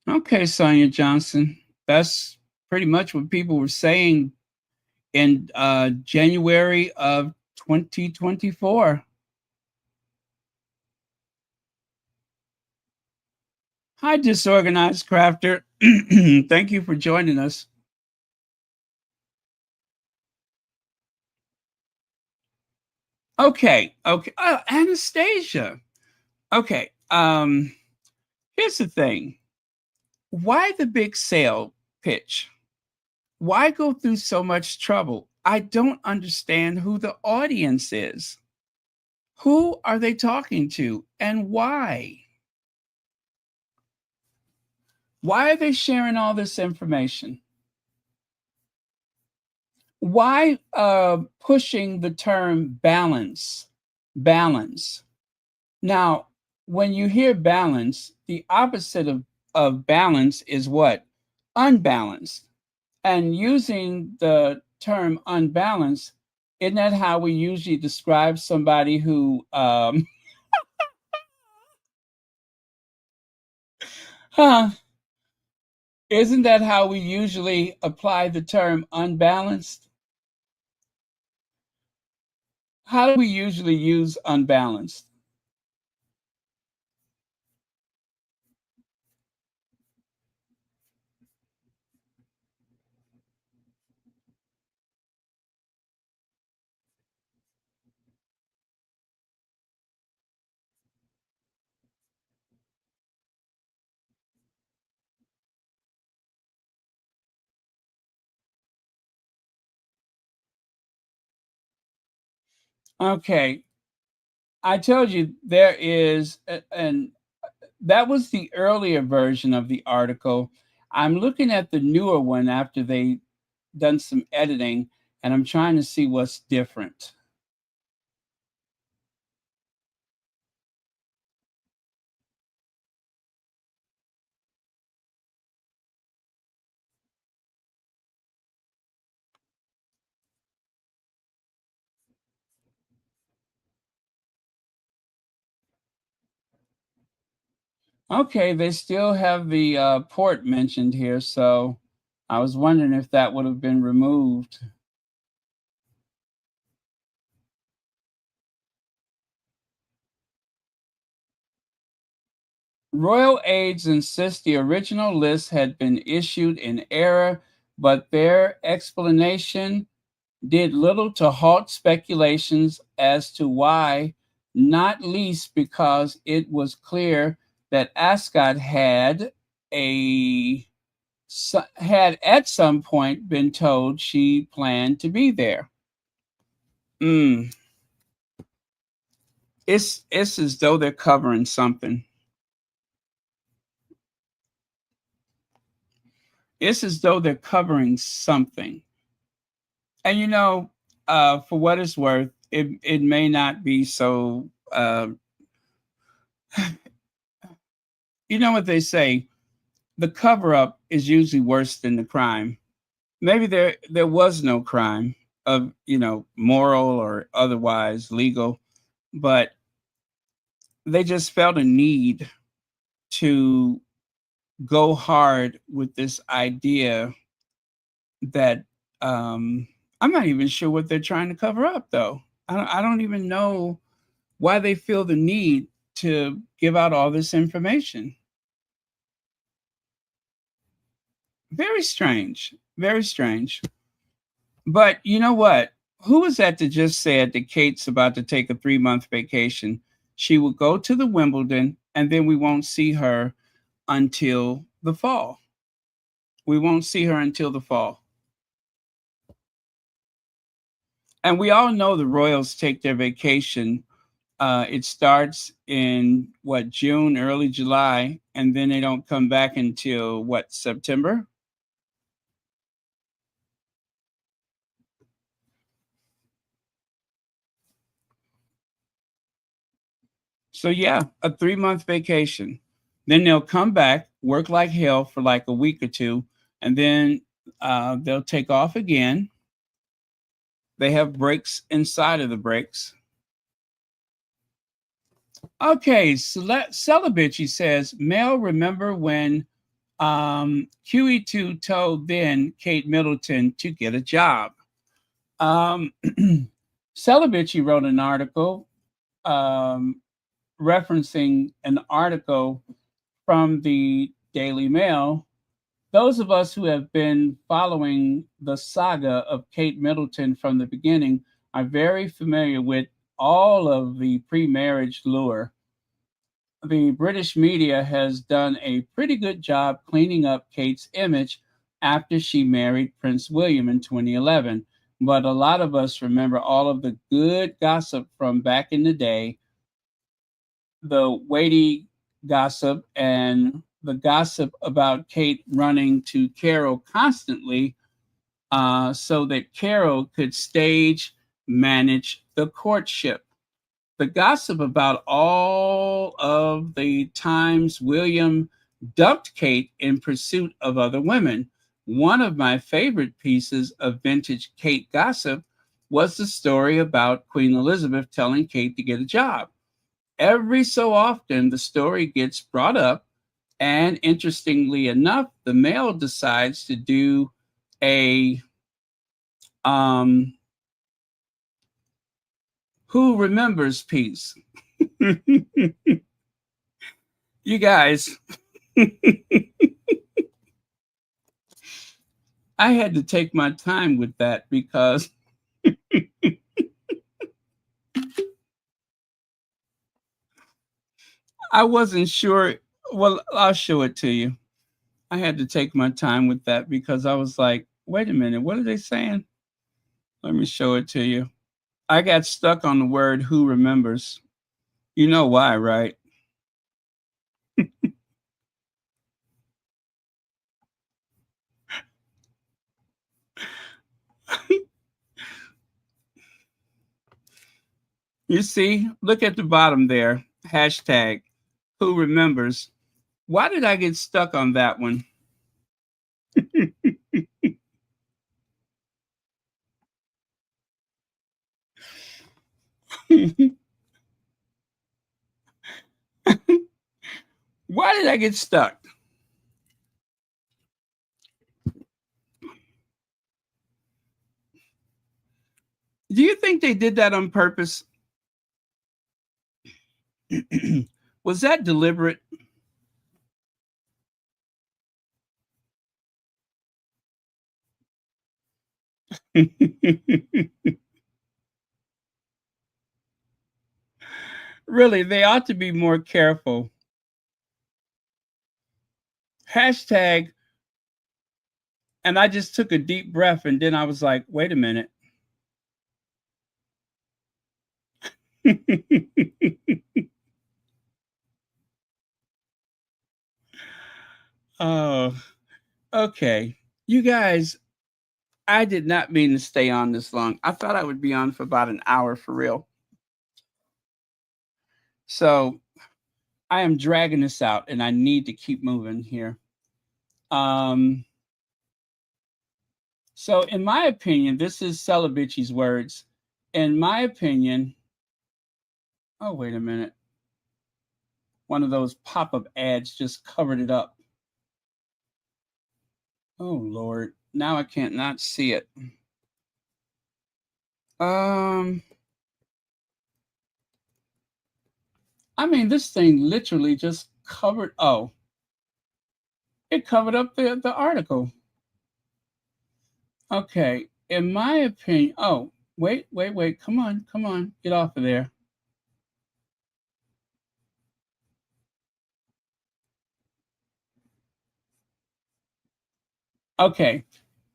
Okay, Sonia Johnson. That's pretty much what people were saying in January of 2024. Hi, Disorganized Crafter. Thank you for joining us. Okay. Anastasia. Okay. Here's the thing. Why the big sale pitch? Why go through so much trouble? I don't understand who the audience is. Who are they talking to and why? Why are they sharing all this information? Why pushing the term balance? Balance. Now, when you hear balance, the opposite of balance is what? Unbalanced. And using the term unbalanced, isn't that how we usually describe somebody who huh? Isn't that how we usually apply the term unbalanced? How do we usually use unbalanced? Okay, I told you there is, and that was the earlier version of the article. I'm looking at the newer one after they done some editing, and I'm trying to see what's different. Okay, they still have the port mentioned here, so I was wondering if that would have been removed. Royal aides insist the original list had been issued in error, but their explanation did little to halt speculations as to why, not least because it was clear that Ascot had at some point been told she planned to be there. It's as though they're covering something. It's as though they're covering something. And for what it's worth, it may not be so. You know what they say? the cover up is usually worse than the crime. Maybe there was no crime of, moral or otherwise legal, but they just felt a need to go hard with this idea that I'm not even sure what they're trying to cover up, though. I don't even know why they feel the need to give out all this information. Very strange. Very strange. But you know what? Who was that just said that Kate's about to take a 3-month vacation? She will go to the Wimbledon and then we won't see her until the fall. We won't see her until the fall. And we all know the royals take their vacation. It starts in June, early July, and then they don't come back until September? So yeah, a 3-month vacation. Then they'll come back, work like hell for like a week or two, and then they'll take off again. They have breaks inside of the breaks. Okay, Celibacy says, Mel, remember when QE2 told then Kate Middleton to get a job? Celibacy wrote an article referencing an article from the Daily Mail. Those of us who have been following the saga of Kate Middleton from the beginning are very familiar with all of the pre-marriage lure. The British media has done a pretty good job cleaning up Kate's image after she married Prince William in 2011. But a lot of us remember all of the good gossip from back in the day, the weighty gossip and the gossip about Kate running to Carol constantly so that Carol could stage manage the courtship. The gossip about all of the times William dumped Kate in pursuit of other women. One of my favorite pieces of vintage Kate gossip was the story about Queen Elizabeth telling Kate to get a job. Every so often, the story gets brought up, and interestingly enough, the Mail decides to do a who remembers piece. You guys, I had to take my time with that because I wasn't sure. Well, I'll show it to you. I had to take my time with that because I was like, wait a minute, what are they saying? Let me show it to you. I got stuck on the word who remembers. You know why, right? You see, look at the bottom there. Hashtag who remembers. Why did I get stuck on that one? Why did I get stuck? Do you think they did that on purpose? Was that deliberate? Really, they ought to be more careful. Hashtag, and I just took a deep breath and then I was like, wait a minute. Oh, okay. You guys, I did not mean to stay on this long. I thought I would be on for about an hour for real. So I am dragging this out and I need to keep moving here. So in my opinion, this is Celovic's words. In my opinion, oh, wait a minute. One of those pop-up ads just covered it up. Oh, Lord. Now I can't not see it. I mean, this thing literally just covered, oh, it covered up the article. Okay, in my opinion, oh, wait, come on, get off of there. Okay,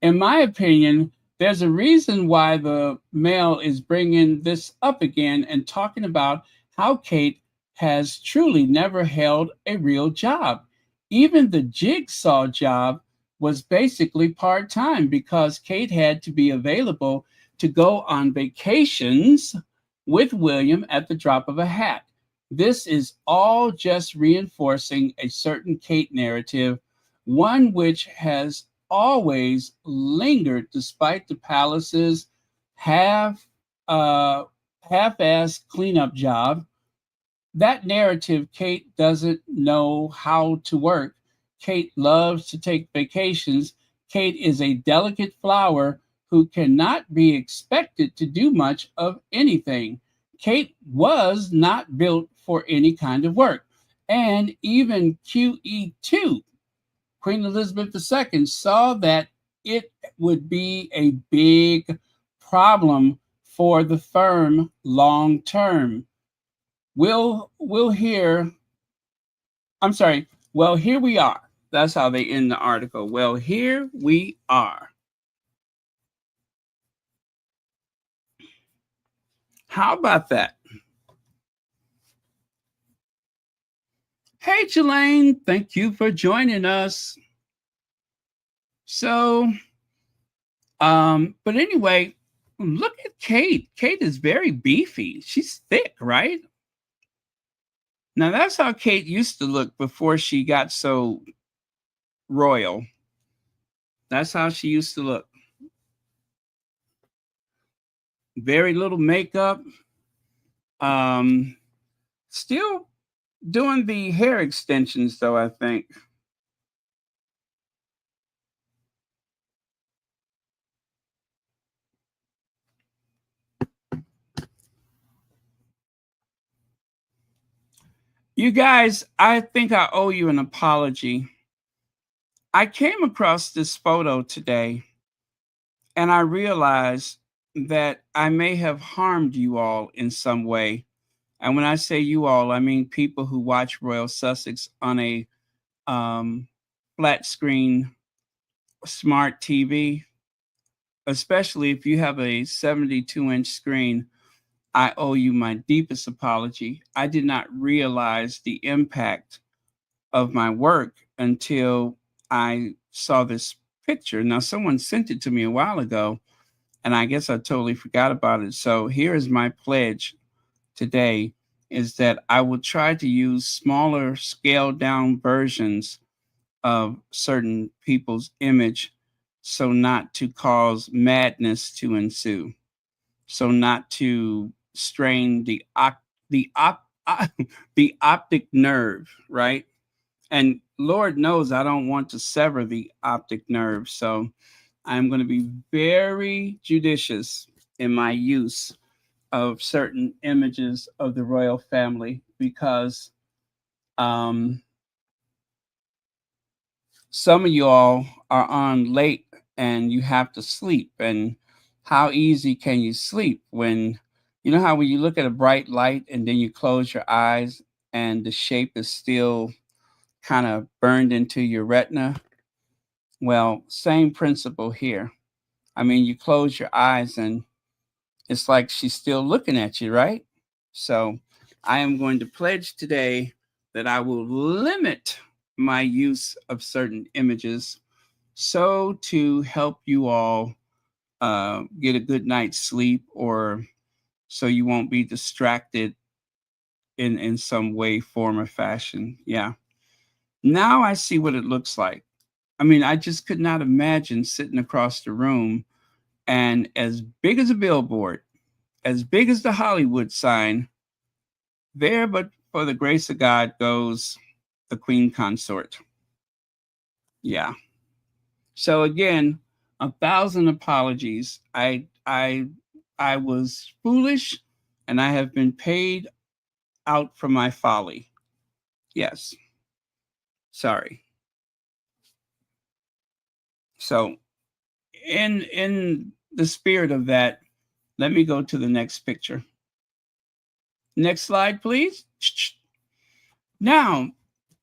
in my opinion, there's a reason why the Mail is bringing this up again and talking about how Kate has truly never held a real job. Even the jigsaw job was basically part-time because Kate had to be available to go on vacations with William at the drop of a hat. This is all just reinforcing a certain Kate narrative, one which has always lingered despite the palace's half-assed cleanup job. That narrative Kate doesn't know how to work. Kate loves to take vacations. Kate is a delicate flower who cannot be expected to do much of anything. Kate was not built for any kind of work. And even QE2, Queen Elizabeth II, saw that it would be a big problem for the firm long term. Well, here we are. That's how they end the article. Well, here we are. How about that? Hey, Jelaine, thank you for joining us. So, but anyway, look at Kate. Kate is very beefy. She's thick, right? Now, that's how Kate used to look before she got so royal. That's how she used to look. Very little makeup. Still doing the hair extensions, though, I think. You guys, I think I owe you an apology. I came across this photo today, and I realized that I may have harmed you all in some way. And when I say you all, I mean people who watch Royal Sussex on a flat screen smart TV, especially if you have a 72-inch screen. I owe you my deepest apology. I did not realize the impact of my work until I saw this picture. Now, someone sent it to me a while ago, and I guess I totally forgot about it. So here is my pledge today, is that I will try to use smaller, scaled down versions of certain people's image so not to cause madness to ensue, so not to strain the optic nerve, right? And Lord knows I don't want to sever the optic nerve. So I'm going to be very judicious in my use of certain images of the royal family because some of you all are on late and you have to sleep. And how easy can you sleep when, you know how when you look at a bright light and then you close your eyes and the shape is still kind of burned into your retina? Well, same principle here. I mean, you close your eyes and it's like she's still looking at you, right? So I am going to pledge today that I will limit my use of certain images so to help you all get a good night's sleep, or so you won't be distracted in some way, form, or fashion. Yeah. Now I see what it looks like. I mean, I just could not imagine sitting across the room and as big as a billboard, as big as the Hollywood sign, there but for the grace of God goes the Queen Consort. Yeah. So again, 1,000 apologies. I was foolish and I have been paid out for my folly. Yes. Sorry. So in the spirit of that, let me go to the next picture. Next slide, please. Now,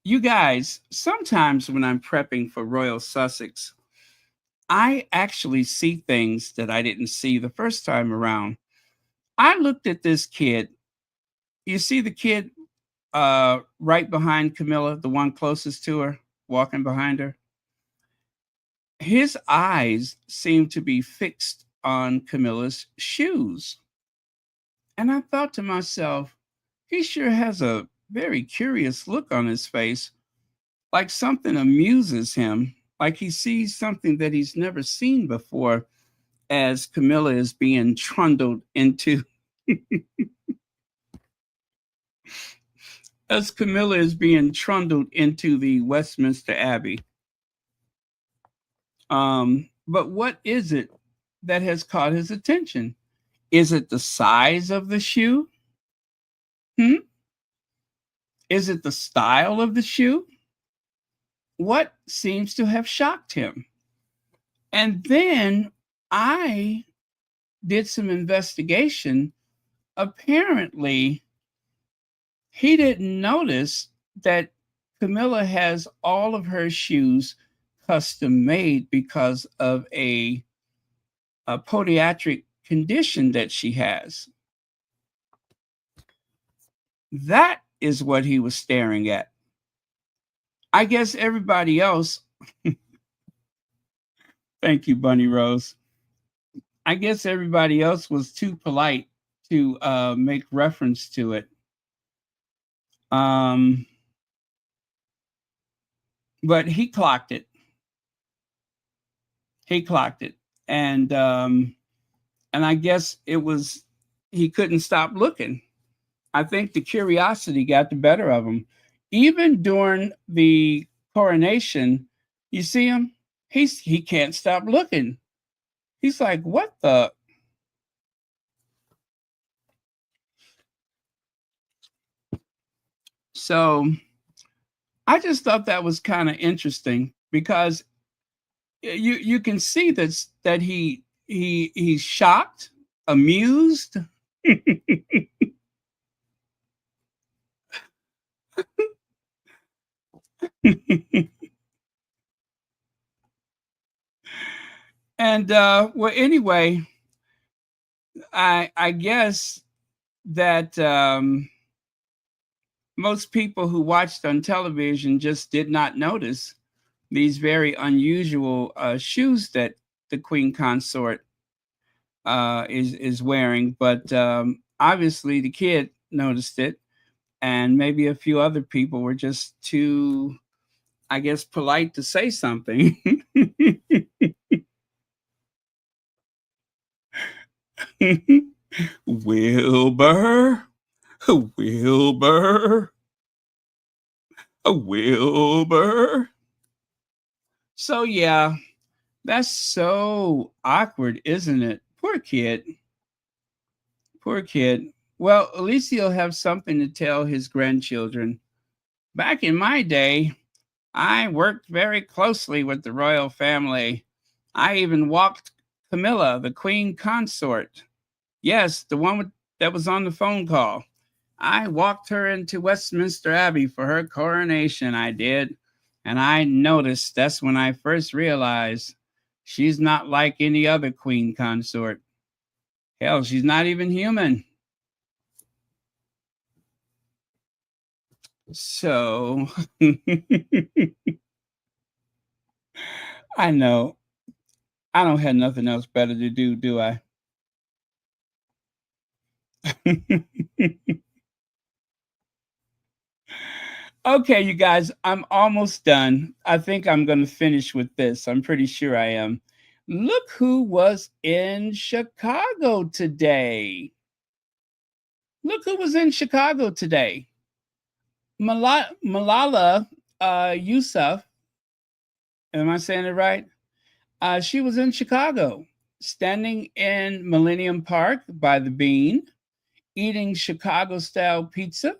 you guys, sometimes when I'm prepping for Royal Sussex, I actually see things that I didn't see the first time around. I looked at this kid. You see the kid right behind Camilla, the one closest to her, walking behind her? His eyes seem to be fixed on Camilla's shoes. And I thought to myself, he sure has a very curious look on his face, like something amuses him, like he sees something that he's never seen before as Camilla is being trundled into as Camilla is being trundled into the Westminster Abbey. But what is it that has caught his attention? Is it the size of the shoe? Is it the style of the shoe? What seems to have shocked him? And then I did some investigation. Apparently, he didn't notice that Camilla has all of her shoes custom made because of a podiatric condition that she has. That is what he was staring at. I guess everybody else, thank you, Bunny Rose. I guess everybody else was too polite to make reference to it. But he clocked it. He clocked it. And I guess it was, he couldn't stop looking. I think the curiosity got the better of him. Even during the coronation, you see him, he can't stop looking. He's like, what the? So I just thought that was kind of interesting because you can see that he's shocked, amused. And well, anyway, I guess that most people who watched on television just did not notice these very unusual shoes that the Queen Consort is wearing, but obviously the kid noticed it, and maybe a few other people were just too, I guess, polite to say something. Wilbur, Wilbur, Wilbur. So yeah, that's so awkward, isn't it? Poor kid. Poor kid. Well, at least he'll have something to tell his grandchildren. Back in my day, I worked very closely with the royal family. I even walked Camilla, the Queen Consort. Yes, the one that was on the phone call. I walked her into Westminster Abbey for her coronation, I did. And I noticed that's when I first realized she's not like any other Queen Consort. Hell, she's not even human. So, I know. I don't have nothing else better to do I? Okay, you guys, I'm almost done. I think I'm going to finish with this. I'm pretty sure I am. Look who was in Chicago today. Look who was in Chicago today. Malala Yousaf. Am I saying it right? She was in Chicago, standing in Millennium Park by the Bean, eating Chicago style pizza,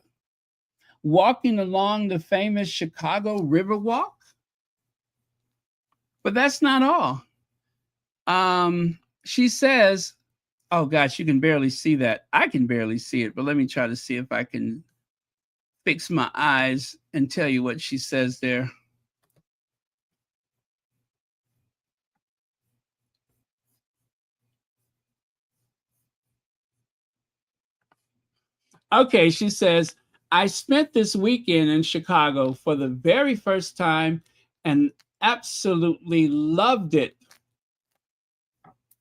walking along the famous Chicago Riverwalk. But that's not all. She says, oh gosh, you can barely see that. I can barely see it, but let me try to see if I can fix my eyes and tell you what she says there. Okay, she says, I spent this weekend in Chicago for the very first time and absolutely loved it.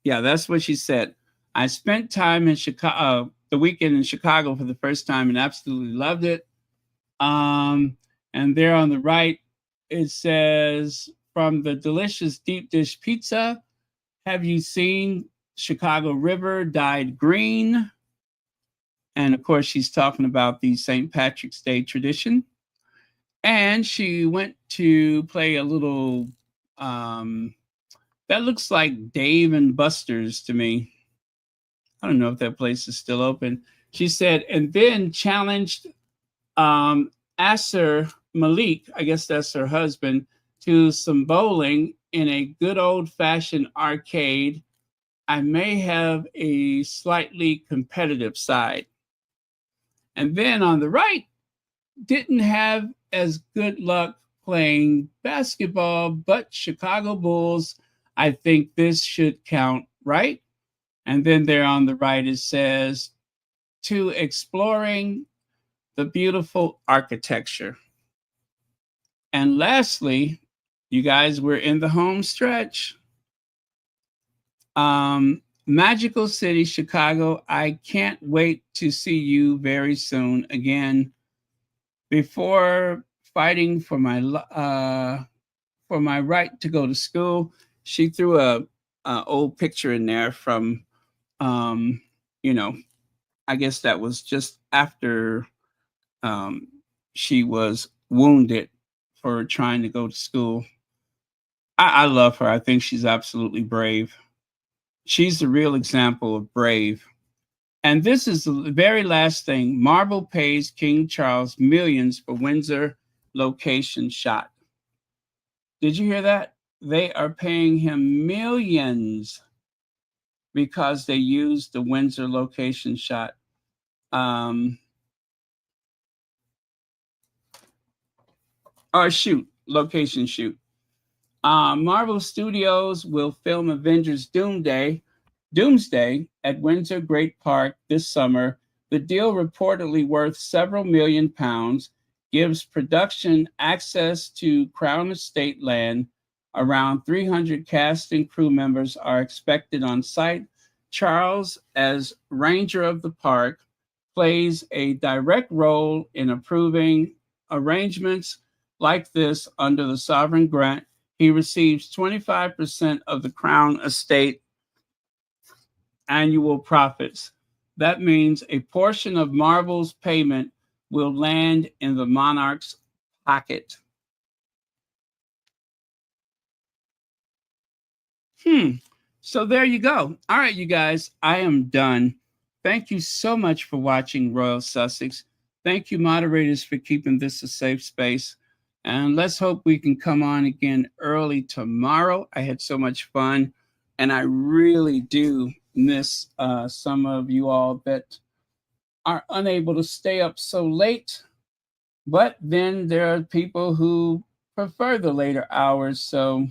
Yeah, that's what she said. I spent time in Chicago, the weekend in Chicago for the first time and absolutely loved it. And there on the right, it says, from the delicious deep dish pizza, have you seen Chicago River dyed green? And of course, she's talking about the St. Patrick's Day tradition. And she went to play a little, that looks like Dave and Buster's to me. I don't know if that place is still open. She said, and then challenged Asser Malik, I guess that's her husband, to some bowling in a good old fashioned arcade. I may have a slightly competitive side. And then on the right, didn't have as good luck playing basketball, but Chicago Bulls, I think this should count, right? And then there on the right, it says, to exploring the beautiful architecture. And lastly, you guys, we're in the home stretch. Magical City, Chicago. I can't wait to see you very soon again. Before fighting for my right to go to school, she threw a old picture in there from, you know, I guess that was just after she was wounded for trying to go to school. I love her. I think she's absolutely brave. She's the real example of brave. And this is the very last thing. Marvel pays King Charles millions for Windsor location shot. Did you hear that? They are paying him millions because they used the Windsor location shot. Location shoot. Marvel Studios will film Avengers Doomsday at Windsor Great Park this summer. The deal, reportedly worth several £1 million, gives production access to Crown Estate land. Around 300 cast and crew members are expected on site. Charles, as ranger of the park, plays a direct role in approving arrangements like this under the sovereign grant. He receives 25% of the Crown Estate annual profits. That means a portion of Marvel's payment will land in the monarch's pocket. So there you go. All right, you guys, I am done. Thank you so much for watching Royal Sussex. Thank you, moderators, for keeping this a safe space. And let's hope we can come on again early tomorrow. I had so much fun, and I really do miss some of you all that are unable to stay up so late. But then there are people who prefer the later hours. So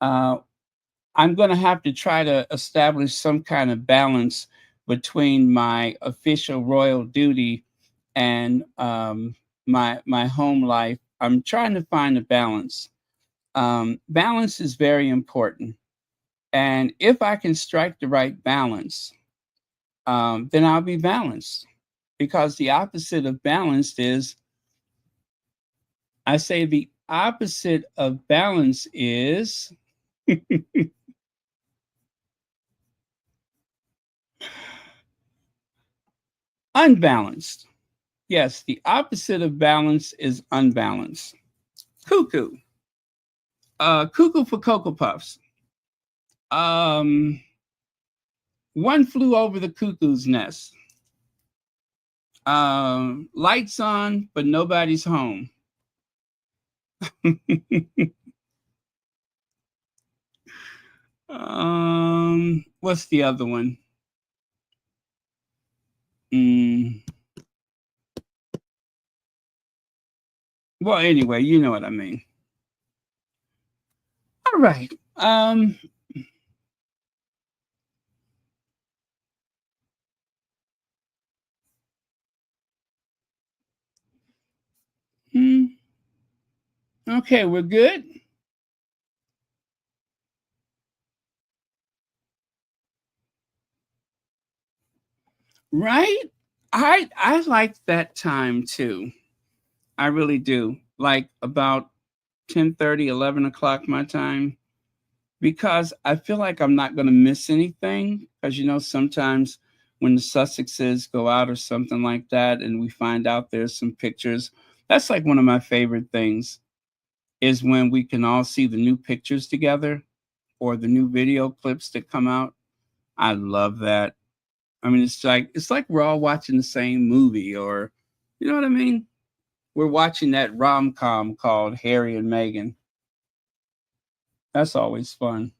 I'm going to have to try to establish some kind of balance between my official royal duty and my home life. I'm trying to find a balance. Balance is very important. And if I can strike the right balance, then I'll be balanced. Because the opposite of balanced is I say the opposite of balance is unbalanced. Yes, the opposite of balance is unbalanced. Cuckoo. Cuckoo for Cocoa Puffs. One flew over the cuckoo's nest. Lights on, but nobody's home. What's the other one? Well, anyway, you know what I mean. All right. Okay, we're good. Right? I like that time too. I really do. Like about 10:30, 11 o'clock my time, because I feel like I'm not going to miss anything. Because, you know, sometimes when the Sussexes go out or something like that, and we find out there's some pictures, that's like one of my favorite things is when we can all see the new pictures together or the new video clips that come out. I love that. I mean, it's like we're all watching the same movie, or you know what I mean? We're watching that rom-com called Harry and Meghan. That's always fun.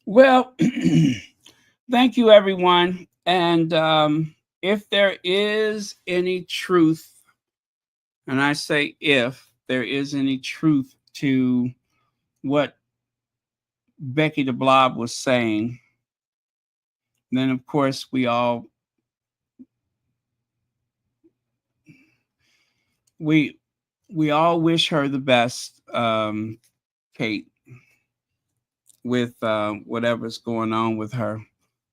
Well, thank you, everyone. And if there is any truth, and I say if there is any truth to what Becky the Blob was saying, then of course we all wish her the best, Kate, with whatever's going on with her,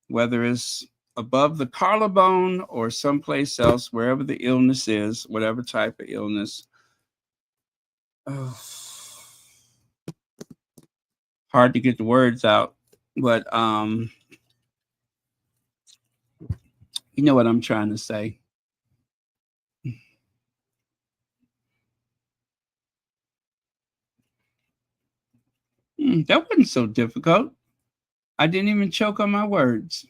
whether it's above the collarbone or someplace else, wherever the illness is, whatever type of illness. Oh, hard to get the words out, but you know what I'm trying to say. That wasn't so difficult. I didn't even choke on my words.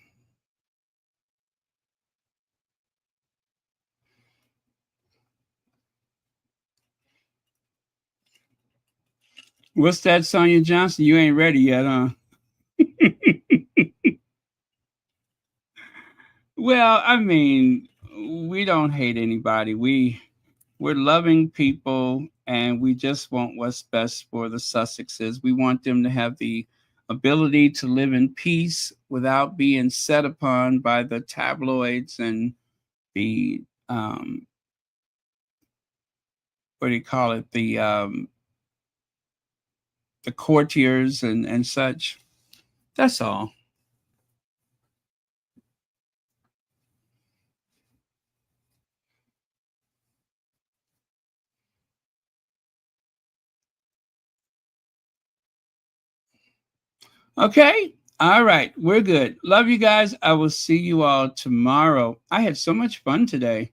What's that, Sonia Johnson? You ain't ready yet, huh? Well, I mean, we don't hate anybody. We're loving people, and we just want what's best for the Sussexes. We want them to have the ability to live in peace without being set upon by the tabloids and the what do you call it? The courtiers and such. That's all. Okay. All right. We're good. Love you guys. I will see you all tomorrow. I had so much fun today.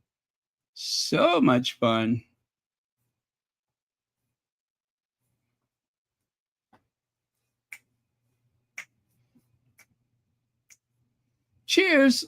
So much fun. Cheers.